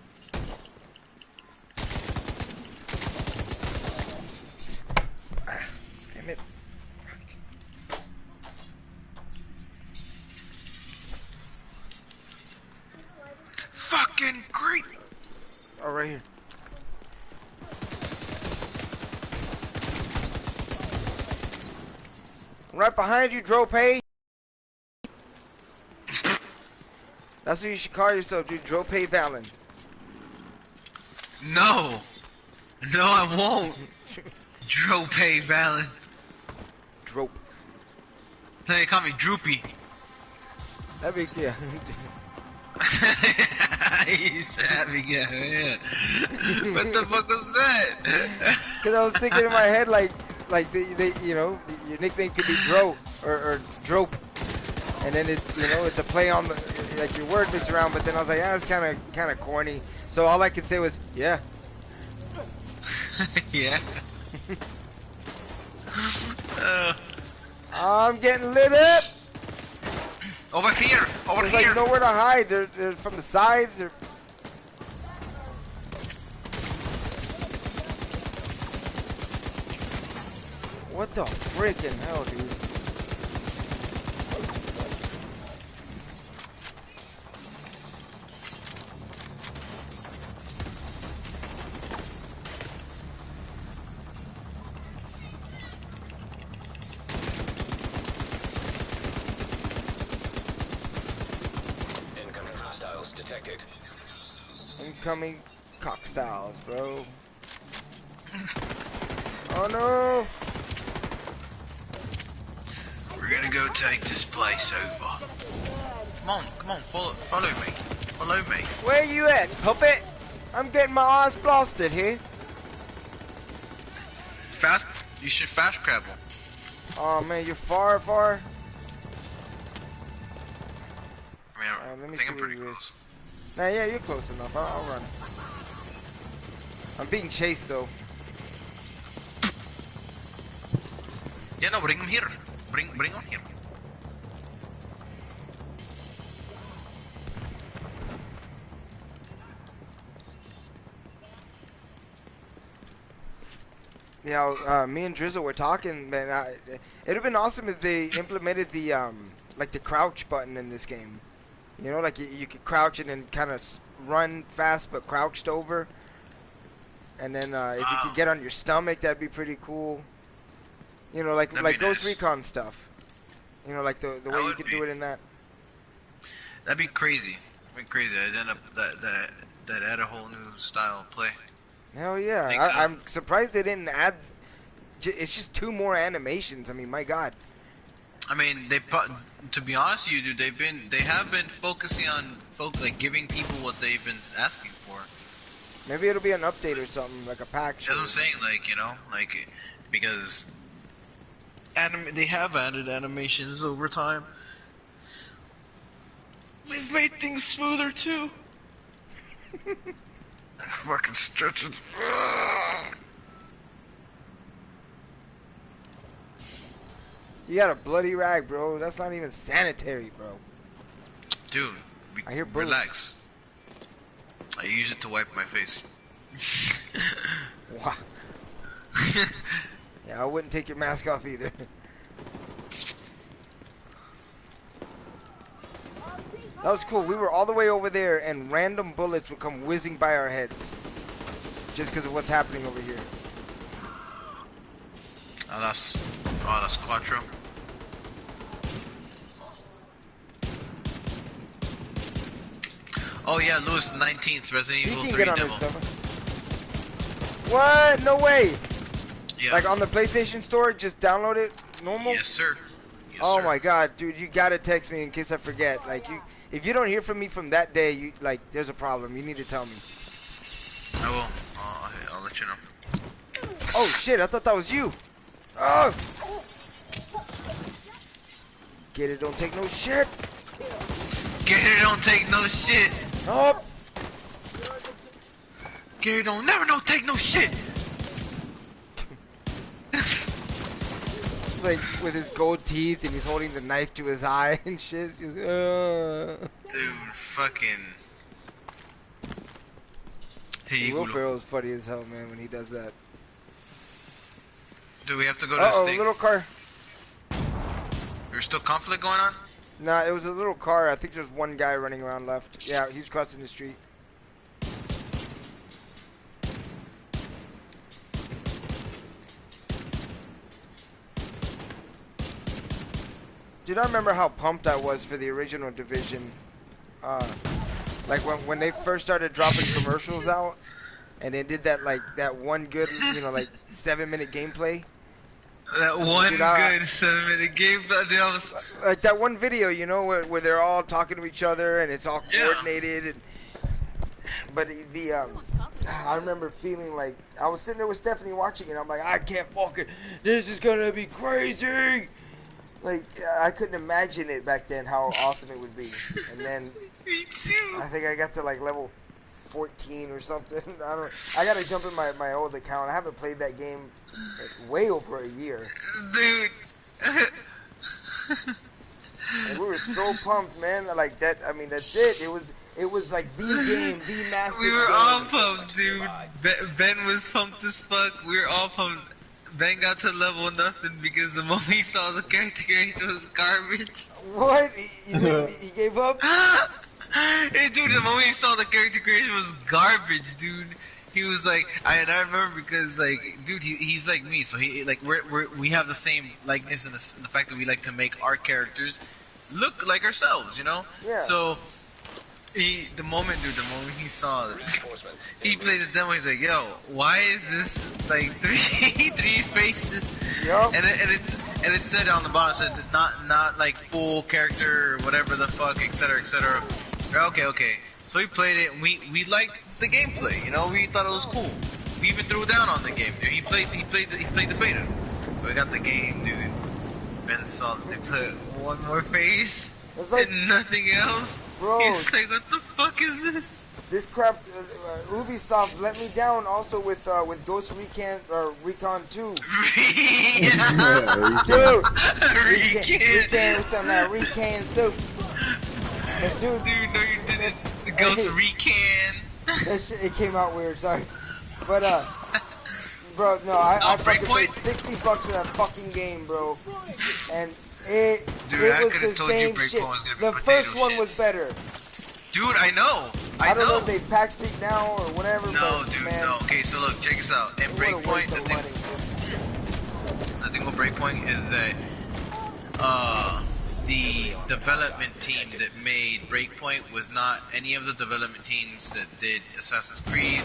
Damn it. Fucking great! Oh, right here. Right behind you, Drope. That's what you should call yourself, dude. Drope VALIN. No! No, I won't! Drope VALIN. Drope. They call me Droopy. That'd be, yeah. He's happy guy, yeah. What the fuck was that? Because I was thinking in my head, like they, you know, your nickname could be Dro or Drope, and then it's, you know, it's a play on the, like your word mix around. But then I was like, ah, it's kind of corny. So all I could say was, yeah. Yeah. I'm getting lit up. Over here, over There's here. like nowhere to hide. They're from the sides. They're... What the freaking hell, dude? Incoming hostiles detected. Incoming cock styles, bro. Oh no! We're gonna go take this place over. Come on, follow me. Follow me. Where you at, puppet? I'm getting my eyes blasted here. Fast, you should fast grab one. Oh man, you're far. I mean, Let me I think see I'm pretty where you close. is. Nah, yeah, you're close enough. I'll run. I'm being chased though. Yeah, no, bring him here. Bring on here. Me and Drizzle were talking, man. It'd have been awesome if they implemented the like the crouch button in this game. You know, like you could crouch and then kind of run fast, but crouched over. And then if you could get on your stomach, that'd be pretty cool. You know, like Ghost Recon stuff. You know, like the way you could do it in that. That'd be crazy. That'd be crazy. I'd end up that add a whole new style of play. Hell yeah! I'm surprised they didn't add. It's just 2 more animations. I mean, my God. I mean, to be honest with you, dude, they have been focusing on like giving people what they've been asking for. Maybe it'll be an update or something, like a pack. That's what I'm saying, like, you know, like, because they have added animations over time. They've made things smoother too. Fucking stretches. You got a bloody rag, bro. That's not even sanitary, bro. Dude, I hear bullets. Relax. I use it to wipe my face. Wow. Yeah, I wouldn't take your mask off either. That was cool. We were all the way over there, and random bullets would come whizzing by our heads. Just because of what's happening over here. Oh, that's Quattro. Oh yeah, Lewis, the 19th, Resident Evil 3 demo. What? No way! Yeah. Like on the PlayStation Store, just download it normal? Yes, sir. Yes, oh sir. my God, dude, you gotta text me in case I forget. Like, if you don't hear from me from that day, there's a problem. You need to tell me. I will. I'll let you know. Oh shit, I thought that was you. Oh! Get it, don't take no shit. Get it, don't take no shit. Nope. Get it, don't never take no shit. Like with his gold teeth and he's holding the knife to his eye and shit. Dude, fucking. Will Ferrell's funny as hell, man, when he does that. Do we have to go to this thing? Little car. There's still conflict going on? Nah, it was a little car. I think there's one guy running around left. Yeah, he's crossing the street. Dude, I remember how pumped I was for the original Division. Like when they first started dropping commercials out, and they did that one good, you know, like 7-minute gameplay. That one good 7-minute gameplay. Dude, I was like that one video, you know, where they're all talking to each other and it's all coordinated. And, but I remember feeling like I was sitting there with Stephanie watching it. I'm like, I can't fucking. This is gonna be crazy. Like, I couldn't imagine it back then, how awesome it would be. And then, me too. I think I got to like level 14 or something. I gotta jump in my old account. I haven't played that game way over a year. Dude. And we were so pumped, man. Like that, I mean, that's it. It was like the game, the massive We were game. all pumped, dude. Ben was pumped as fuck. We were all pumped. Ben got to level nothing because the moment he saw the character creation was garbage. What? He gave up? Hey, dude, the moment he saw the character creation was garbage, dude. He was like, I remember because, like, dude, he's like me, so he, like, we have the same likeness in the fact that we like to make our characters look like ourselves, you know? Yeah. So, the moment he saw it, he played the demo, he's like, yo, why is this, like, three faces? Yep. And it said on the bottom, it said, not like, full character, or whatever the fuck, etc., etc. Okay. So we played it, and we liked the gameplay, you know, we thought it was cool. We even threw down on the game, dude. He played the beta. We got the game, dude. Ben saw that they put one more face. Like, and nothing else. Bro, he's like, what the fuck is this? This crap, Ubisoft let me down also with Ghost Recon 2. Dude, Recon with some Recon soup. Dude, no, you didn't. Ghost Recon. That shit, it came out weird, sorry. But Bro, no, I fucking paid Breakpoint? $60 for that fucking game, bro. And it Dude, I was could've the told you same Breakpoint shit. was gonna be The potato first one was shits. better. Dude, I know. I don't know if they patched it now or whatever. No, but, dude, man, no. Okay, so look, check this out. In what a Breakpoint, waste of money. the thing with Breakpoint is that the development team that made Breakpoint was not any of the development teams that did Assassin's Creed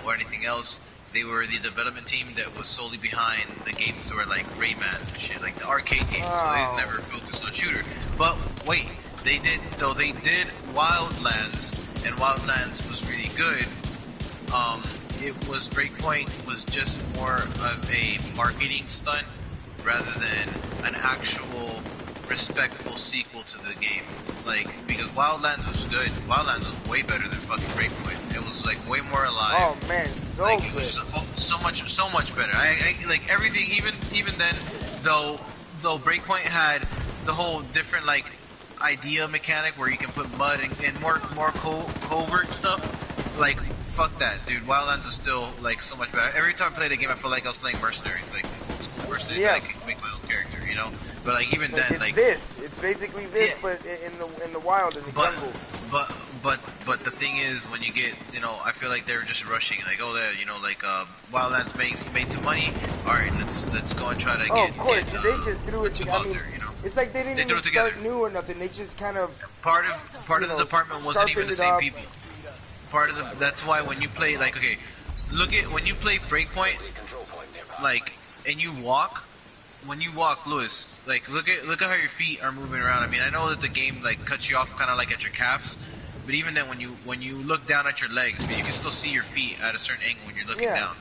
or anything else. They were the development team that was solely behind the games that were like Rayman and shit, like the arcade games. So they never focused on shooter. But wait, they did Wildlands, and Wildlands was really good. Breakpoint was just more of a marketing stunt rather than an actual respectful sequel to the game. Like, because Wildlands was good. Wildlands was way better than fucking Breakpoint. It was like way more alive. Oh man, so like, good. it was so much better. I like everything. Even then, though Breakpoint had the whole different like idea mechanic where you can put mud and more covert stuff. Like, fuck that, dude. Wildlands is still like so much better. Every time I played a game, I felt like I was playing Mercenaries, like old school Mercenaries. Yeah. I could make my own character, you know. But like even then, it's like it's basically this, Yeah. but in the wild, in the jungle. But the thing is, when you get, you know, I feel like they were just rushing, like, oh, there, you know, like Wildlands made some money. All right, let's go and try to get. Of course, get, they just threw it together. I mean, there, you know. it's like they didn't even threw it start together. new or nothing. They just kind of Part of the department wasn't even the sharpened same it up. people. That's why when you play, like, okay, look at when you play Breakpoint, like, and you walk. When you walk, Lewis, like look at how your feet are moving around. I mean, I know that the game like cuts you off kind of like at your calves, but even then, when you look down at your legs, but you can still see your feet at a certain angle when you're looking down.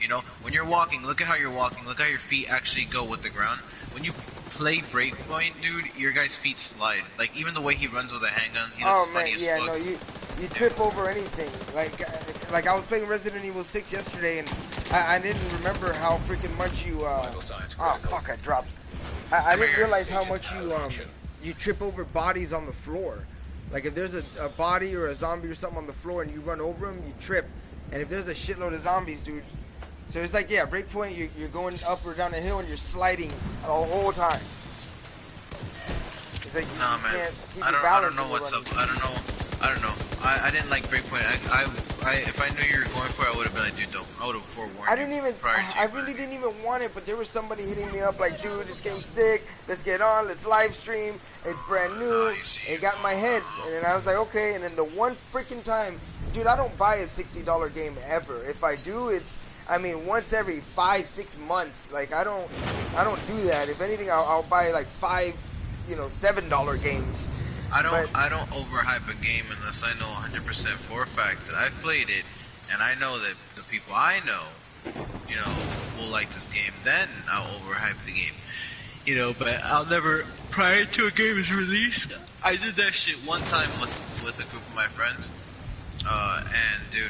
You know, when you're walking, look at how you're walking. Look how your feet actually go with the ground. When you play Breakpoint, dude, your guy's feet slide. Like even the way he runs with a handgun, he looks funny as fuck. No, you trip over anything. Like I was playing Resident Evil 6 yesterday, and I didn't remember how freaking much you. Oh fuck! I dropped. I didn't realize how much you trip over bodies on the floor. Like if there's a body or a zombie or something on the floor and you run over them, you trip. And if there's a shitload of zombies, dude. So it's like, yeah, Breakpoint, you're going up or down a hill and you're sliding the whole time. It's like Nah, man. can't keep I your don't balance know when what's you're up. I don't know. I didn't like Breakpoint. If I knew you were going for it, I would have been like, dude, don't. I would have forewarned I didn't even. I you. really didn't even want it, but there was somebody hitting me up like, dude, this game's sick. Let's get on. Let's live stream. It's brand new. It got in my head, and then I was like, okay. And then the one freaking time, dude, I don't buy a $60 game ever. If I do, it's, I mean, once every 5-6 months. Like I don't do that. If anything, I'll buy like $7 games. I don't overhype a game unless I know 100% for a fact that I've played it, and I know that the people I know, you know, will like this game. Then I'll overhype the game, you know. But I'll never, prior to a game is released. I did that shit one time with a group of my friends, and dude,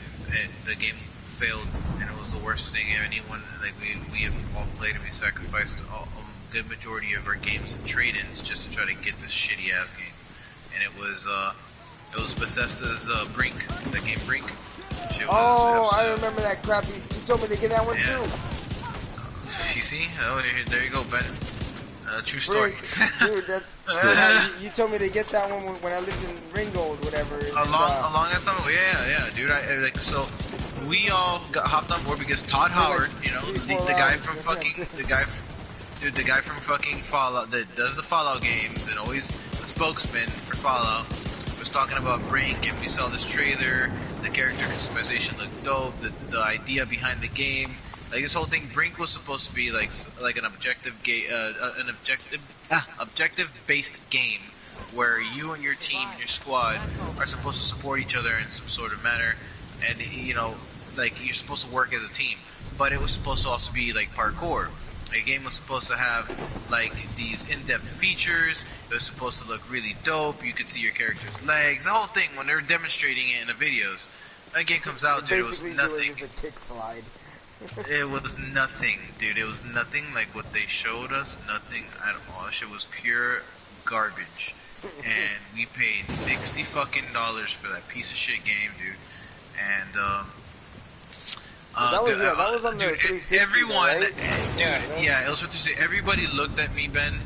the game failed, and it was the worst thing anyone. Like we have all played, and we sacrificed a good majority of our games and trade-ins just to try to get this shitty ass game. And it was Bethesda's Brink, that game Brink. I remember that crap. You told me to get that one too. You see? Oh, there you go, Ben. True story. Dude, that's. You told me to get that one when I lived in Ringgold, whatever. Along that time, yeah, dude. So we all got hopped on board because Todd Howard, you know, the guy from fucking the guy from fucking Fallout that does the Fallout games and always the spokesman for Fallout, was talking about Brink, and we saw this trailer. The character customization looked dope. The idea behind the game, like this whole thing, Brink was supposed to be like an objective based game where you and your team and your squad are supposed to support each other in some sort of manner, and you know, like you're supposed to work as a team. But it was supposed to also be like parkour. The game was supposed to have like these in-depth features. It was supposed to look really dope. You could see your character's legs. The whole thing when they were demonstrating it in the videos. That game comes out, dude. It was nothing. It's a kick slide. It was nothing, dude. It was nothing like what they showed us. Nothing at all. That shit was pure garbage. And we paid $60 fucking for that piece of shit game, dude. And That was on the dude, 360. everyone, right? dude, yeah, it was for 360. Everybody looked at me, Ben,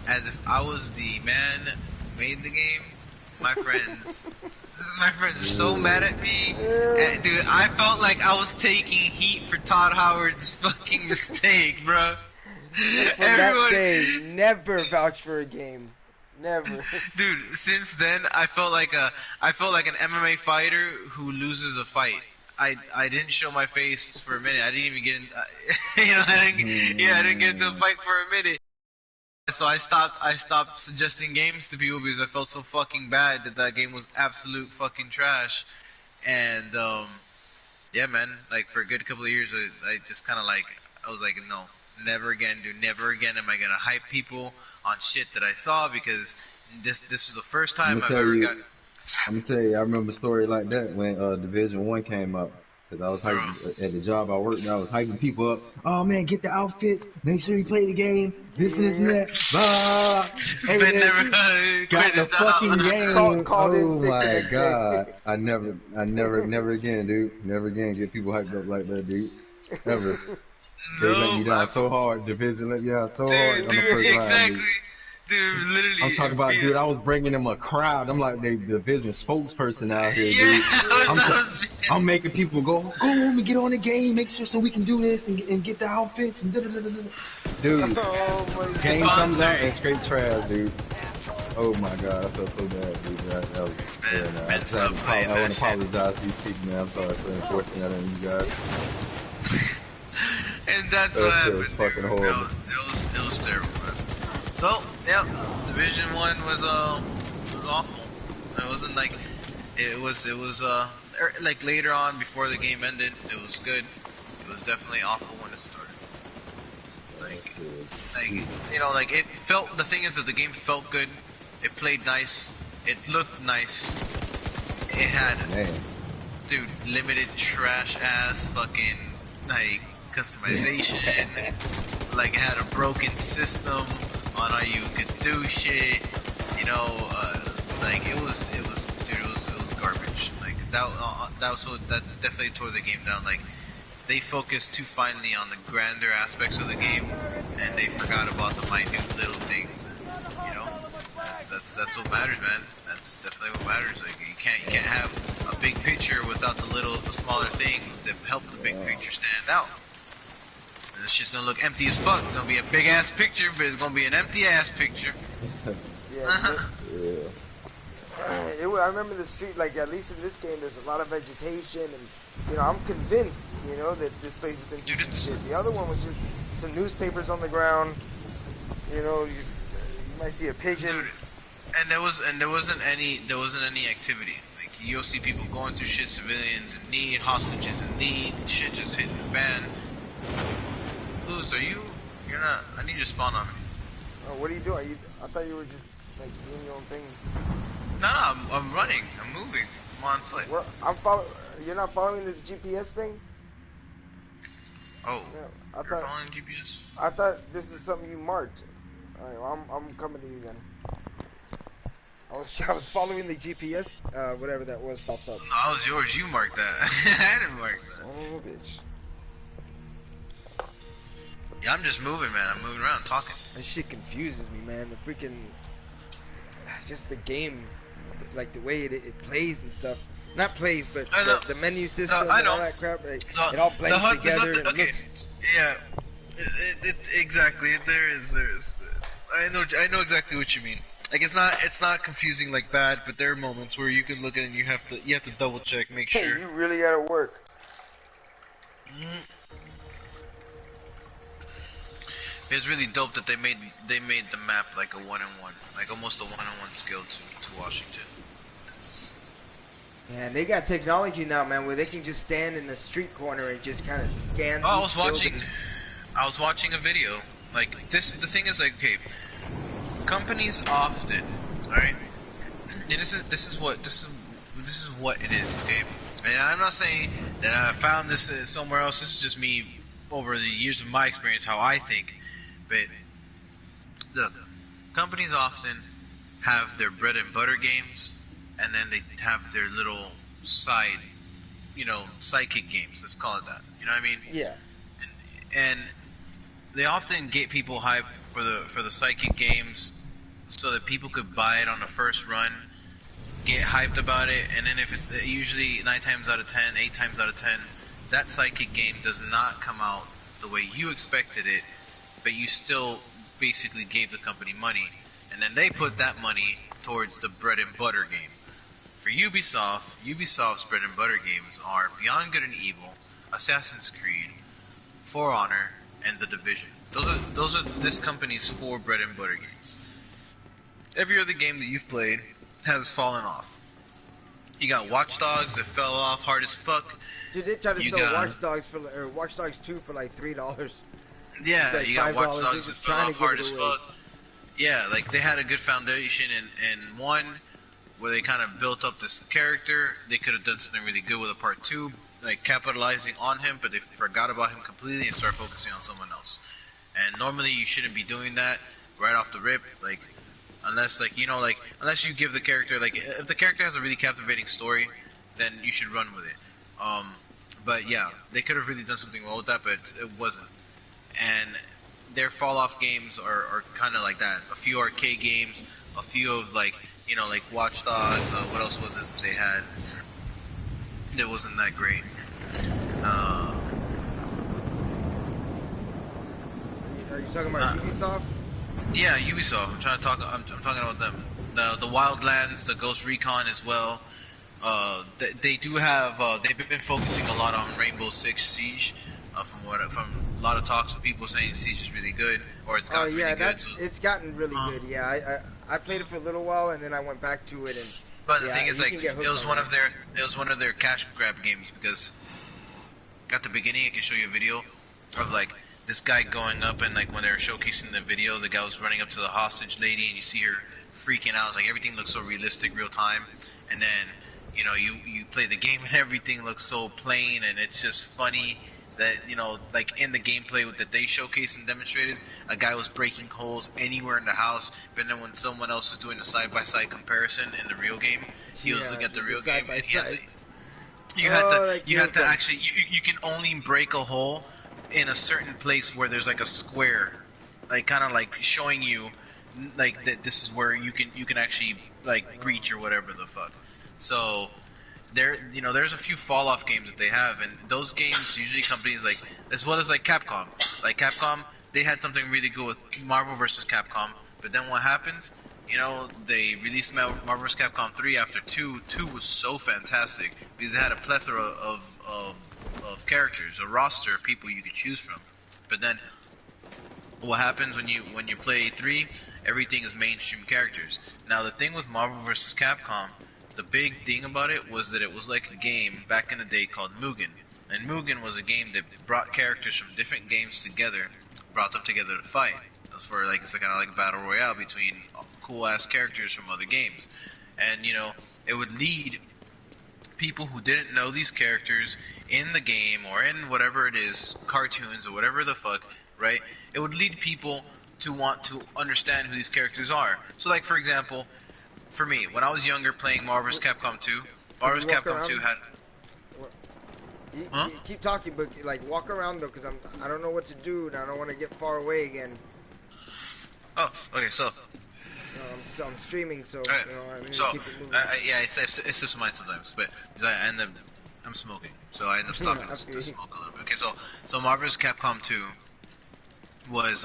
as if I was the man who made the game. My friends, my friends are so mad at me, and, dude. I felt like I was taking heat for Todd Howard's fucking mistake, bro. From that day, never vouch for a game. Never. Dude, since then I felt like an MMA fighter who loses a fight. I didn't show my face for a minute. I didn't even get in. I didn't get into a fight for a minute. So I stopped suggesting games to people because I felt so fucking bad that game was absolute fucking trash. And yeah, man, like for a good couple of years, I just kind of like I was like, no, never again, dude, never again am I gonna hype people on shit that I saw because this was the first time I've ever got. I'm gonna tell you, I remember a story like that when Division 1 came out. Cause I was hyping at the job I worked, and I was hyping people up. Oh man, get the outfits. Make sure you play the game. This and this and that. Blah. Ben never Got the fucking game. Called in Oh sick the my next god! day. I never again, dude. Never again get people hyped up like that, dude. Ever. They let me down so hard. Division let me down so hard on the first round, exactly. dude. Dude, literally. I'm talking about, dude, I was bringing them a crowd. I'm like the division spokesperson out here, Yeah, dude. I'm making people go home and get on the game, make sure so we can do this and get the outfits and da-da-da-da-da. Dude, game comes out and straight trash, dude. Oh my god, I felt so bad, dude. That was I want to apologize to these people, man. I'm sorry for enforcing that on you guys. And that's what happened. Was fucking horrible. It was terrible, man. So, yeah, Division 1 was awful. It wasn't like it was like later on before the game ended, it was good. It was definitely awful when it started. Like it felt. The thing is that the game felt good. It played nice. It looked nice. It had, dude, limited trash ass fucking like customization. Like it had a broken system on how you could do shit. Like it was garbage. Like that definitely tore the game down. Like they focused too finely on the grander aspects of the game, and they forgot about the minute little things. That's what matters, man. That's definitely what matters. Like you can't have a big picture without the smaller things that help the big picture stand out. And this shit's gonna look empty as fuck. It's gonna be a big ass picture, but it's gonna be an empty ass picture. I remember the street, like at least in this game, there's a lot of vegetation, and I'm convinced, that this place has been through some shit. The other one was just some newspapers on the ground. You might see a pigeon. Dude, and there wasn't any activity. Like you'll see people going through shit, civilians in need, hostages in need, shit just hitting the fan. Lewis, you're not? I need you to spawn on me. Oh, what are you doing? I thought you were just like doing your own thing. No, I'm running. I'm moving. I'm on foot. You're not following this GPS thing? Oh, yeah, you're following GPS? I thought this is something you marked. Alright, well, I'm coming to you then. I was following the GPS, whatever that was popped up. No, that was yours. You marked that. I didn't mark that. Son of a bitch. Yeah, I'm just moving, man. I'm moving around, talking. This shit confuses me, man. The freaking, just the game, like the way it plays and stuff. Not plays, but the menu system and all that crap. It all blends together and looks. Yeah, exactly. There is. I know exactly what you mean. Like it's not confusing like bad, but there are moments where you can look at it and you have to double check, make sure. Hey, you really gotta work. It's really dope that they made the map like a 1-on-1, like almost a 1-on-1 skill to Washington. Yeah, they got technology now, man, where they can just stand in the street corner and just kind of scan. Oh, I was watching a video. Like this, the thing is like, okay, companies often, alright, and this is what it is, okay. And I'm not saying that I found this somewhere else. This is just me over the years of my experience, how I think. But look, companies often have their bread and butter games, and then they have their little sidekick games. Let's call it that. You know what I mean? Yeah. And they often get people hyped for the psychic games so that people could buy it on the first run, get hyped about it, and then if it's usually 9 times out of 10, 8 times out of 10, that psychic game does not come out the way you expected it, but you still basically gave the company money, and then they put that money towards the bread and butter game. For Ubisoft's bread and butter games are Beyond Good and Evil, Assassin's Creed, For Honor, and The Division. Those are this company's 4 bread and butter games. Every other game that you've played has fallen off. You got Watch Dogs that fell off hard as fuck. Dude, they tried to sell Watch Dogs Watch Dogs 2 for like $3. Yeah, like you got Watch $5. Dogs that fell off hard as fuck. Yeah, like they had a good foundation in 1 where they kind of built up this character. They could have done something really good with a part 2, like capitalizing on him, but they forgot about him completely and started focusing on someone else. And normally you shouldn't be doing that right off the rip, like unless unless you give the character, like if the character has a really captivating story, then you should run with it. But yeah, they could have really done something well with that, but it wasn't. And their fall off games are kind of like that. A few arcade games, a few of like Watch Dogs. What else was it they had that wasn't that great? Are you talking about Ubisoft? Yeah, Ubisoft. I'm talking about them. The Wildlands, the Ghost Recon as well. They do have. They've been focusing a lot on Rainbow Six Siege. From a lot of talks with people saying Siege is really good, or it's gotten really good. So, it's gotten really good. Yeah, I played it for a little while and then I went back to it. And but the thing is, like, it was one of their cash grab games, because at the beginning it can show you a video of like this guy going up, and like when they were showcasing the video, the guy was running up to the hostage lady and you see her freaking out. It's like everything looks so realistic, real time, and then you play the game and everything looks so plain, and it's just funny that like in the gameplay that they showcased and demonstrated, a guy was breaking holes anywhere in the house, but then when someone else was doing a side-by-side comparison in the real game, he was looking at the real game and he had to you can only break a hole in a certain place where there's like a square, like kind of like showing you like that this is where you can actually like breach or whatever the fuck. So there's a few fall off games that they have, and those games usually companies like, as well as like Capcom. Like Capcom, they had something really good with Marvel vs. Capcom, but then what happens? They released Marvel vs. Capcom 3 after 2. 2 was so fantastic because it had a plethora of characters, a roster of people you could choose from. But then what happens when you play 3? Everything is mainstream characters. Now the thing with Marvel vs. Capcom, the big thing about it was that it was like a game back in the day called Mugen. And Mugen was a game that brought characters from different games together, brought them together to fight. It was for it's kind of like a battle royale between cool ass characters from other games. And it would lead people who didn't know these characters in the game or in whatever it is, cartoons or whatever the fuck, right? It would lead people to want to understand who these characters are. So like for example, for me, when I was younger playing Marvel vs. Capcom 2, Marvel vs. Capcom 2 had... You keep talking, but like walk around though, because I don't know what to do, and I don't want to get far away again. Oh, okay, so... I'm streaming, so... Right. I need so, to keep it moving. it's just mine sometimes, but I'm smoking, so I end up stopping to smoke a little bit. Okay, so Marvel vs. Capcom 2 was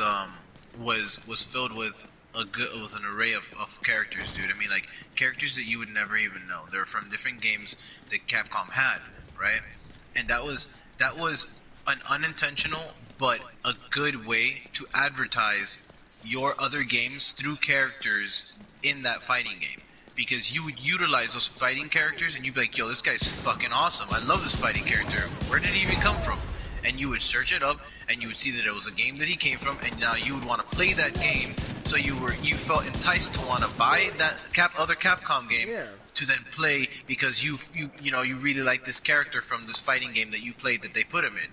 filled with an array of characters, dude. I mean, like, characters that you would never even know. They're from different games that Capcom had, right? And that was an unintentional but a good way to advertise your other games through characters in that fighting game. Because you would utilize those fighting characters and you'd be like, yo, this guy's fucking awesome. I love this fighting character. Where did he even come from? And you would search it up and you would see that it was a game that he came from, and now you would want to play that game. So you felt enticed to want to buy that other Capcom game to then play, because you really like this character from this fighting game that you played that they put him in.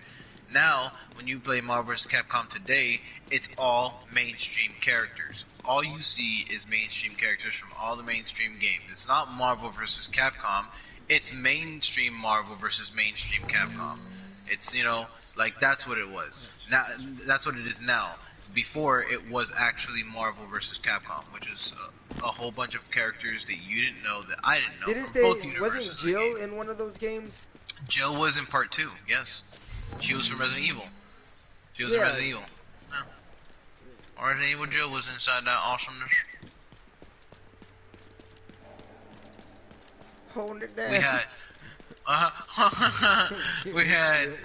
Now, when you play Marvel vs. Capcom today, it's all mainstream characters. All you see is mainstream characters from all the mainstream games. It's not Marvel vs. Capcom. It's mainstream Marvel versus mainstream Capcom. It's, you know, like that's what it was. Now that's what it is now. Before it was actually Marvel versus Capcom, which is a whole bunch of characters that you didn't know that I didn't know Didn't from they? both universes. Wasn't Jill in one of those games? Jill was in part 2. Yes, she was from Resident Evil. She was in Yeah. Resident Evil. Yeah. Resident Evil Jill was inside that awesomeness. Holding it down. We had,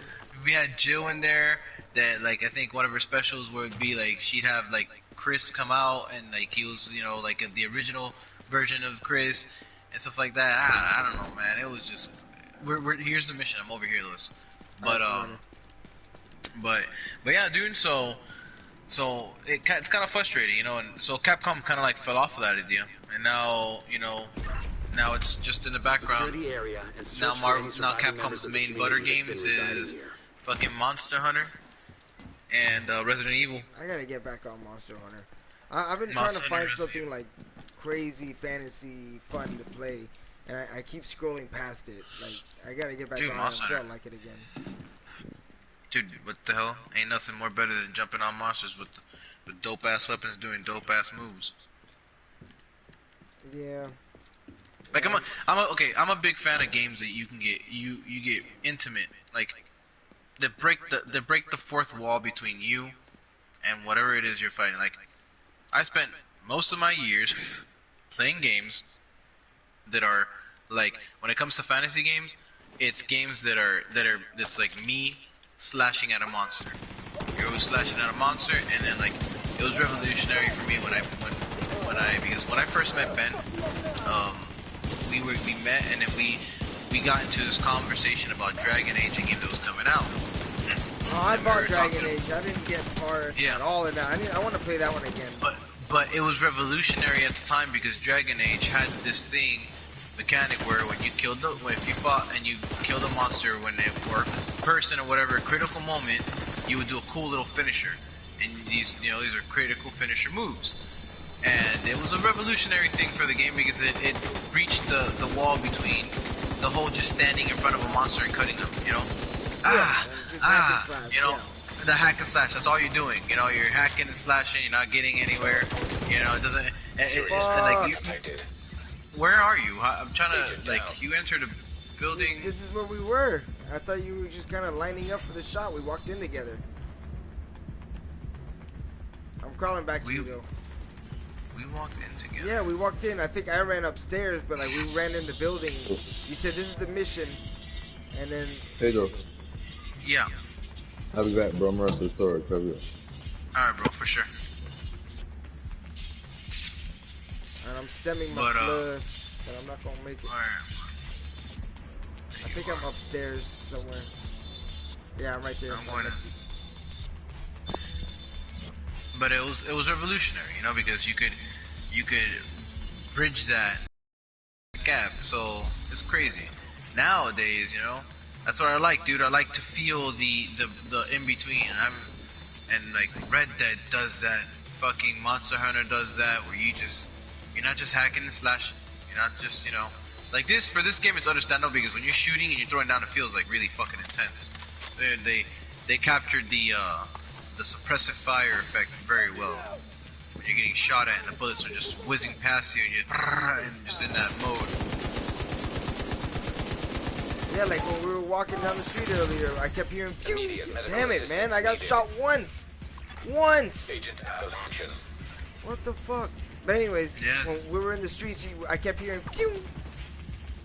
we had Jill in there. That, like, I think one of her specials would be like she'd have like Chris come out and like he was, you know, like the original version of Chris and stuff like that. I don't know, man. It was just we're here's the mission. I'm over here, Lewis. But but yeah, dude. So it's kind of frustrating, you know. And so Capcom kind of like fell off of that idea, and now, you know, now it's just in the background. Now Capcom's main butter games is fucking Monster Hunter and Resident Evil. I gotta get back on Monster Hunter. I've been trying Monster to find Hunter, something like crazy fantasy fun to play, and I keep scrolling past it. Like, I gotta get back Dude, on it. I'm Monster sure I Hunter. like it again. Dude, what the hell? Ain't nothing more better than jumping on monsters with dope ass weapons doing dope ass moves. Yeah. Like I'm a big fan of games that you can get you get intimate, like that break the fourth wall between you and whatever it is you're fighting. Like, I spent most of my years playing games that are like, when it comes to fantasy games, it's games that's like me slashing at a monster. You're always slashing at a monster, and then like it was revolutionary for me because when I first met Ben, we met and then we got into this conversation about Dragon Age, a game that was coming out. Oh, I bought Dragon Age. I didn't get far at all in that. I want to play that one again. But it was revolutionary at the time because Dragon Age had this mechanic where when if you fought and you killed a monster or person or whatever, critical moment, you would do a cool little finisher. And these are critical finisher moves. And it was a revolutionary thing for the game because it breached the wall between the whole just standing in front of a monster and cutting them, you know? Slash, you know, the hack and slash, that's all you're doing. You know, you're hacking and slashing, you're not getting anywhere. You know, it doesn't, where are you? I'm trying to, like, you entered a building. This is where we were. I thought you were just kind of lining up for the shot. We walked in together. I'm crawling back to you, though. We walked in together? Yeah, we walked in. I think I ran upstairs, but, like, we ran in the building. You said, this is the mission. And then... Hey, Joe. Yeah. I'll be back, bro. I'm running to the store. Alright, bro, for sure. And I'm stemming my blood, but I'm not gonna make it. I think I'm upstairs somewhere. Yeah, I'm right there. I'm going to. But it was revolutionary, you know, because you could bridge that gap. So it's crazy. Nowadays, you know, that's what I like, dude. I like to feel the in between. And like Red Dead does that. Fucking Monster Hunter does that, where you're not just hacking and slashing. You're not just, you know, like this. For this game, it's understandable because when you're shooting and you're throwing down, it feels like really fucking intense. They captured the suppressive fire effect very well. When you're getting shot at and the bullets are just whizzing past you and just in that mode. Yeah, like when we were walking down the street earlier, I kept hearing, pew! Damn it, man, I got shot once! Once! Agent out of action. What the fuck? But anyways, when we were in the streets, I kept hearing, pew!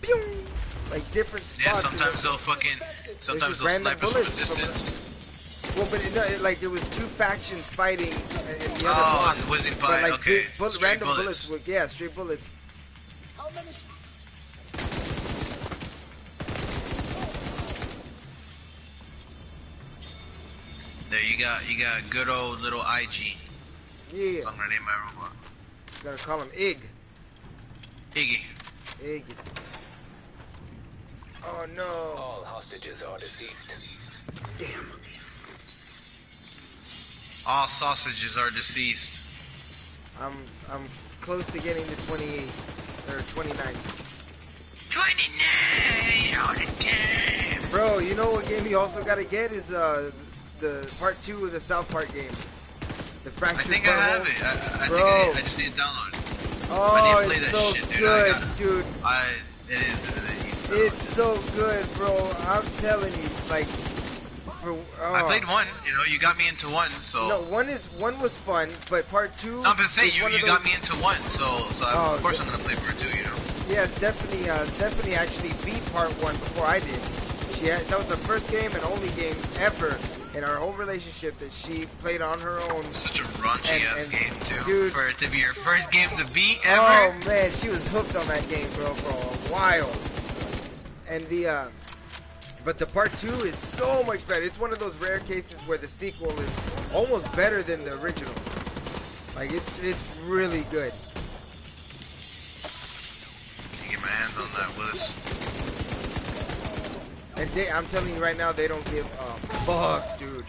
Pew! Like different spots. Yeah, sometimes they'll snipe us from a distance. Well, but it was two factions fighting, and the other Oh, and whizzing by, like, okay. Random bullets. Straight bullets. There you got good old little IG. Yeah. I'm gonna name my robot. Gotta call him Ig. Iggy. Iggy. Oh no. All hostages are deceased. Damn. All sausages are deceased. I'm close to getting to 28 or 29. 29 all the time. Bro, you know what game you also gotta get is the part 2 of the South Park game. The Fractured I think I Butthole. have it. I Bro. think I just need to download it. Oh, I need to play it's that so shit, dude. good, dude. It is, isn't it? You son It's of a- so good, bro. I'm telling you, like, I played 1. You know, you got me into 1, so. No, one was fun, but part 2. I'm just saying, is you one of got those- me into 1, so Oh, of course I'm gonna play part 2. You know. Yeah, Stephanie actually beat part 1 before I did. That was the first game and only game ever in our whole relationship that she played on her own. Such a raunchy ass game too. Dude, for it to be your first game to beat ever. Oh man, she was hooked on that game, bro, for a while. And but the part 2 is so much better. It's one of those rare cases where the sequel is almost better than the original. Like it's really good. Can you get my hands on that, Willis? And I'm telling you right now, they don't give a fuck, dude.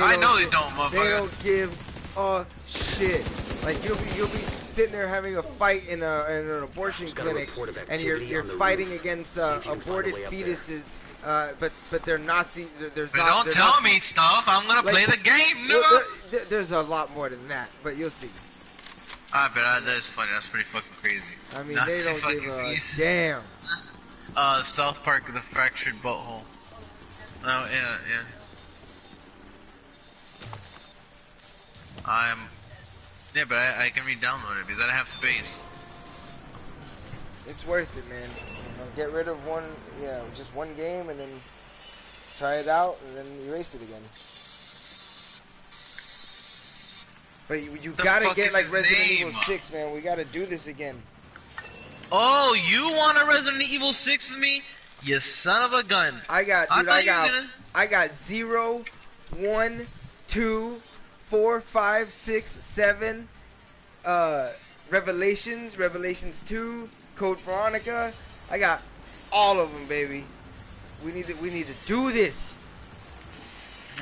I know they don't, motherfucker. They don't give a shit. Like you'll be sitting there having a fight in an abortion clinic, and you're fighting against aborted fetuses. But they're Nazi. They're don't tell Nazi. me stuff. I'm gonna play the game, There's a lot more than that, but you'll see. But that is funny. That's pretty fucking crazy. I mean, Nazi they don't fucking give a feces. damn. South Park, the fractured butthole. Oh yeah. But I can re-download it because I don't have space. It's worth it, man. Get rid of just one game and then try it out and then erase it again. But you gotta get like Resident Evil 6, man. We gotta do this again. Oh, you want a Resident Evil 6 with me? You son of a gun. I got 0, 1, 2, 4, 5, 6, 7, Revelations 2, Code Veronica. I got all of them, baby. We need to do this.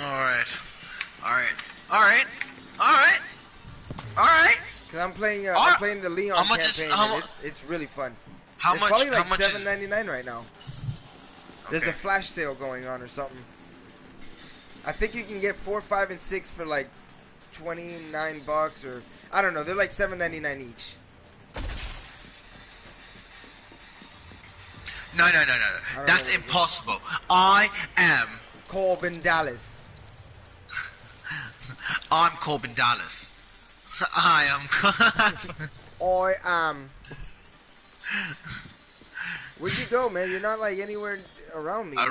Alright. Cause I'm playing the Leon campaign. And it's really fun. It's probably like $7.99 right now. There's a flash sale going on or something. I think you can get 4, 5, and 6 for like $29 or I don't know. They're like $7.99 each. No. That's impossible. I am Corbin Dallas. I'm Corbin Dallas. I am. I am. Where'd you go, man? You're not like anywhere around me. I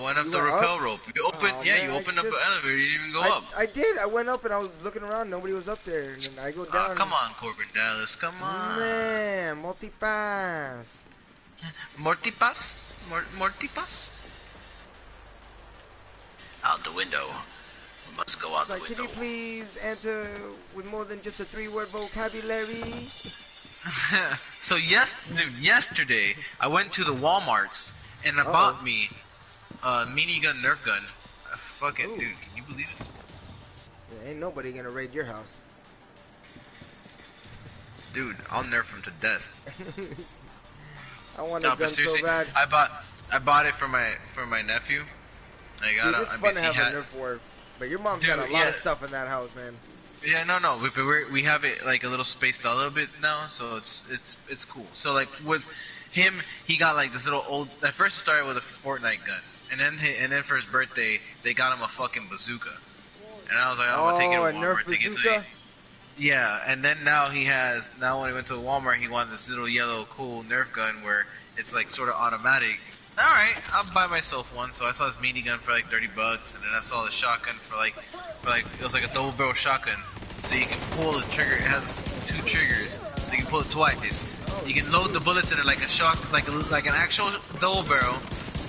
went up the rappel rope. You opened, you opened up the elevator. You didn't even go up. I did. I went up and I was looking around. Nobody was up there. And then I go down. Come on, Corbin Dallas. Come on. Man, multipass. Mortipas? Mortipas? Out the window. We must go out the window. Can you please answer with more than just a 3-word vocabulary? So yesterday, I went to the Walmarts and I bought me a minigun Nerf gun. Fucking dude, can you believe it? Yeah, ain't nobody gonna raid your house. Dude, I'll nerf him to death. I want a gun so bad. I bought it for my nephew. It's fun to have a Nerf war, but your mom's got a lot of stuff in that house, man. Yeah, no. We have it like a little spaced out a little bit now, so it's cool. So like with him, he got like this little old. At first, it started with a Fortnite gun, and then for his birthday, they got him a fucking bazooka. And I was like, I'm gonna take it to Walmart. Nerf bazooka? Yeah, and then now when he went to Walmart, he wanted this little yellow cool Nerf gun where it's like sort of automatic. Alright, I'll buy myself one. So I saw this minigun for like $30, and then I saw the shotgun for like it was like a double barrel shotgun. So you can pull the trigger. It has 2 triggers, so you can pull it twice. You can load the bullets in it like like an actual double barrel.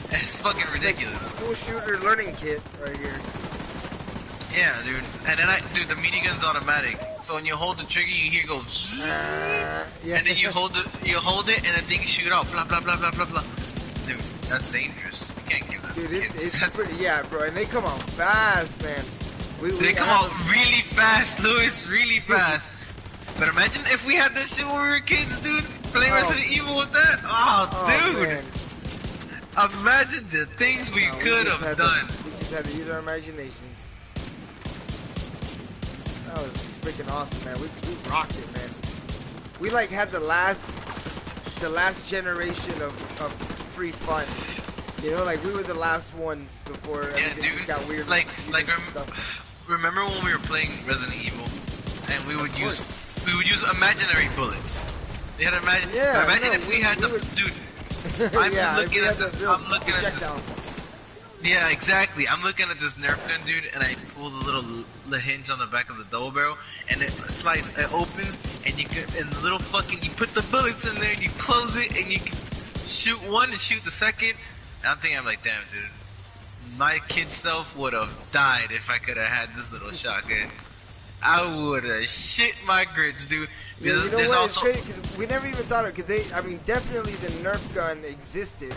It's fucking ridiculous. School shooter learning kit right here. Yeah, dude. And then the minigun's automatic. So when you hold the trigger, you hear it go, yeah. and then you hold it, and the thing shoot out, blah blah blah blah blah blah. Dude, that's dangerous. You can't give that to kids. It's pretty, yeah, bro. And they come out fast, man. They come out really fast, Louis, really fast. But imagine if we had that shit when we were kids, dude. Playing Resident Evil with that. Oh, dude. Man. Imagine the things we could have done. We just had to use our imaginations. That was freaking awesome, man. We rocked it, man. We like had the last generation of free fun. You know, like we were the last ones before everything just got weird. Remember when we were playing Resident Evil, and we would use imaginary bullets. They had imagine if we had dude. I'm looking at this. Yeah, exactly. I'm looking at this Nerf gun, dude, and I pull the hinge on the back of the double barrel, and it slides, it opens, and you put the bullets in there, and you close it, and you can shoot one and shoot the second. And I'm thinking, I'm like, damn, dude, my kid self would have died if I could have had this little shotgun. I would have shit my grits, dude. Because you know there's what? also It's crazy, 'cause we never even thought of, because I mean, definitely the Nerf gun existed.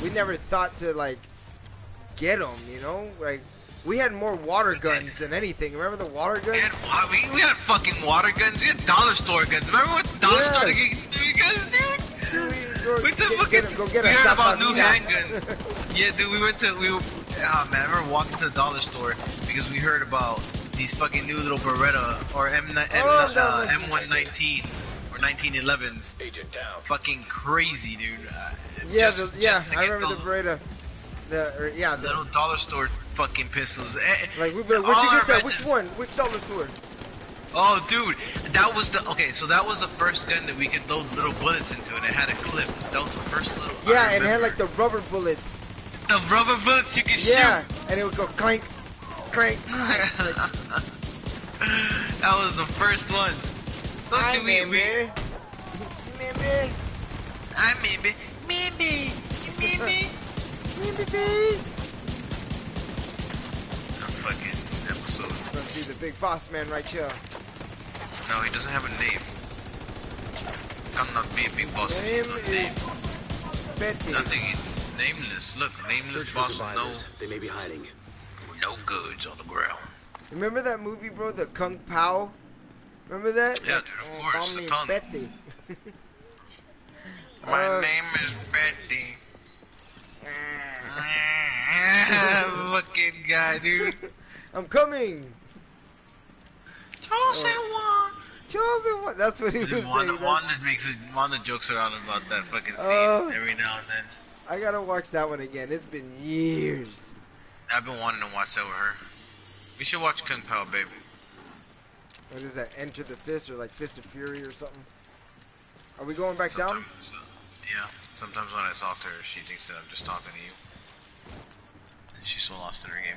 We never thought to like get them, you know, like. We had more water guns than anything. Remember the water guns? We had fucking water guns. We had dollar store guns. Remember what the dollar store guns, dude? Go get we a heard about new Zapamina. handguns. Yeah, dude, we were, oh man, I remember walking to the dollar store because we heard about these fucking new little Beretta or M119s or 1911s. Agent down. Fucking crazy, dude. I remember the Beretta. The little dollar store fucking pistols. Like, where'd you get that? Which one? Which dollar store? Oh, dude, that was the first gun that we could load little bullets into, and it had a clip. That was the first little. Yeah, and it had like the rubber bullets. The rubber bullets you could shoot. Yeah, and it would go clank, clank. That was the first one. I remember. Please. Fucking episode. Let's see the big boss man right here. No, he doesn't have a name. Cannot be a big boss if he's not named. Betty. Nothing. He's nameless. Look, nameless boss. No. They may be hiding. No goods on the ground. Remember that movie, bro? The Kung Pao. Remember that? Yeah, dude. Of course. The ton. Betty. My name is Betty. Fucking guy, dude. I'm coming. Chosen one. Chosen one. That's what he was saying. Wanda jokes around about that fucking scene every now and then. I gotta watch that one again. It's been years. I've been wanting to watch that with her. We should watch Kung Pao, baby. What is that? Enter the Fist or like Fist of Fury or something? Are we going back down? Yeah. Sometimes when I talk to her, she thinks that I'm just talking to you. And she's so lost in her game.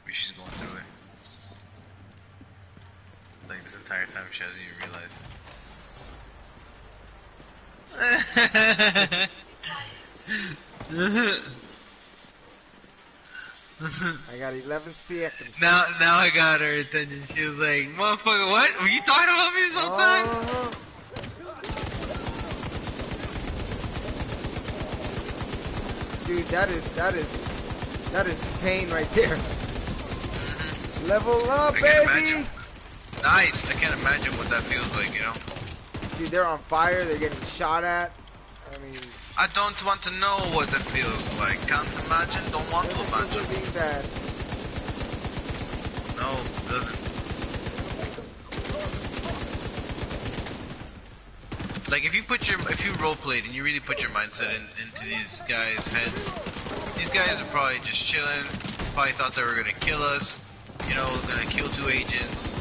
Maybe she's going through it. Like this entire time she hasn't even realized. I got 11 seconds. Now I got her attention. She was like, "Motherfucker, what? Were you talking about me this whole time?" Dude, that is pain right there. Level up, baby. Nice. I can't imagine what that feels like, you know. Dude, they're on fire. They're getting shot at. I mean, I don't want to know what that feels like. Can't imagine. Don't want to imagine. Bad. No, it doesn't. Like if you roleplayed and you really put your mindset into these guys' heads, these guys are probably just chilling. Probably thought they were gonna kill us. You know, gonna kill 2 agents.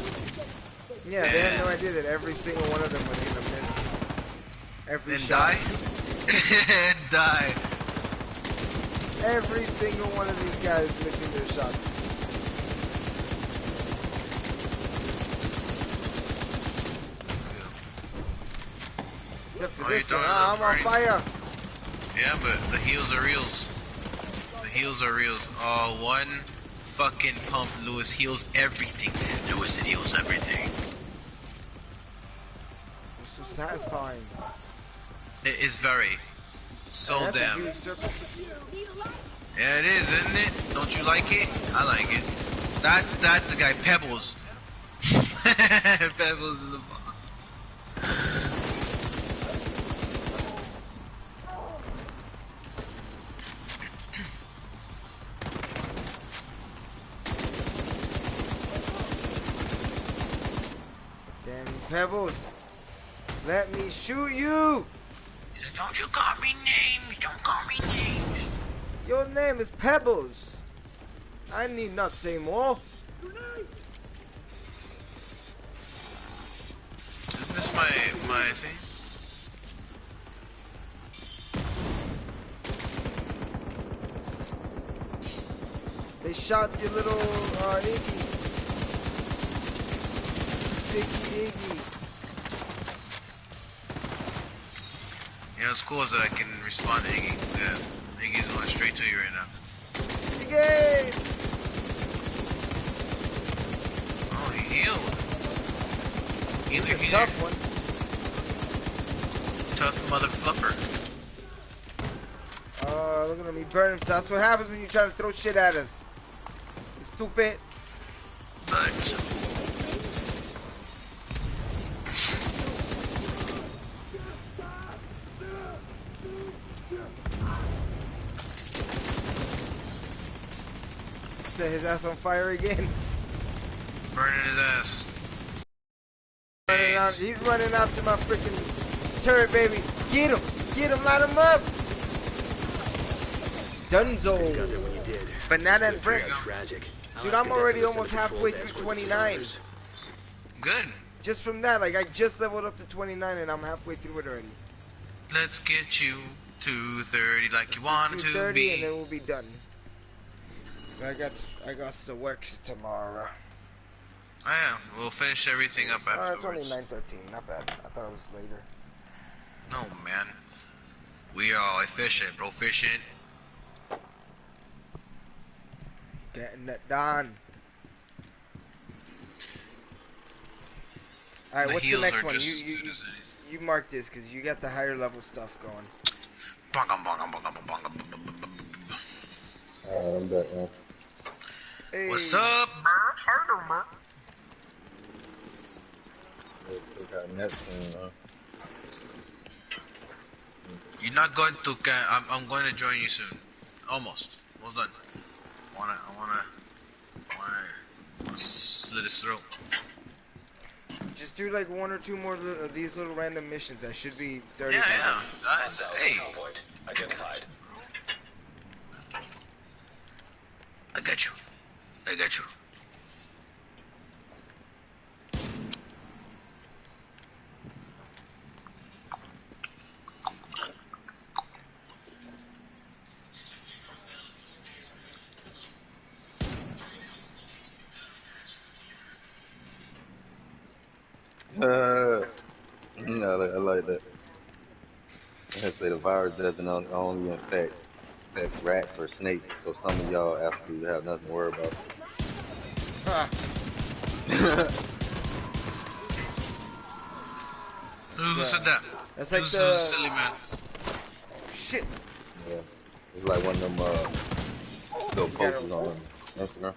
Yeah, they had no idea that every single one of them was gonna miss every and shot. Die. And die. Every single one of these guys missing their shots. Except for this one. I'm on fire. Yeah, but the heals are reals. The heals are reals. Oh, one fucking pump, Lewis heals everything. Lewis, it heals everything. It's so satisfying. It is very. So damn. Yeah, it is, isn't it? Don't you like it? I like it. That's the guy, Pebbles. Pebbles is the boss. Pebbles, let me shoot you. Don't you call me names. Don't call me names. Your name is Pebbles. I need not say more. Isn't this my thing? They shot your little Iggy. Iggy. You know, what's cool is that I can respond to Iggy. Yeah, Iggy's going straight to you right now. Iggy! Oh, he healed. Either He's a he's tough one. tough mother fluffer. Look at him, he burned himself. That's what happens when you try to throw shit at us. You stupid. But Set his ass on fire again. burning his ass. He's running out to my freaking turret, baby. Get him, light him up. Dunzo. Banana and brick. Dude, I'm already almost halfway through 29. Good. Just from that, like I just leveled up to 29 and I'm halfway through it already. Let's get you to 30 like you wanted to 30 be. and then we'll be done. I got some works tomorrow. Oh, yeah, we'll finish everything up It's only afterwards. 9:13, not bad. I thought it was later. No, man. We are efficient, proficient. Getting it done. Alright, The what's the heals next are one? just You as good as anything. you mark this because you got the higher level stuff going. Bongum, bongum, bongum, bongum, bongum. I'm back, man. Hey. What's up, bro? They got nets in, You're not going to. I'm going to join you soon. Almost done. I wanna slit his throat. Just do like one or two more of these little random missions. That should be 30. Yeah. Hey, Point identified. I got you. I like that. I say the virus doesn't only affects rats or snakes, so some of y'all absolutely have nothing to worry about. Huh. Who said that? That's like Who's the silly man? shit. Yeah, it's like one of them little posters on Instagram.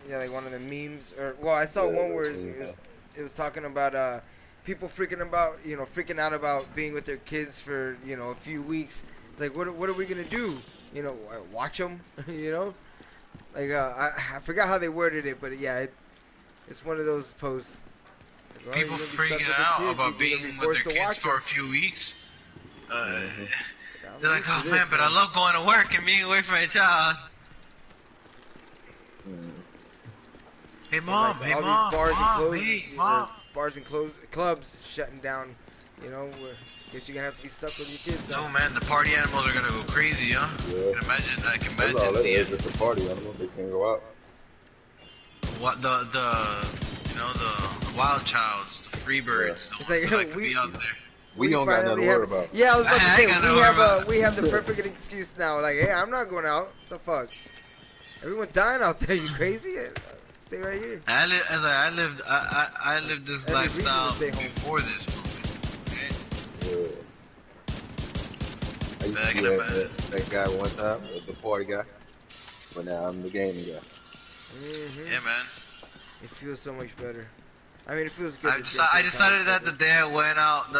Yeah, like one of the memes. Or well, I saw one where it was talking about people freaking out about being with their kids for a few weeks. Like, what are we gonna do? Watch them. Like I forgot how they worded it, but yeah, it's one of those posts. Like, well, People you're gonna be stuck with freaking the out kids, about you're gonna being be with forced their to kids watch for a them. few weeks. I'm They're like, used oh to man, this, but I love going to work and being away from my child. Hey mom, Like, hey all mom, these bars mom, and hey mom. bars and clubs shutting down. Guess you're gonna have to be stuck with your kids. No Now. man, the party animals are gonna go crazy, huh? Yeah. I can That's all imagine it is. It's a party animal. They can't go out. what the wild childs, the free birds, the It's ones like, that could be out there. We don't got nothing to worry have, about. Yeah, I was about to I say ain't got nothing to worry about. we have the perfect excuse now. Like, hey, I'm not going out. The fuck? Everyone's dying out there. You crazy? Stay right here. I lived this Every lifestyle reason to stay home. before this moment. Okay? Yeah. I used Back to in be the that guy one time, the party guy. But now I'm the gaming guy. Yeah, man. It feels so much better. I mean, it feels good. I decided that the day I went out,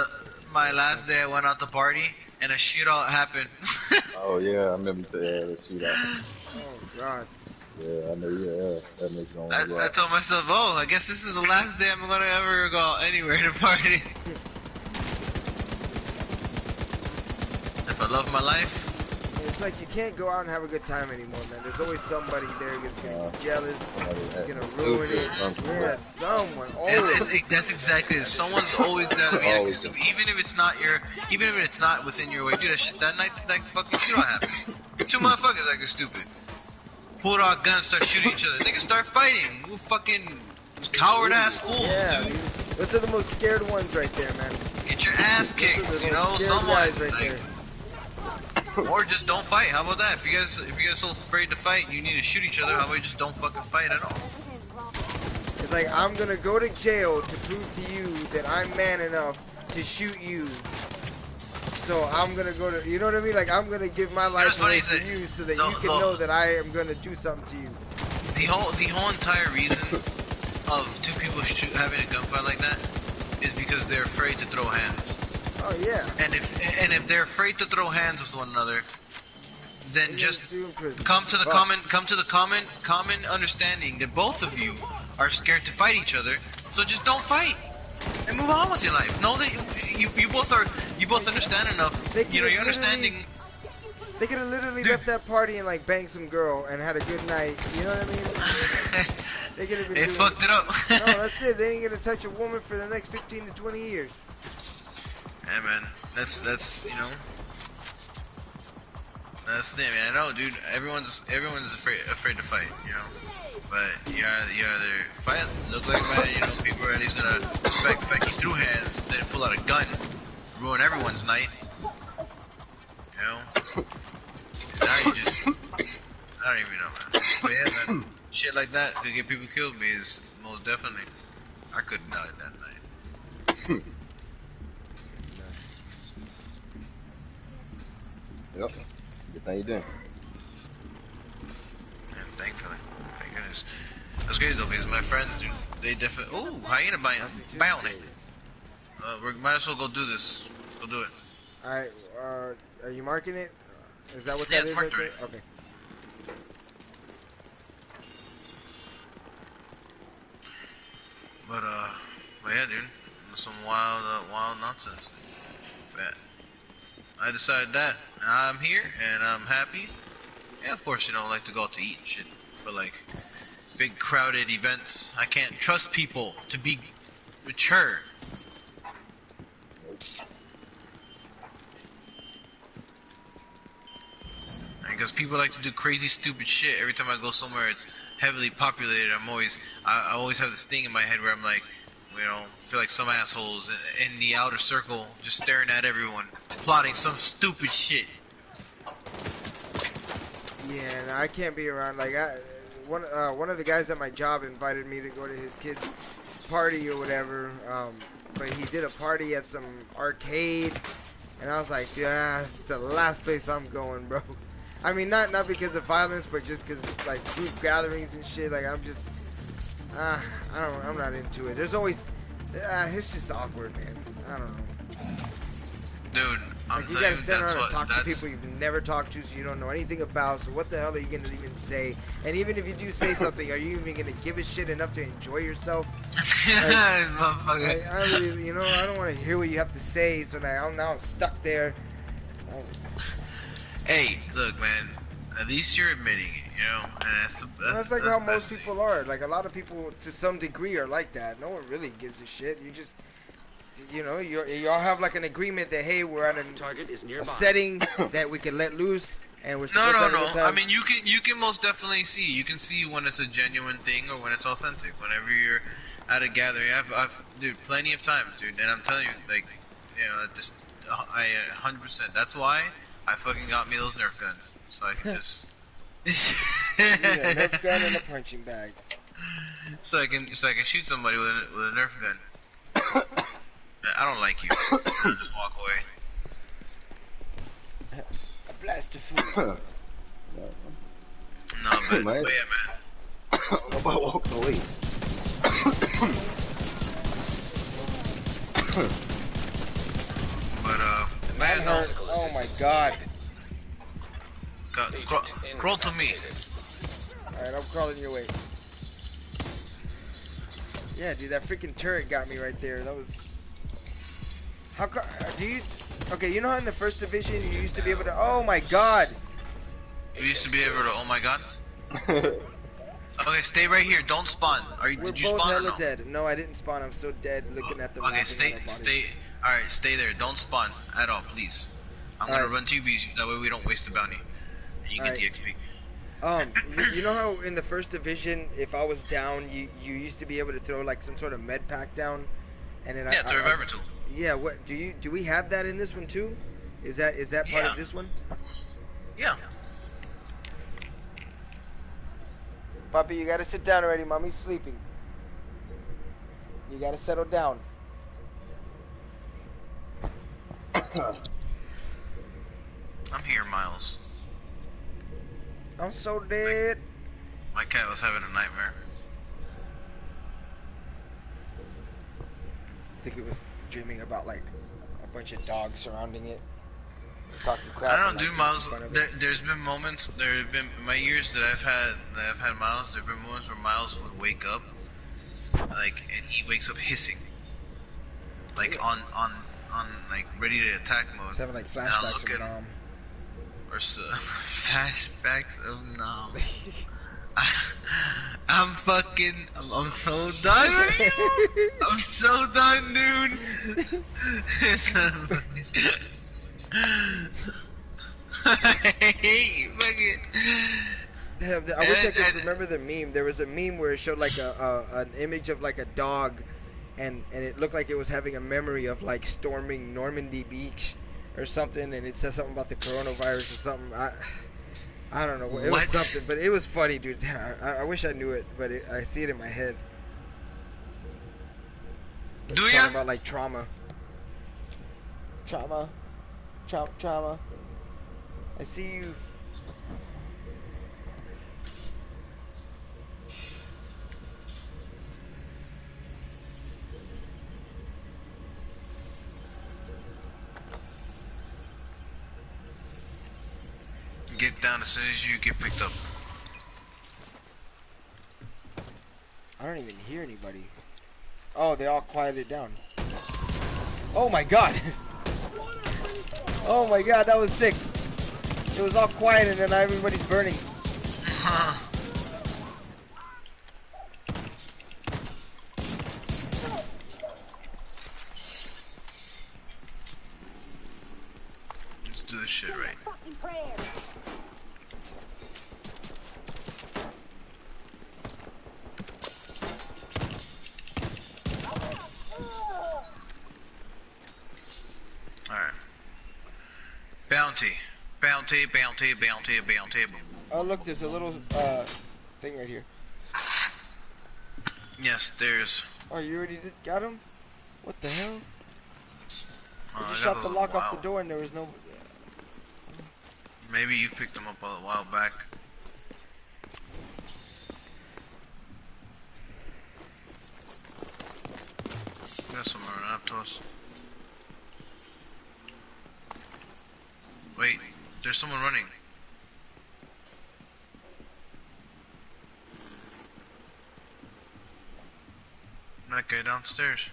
my last day I went out to party, and a shootout happened. Oh yeah, I remember the shootout. Oh god. Yeah, I know. Yeah, that makes me want to go I out. told myself, oh, I guess this is the last day I'm gonna ever go out anywhere to party. If I love my life, It's like you can't go out and have a good time anymore, man. There's always somebody there that's gonna be jealous, gonna ruin it. Yeah, someone. Always. that's exactly it. Someone's always gotta be acting stupid, even if it's not within your way. Dude, that night that fucking shootout happened. 2 motherfuckers acting stupid. Pulled out guns, start shooting each other. Niggas start fighting. You fucking coward ass fools, Yeah, dude. those are the most scared ones right there, man. Get your ass kicked, Those are the you most know, scared someone. guys right Like, there. or just don't fight. How about that? If you guys so afraid to fight and you need to shoot each other, how about you just don't fucking fight at all? It's like, I'm gonna go to jail to prove to you that I'm man enough to shoot you. So I'm gonna go to, you know what I mean? Like, I'm gonna give my life away to you so that you can know that I am gonna do something to you. The whole entire reason of two people having a gunfight like that is because they're afraid to throw hands. Oh yeah. And if they're afraid to throw hands with one another, then just come to the common understanding that both of you are scared to fight each other. So just don't fight and move on with your life. Know that you both understand enough. You know, you're understanding. They could have literally left that party and like banged some girl and had a good night. You know what I mean? They could have been. It fucked it up. No, that's it. They ain't gonna touch a woman for the next 15 to 20 years. Yeah, man. That's you know. That's the thing, man. I know, dude. Everyone's afraid to fight, you know. But you either fight, look like man, you know, people are at least gonna respect the fact you threw hands, then pull out a gun, ruin everyone's night. You know? Now you just, I don't even know, man. But yeah, man, shit like that could get people killed. Me is most definitely. I couldn't die that night. Yep. Good thing you did. Yeah, thankfully. Thank goodness. That's great though, because my friends, dude, they definitely. Ooh, hyena bounty. We might as well go do this. Go do it. Alright, are you marking it? Is that what Yeah, that it's is marked right there? Okay. But yeah, dude, some wild nonsense. But I decided that I'm here and I'm happy. Yeah, of course, you know, I like to go out to eat and shit, but like big crowded events, I can't trust people to be mature. Because people like to do crazy, stupid shit. Every time I go somewhere, it's heavily populated. I always have this thing in my head where I'm like, you know, feel like some assholes in the outer circle, just staring at everyone, plotting some stupid shit. Yeah, no, I can't be around. Like, one of the guys at my job invited me to go to his kid's party or whatever. But he did a party at some arcade, and I was like, yeah, it's the last place I'm going, bro. I mean, not because of violence, but just because like group gatherings and shit. Like, I'm just, I'm not into it. There's always, it's just awkward, man. I don't know. Dude, I'm like, you telling gotta you, stand that's around and what. talk to people you've never talked to, so you don't know anything about. So what the hell are you gonna even say? And even if you do say something, are you even gonna give a shit enough to enjoy yourself? Like, I really, you know, I don't want to hear what you have to say. So now I'm stuck there. Hey, look, man. At least you're admitting it, you know. And that's like how most people are. Like, a lot of people, to some degree, are like that. No one really gives a shit. You just, you know, you all have like an agreement that, hey, we're at a setting that we can let loose, and we're supposed to have a good time. I mean, you can most definitely see. You can see when it's a genuine thing or when it's authentic. Whenever you're at a gathering, I've dude, plenty of times, dude. And I'm telling you, like, you know, just I 100%. That's why I fucking got me those Nerf guns, so I can just. Yeah, Nerf gun and a punching bag. So I can shoot somebody with a Nerf gun. I don't like you. I'll just walk away. A blast of food. No, but yeah, man. How about walking away? But man, no. Oh my god. Crawl to me. Alright, I'm crawling your way. Yeah, dude, that freaking turret got me right there. That was... do you... Okay, you know how in the first division you used to be able to... Oh my god! You used to be able to... Oh my god. Okay, stay right here. Don't spawn. Did you We're both spawn or hella no? dead. No, I didn't spawn. I'm still dead looking at them. Okay, stay. Alright, stay there. Don't spawn at all, please. I'm gonna run 2Bs. That way we don't waste the bounty. And you get the XP. You know how in the first division, if I was down, you used to be able to throw like some sort of med pack down, and then it's a reviver tool. Yeah. What do we have that in this one too? Is that part of this one? Yeah. Puppy, you gotta sit down already. Mommy's sleeping. You gotta settle down. I'm here, Miles. I'm so dead. My cat was having a nightmare. I think it was dreaming about like a bunch of dogs surrounding it, talking crap. I don't do Miles. There's been moments. There have been my years that I've had Miles. There've been moments where Miles would wake up, like, and he wakes up hissing, like on like ready to attack mode. He's having like flashbacks of Nom. Or flashbacks of Nom. I'm so done with you. I'm so done, dude. I hate you, fucking. I wish I could remember the meme. There was a meme where it showed like an image of like a dog, and it looked like it was having a memory of like storming Normandy Beach or something, and it said something about the coronavirus or something. I don't know. It was something, but it was funny, dude. I wish I knew it, but I see it in my head. Do you? Talking about like trauma. Trauma. I see you. Get down as soon as you get picked up. I don't even hear anybody. Oh, they all quieted down. Oh my god! Oh my god, that was sick. It was all quiet and then everybody's burning. Let's do this shit right. Alright. Bounty. Oh look, there's a little thing right here. Yes, there's. Oh, you already got him? What the hell? I You shot the lock off the door and there was no... Maybe you picked them up a while back. Got someone running up to us. Wait, there's someone running. That guy downstairs.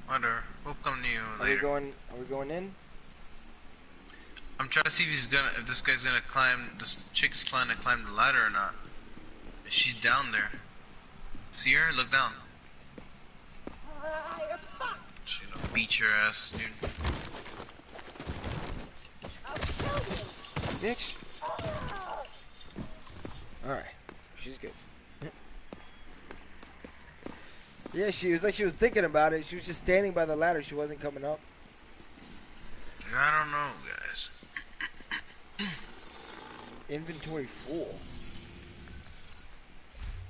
Whatever. We'll come to you later. Are we going in? I'm trying to see if this guy's gonna climb, this chick's trying to climb the ladder or not. She's down there. See her? Look down. She's gonna beat your ass, dude. Bitch. Alright. She's good. Yeah, she was thinking about it. She was just standing by the ladder. She wasn't coming up. I don't know, guys. Inventory full.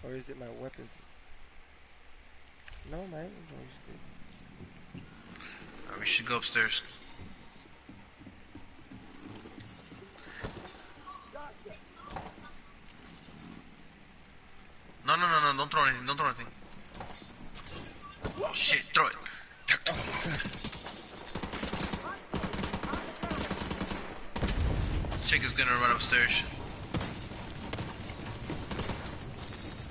Or is it my weapons? No, my inventory's good. We should go upstairs. don't throw anything. Don't throw anything. Oh shit, throw it. Chick is gonna run upstairs.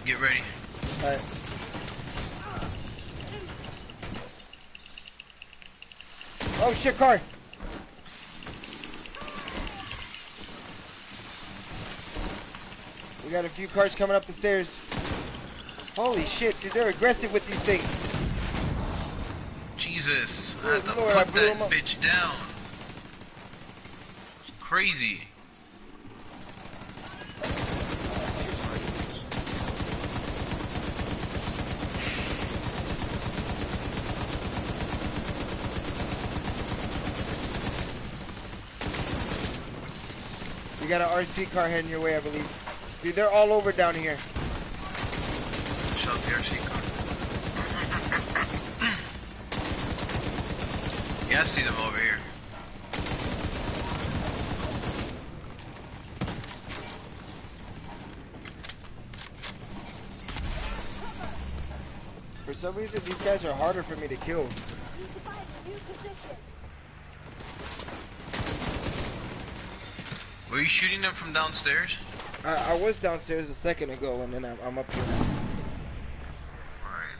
Get ready. Alright. Oh shit, car! We got a few cars coming up the stairs. Holy shit, dude, they're aggressive with these things. Jesus, I have to Lord, I put blew that him up. bitch down. It's crazy. We got an RC car heading your way, I believe. Dude, they're all over down here. Shot the RC car. Yeah, I see them over here. For some reason, these guys are harder for me to kill. Were you shooting them from downstairs? I was downstairs a second ago, and then I'm up here now. Alright.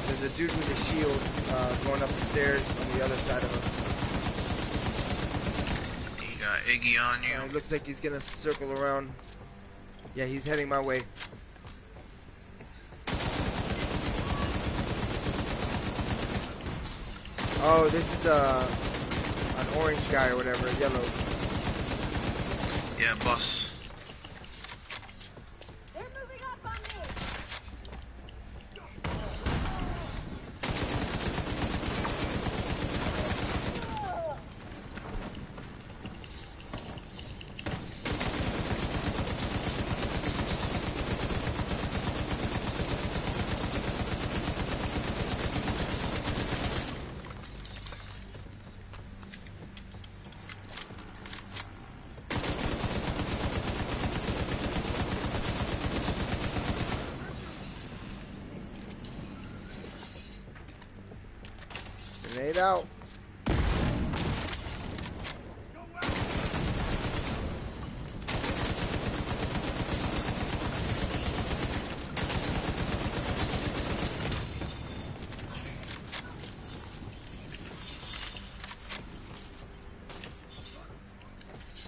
There's a dude with a shield going up the stairs on the other side of us. You got Iggy on you. It looks like he's gonna circle around. Yeah, he's heading my way. Oh, this is an orange guy or whatever, yellow. Yeah, boss. They're moving up on me. Grenade out.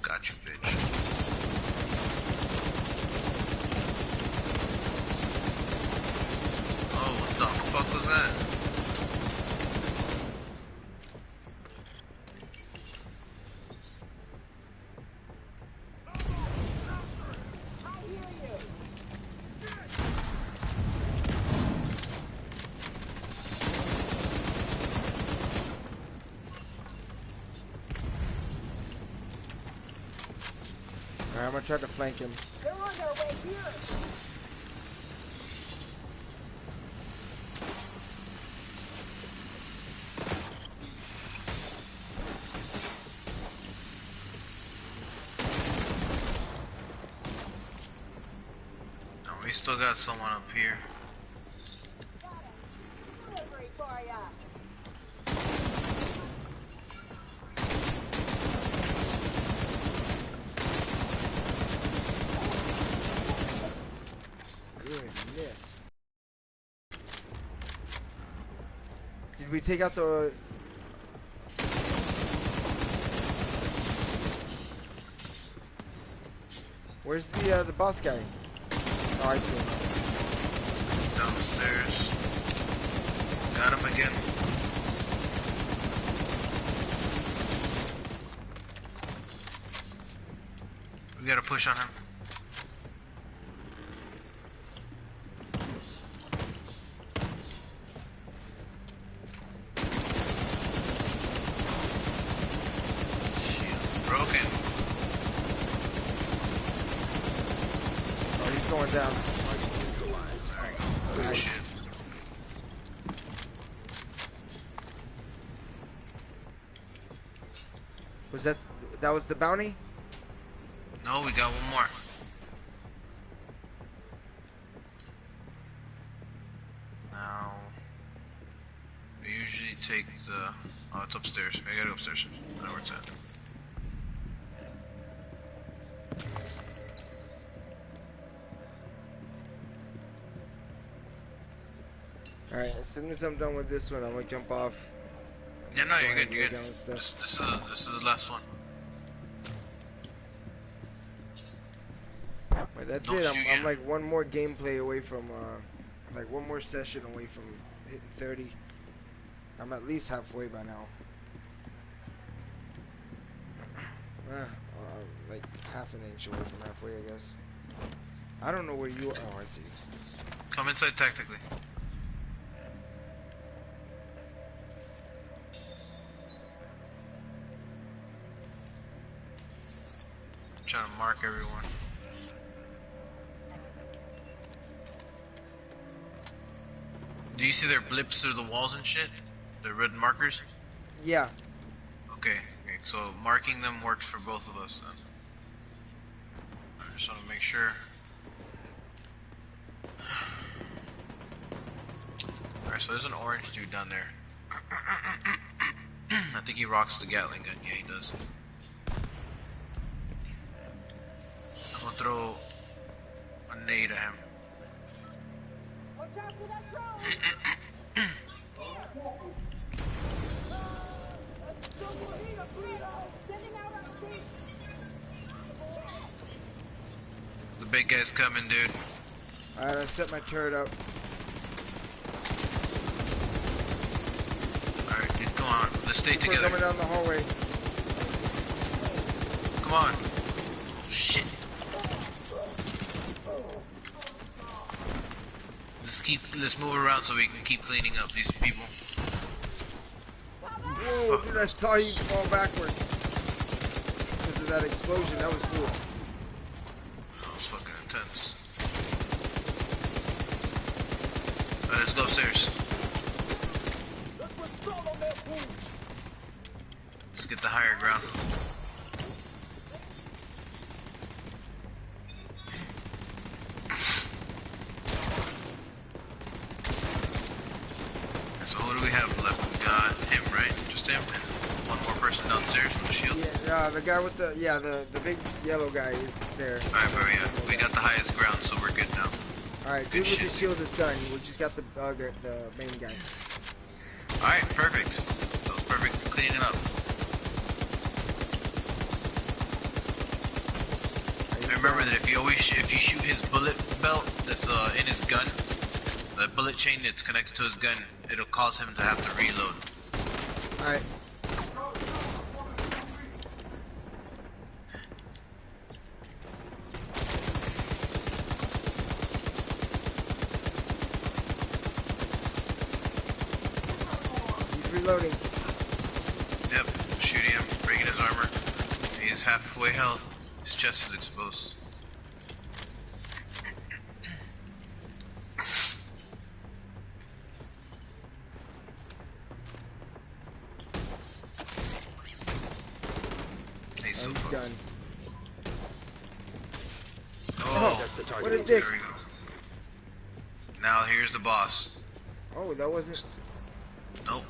Got you, bitch. Oh, what the fuck was that? Alright, I'm gonna try to flank him. They're on their way here. No, we still got someone up here. Delivery for ya. Goodness. Did we take out the... Where's the boss guy? Oh, I see him. Downstairs. Got him again. We gotta push on him. Shield broken. Oh, he's going down. Oh shit. Was that was the bounty? No, we got one more. Now, we usually take the. Oh, it's upstairs. I gotta go upstairs. I know where it's at. Alright, as soon as I'm done with this one, I'm gonna jump off. Yeah, no, you're good. You're Lay good. down and stuff. This is the last one. But that's Don't it. shoot I'm yet. like one more gameplay away from, like one more session away from hitting 30. I'm at least halfway by now. Like half an inch away from halfway, I guess. I don't know where you are. Oh, I see. Come inside tactically. I'm trying to mark everyone. Do you see their blips through the walls and shit? The red markers? Yeah. Okay, so marking them works for both of us then. I just want to make sure. Alright, so there's an orange dude down there. I think he rocks the Gatling gun. Yeah, he does. I'm gonna throw a nade at him. Watch out for that drone! Sending out our team! The big guy's coming, dude. Alright, I set my turret up. Alright, dude, come on. Let's stay We're together. coming down the hallway. Come on. Oh, shit. Let's move around so we can keep cleaning up these people. Whoa, dude, I saw you fall backwards. Because of that explosion, that was cool. That was fucking intense. Alright, let's go upstairs. Let's get the higher ground. So who do we have left? We got him, right? Just him? And one more person downstairs with a shield? Yeah, the guy with the big yellow guy is there. Alright, where we at? We got the highest ground, so we're good now. Alright, Good dude with the shit. shield is done. We just got the main guy. Alright, perfect. That was perfect cleaning up. And remember that if you shoot his bullet belt that's in his gun, the bullet chain that's connected to his gun, it'll cause him to have to reload. Alright. He's reloading. Yep, shooting him, breaking his armor. He's halfway health. His chest is exposed. He's so He's fucked. done. Oh, What a dick. there we go. Now here's the boss. Oh, that wasn't. Nope.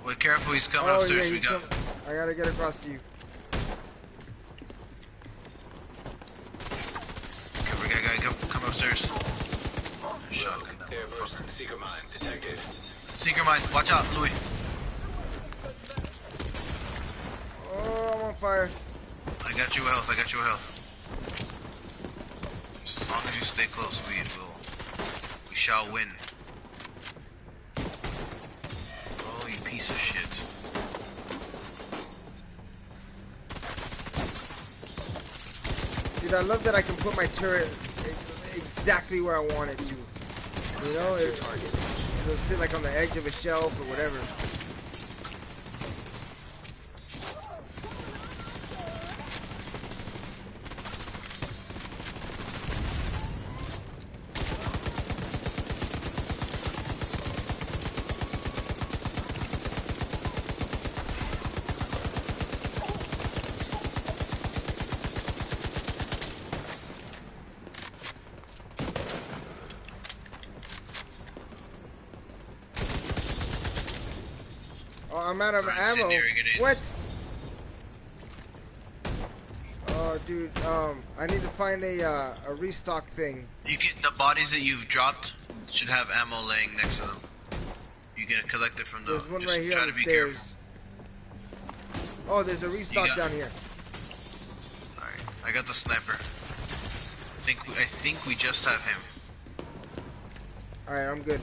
Wait, careful, he's coming Oh, upstairs. yeah, We he's got. coming. I gotta get across to you. Okay, we got a guy come upstairs. Shotgun. Airburst seeker mine detected. Seeker mine, watch out, Louis. Oh, I'm on fire. I got you a health. I got you a health. As long as you stay close, we shall win. Oh, you piece of shit. Dude, I love that I can put my turret exactly where I want it to. You know, it'll sit like on the edge of a shelf or whatever. I'm out of ammo. Incendiary grenades. What? Oh, dude. I need to find a restock thing. You get the bodies that you've dropped should have ammo laying next to them. You can collect it from the. There's one Just right here try on to the be stairs. careful. Oh, there's a restock got- down here. Alright, I got the sniper. I think we just have him. Alright, I'm good.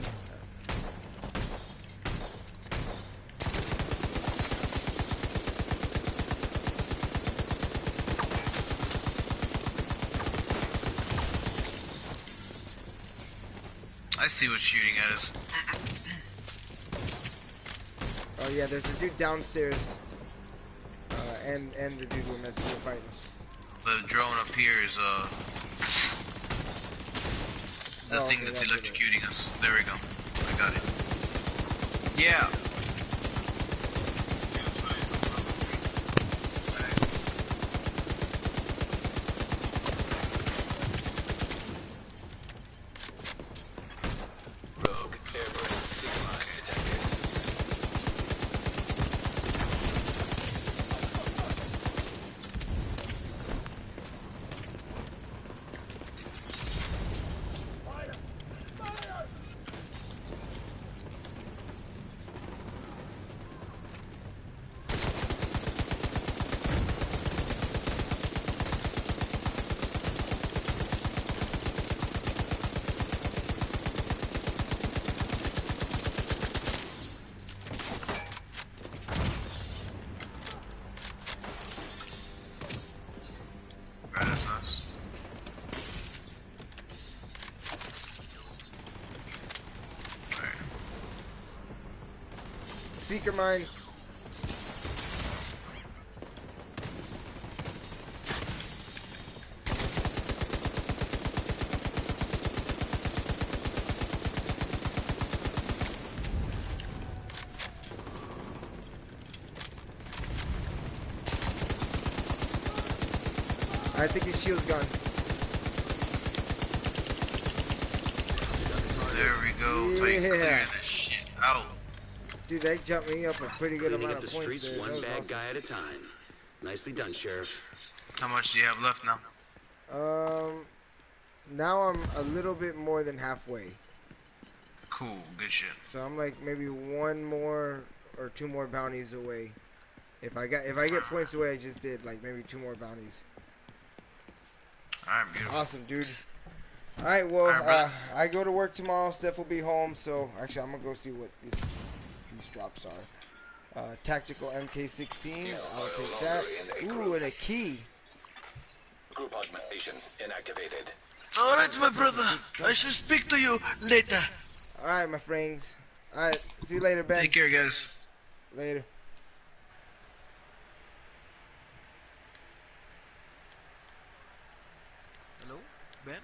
I see what's shooting at us. Oh yeah, there's a dude downstairs. And the dude we're messing with fighting. The drone up here is the Oh, thing okay, that's that's electrocuting us. There we go. I got it. Yeah. Rogue airborne sea detected. Right, that's us. Alright. Seeker mine. I think his shield's gone. There we go. So you Yeah. clear this shit out. Dude, they jumped me up a pretty good Cleaning amount up of the points streets there. one That was bad awesome. guy at a time. Nicely done, Sheriff. How much do you have left now? Now I'm a little bit more than halfway. Cool, good shit. So I'm like maybe one more or two more bounties away. If I get points the way I just did, like maybe two more bounties. Alright, beautiful. Awesome, dude. All right, well, All right, brother. I go to work tomorrow. Steph will be home, so actually I'm gonna go see what these drops are. Tactical MK16. I'll take that. Ooh, and a key. Group augmentation inactivated. Alright, my brother. I shall speak to you later. All right, my friends. All right, see you later, Ben. Take care, guys. Later. Hello, Ben?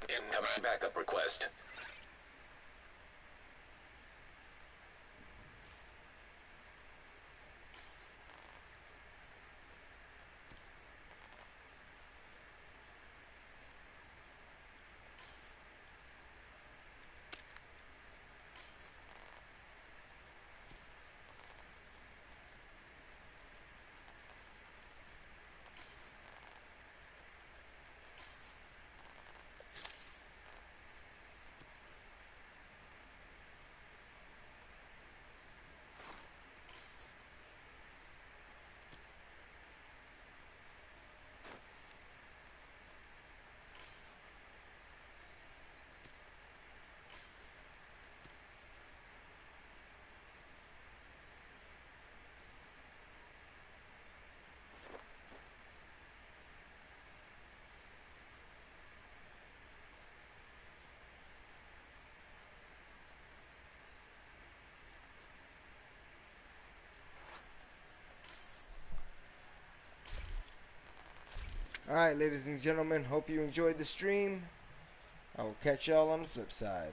Incoming backup request. Alright, ladies and gentlemen, hope you enjoyed the stream. I will catch y'all on the flip side.